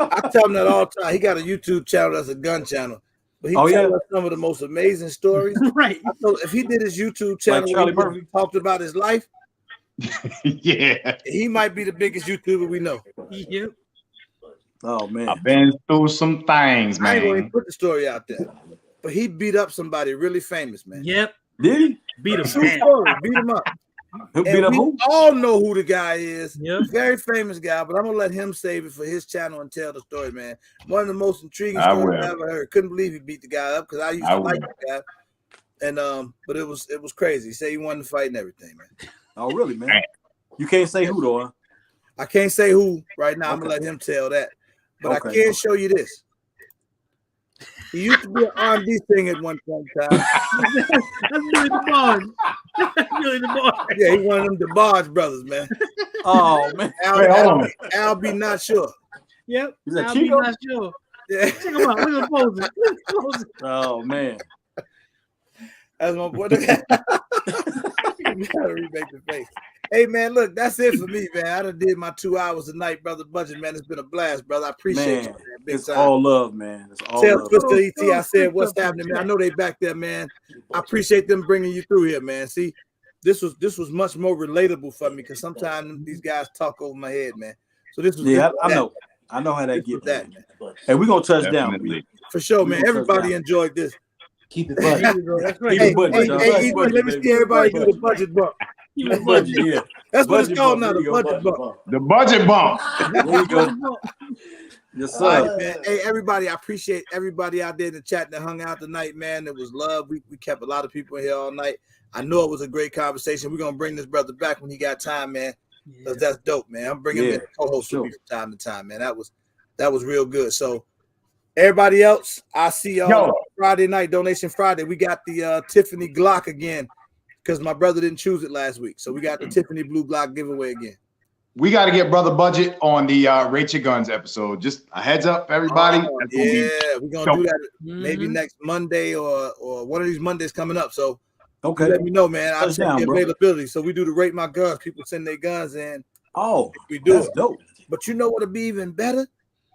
I tell him that all the time. He got a YouTube channel that's a gun channel, but he tells us some of the most amazing stories. Right. So if he did his YouTube channel, like Charlie Murphy talked about his life. Yeah, he might be the biggest YouTuber we know. Yep. Oh man, I've been through some things, man. I ain't going to put the story out there, but he beat up somebody really famous, man. Yep. Did he? Beat him. Beat him up. We all know who the guy is. Yep. Very famous guy, but I'm gonna let him save it for his channel and tell the story, man. One of the most intriguing stories I ever heard. Couldn't believe he beat the guy up because I used to like the guy. And but it was crazy. He said he won the fight and everything, man. Oh, really, man? You can't say who though, huh? I can't say who right now. I'm gonna let him tell that. But I can show you this. He used to be an R&B singer at one point in time. That's Billy DeBarge. Yeah, he one of them DeBarge brothers, man. Oh man, Al be not sure. Yep. Is that I'll Chico? be not sure. Yeah. Check him out. Look at the poses. Oh man, that's my boy. You gotta remake the face. Hey man, look, that's it for me, man. I done did my 2 hours a night, brother Budget, man. It's been a blast, brother. I appreciate you, man. Big it's time. all love, man. It's all Tell love. Twister ET I said what's happening, man. I know they back there, man. I appreciate them bringing you through here, man. See, this was much more relatable for me because sometimes these guys talk over my head, man. So this was I know how that get, man. Hey, we're gonna touch down. For sure, man. Everybody enjoyed this. Keep it budget. That's right. Keep it budget. Hey, let me see everybody do the budget bump. Budget, yeah. That's what it's called now, the budget bump. The budget bump. There you go. Yes, sir. All right, man. Hey, everybody, I appreciate everybody out there in the chat that hung out tonight, man. It was love. We kept a lot of people in here all night. I know it was a great conversation. We're going to bring this brother back when he got time, man. Because that's dope, man. I'm bringing him in co-host with me from time to time, man. That was real good. So, everybody else, I'll see y'all Friday night, Donation Friday. We got the Tiffany Glock again because my brother didn't choose it last week. So, we got the Tiffany Blue Glock giveaway again. We got to get Brother Budget on the Rate Your Guns episode. Just a heads up, everybody. We're going to do that maybe next Monday or one of these Mondays coming up. So, let me know, man. I'll check the availability. So, we do the Rate My Guns. People send their guns in. Oh, we do it. Dope. But you know what would be even better?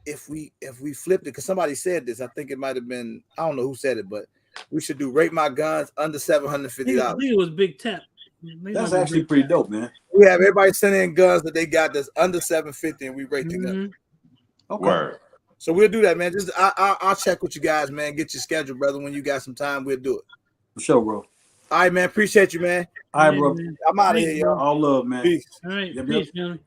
If we flipped it, because somebody said this, I think it might have been, I don't know who said it, but we should do Rate My Guns under $750. I think it was Big Tap. That's actually pretty dope, man. We have everybody sending in guns that they got that's under $750, and we rate the gun. Okay. Word. So we'll do that, man. Just I'll check with you guys, man. Get your schedule, brother. When you got some time, we'll do it. For sure, bro. All right, man. Appreciate you, man. All right, bro. I'm out of here, y'all. All love, man. Peace. All right, peace, man.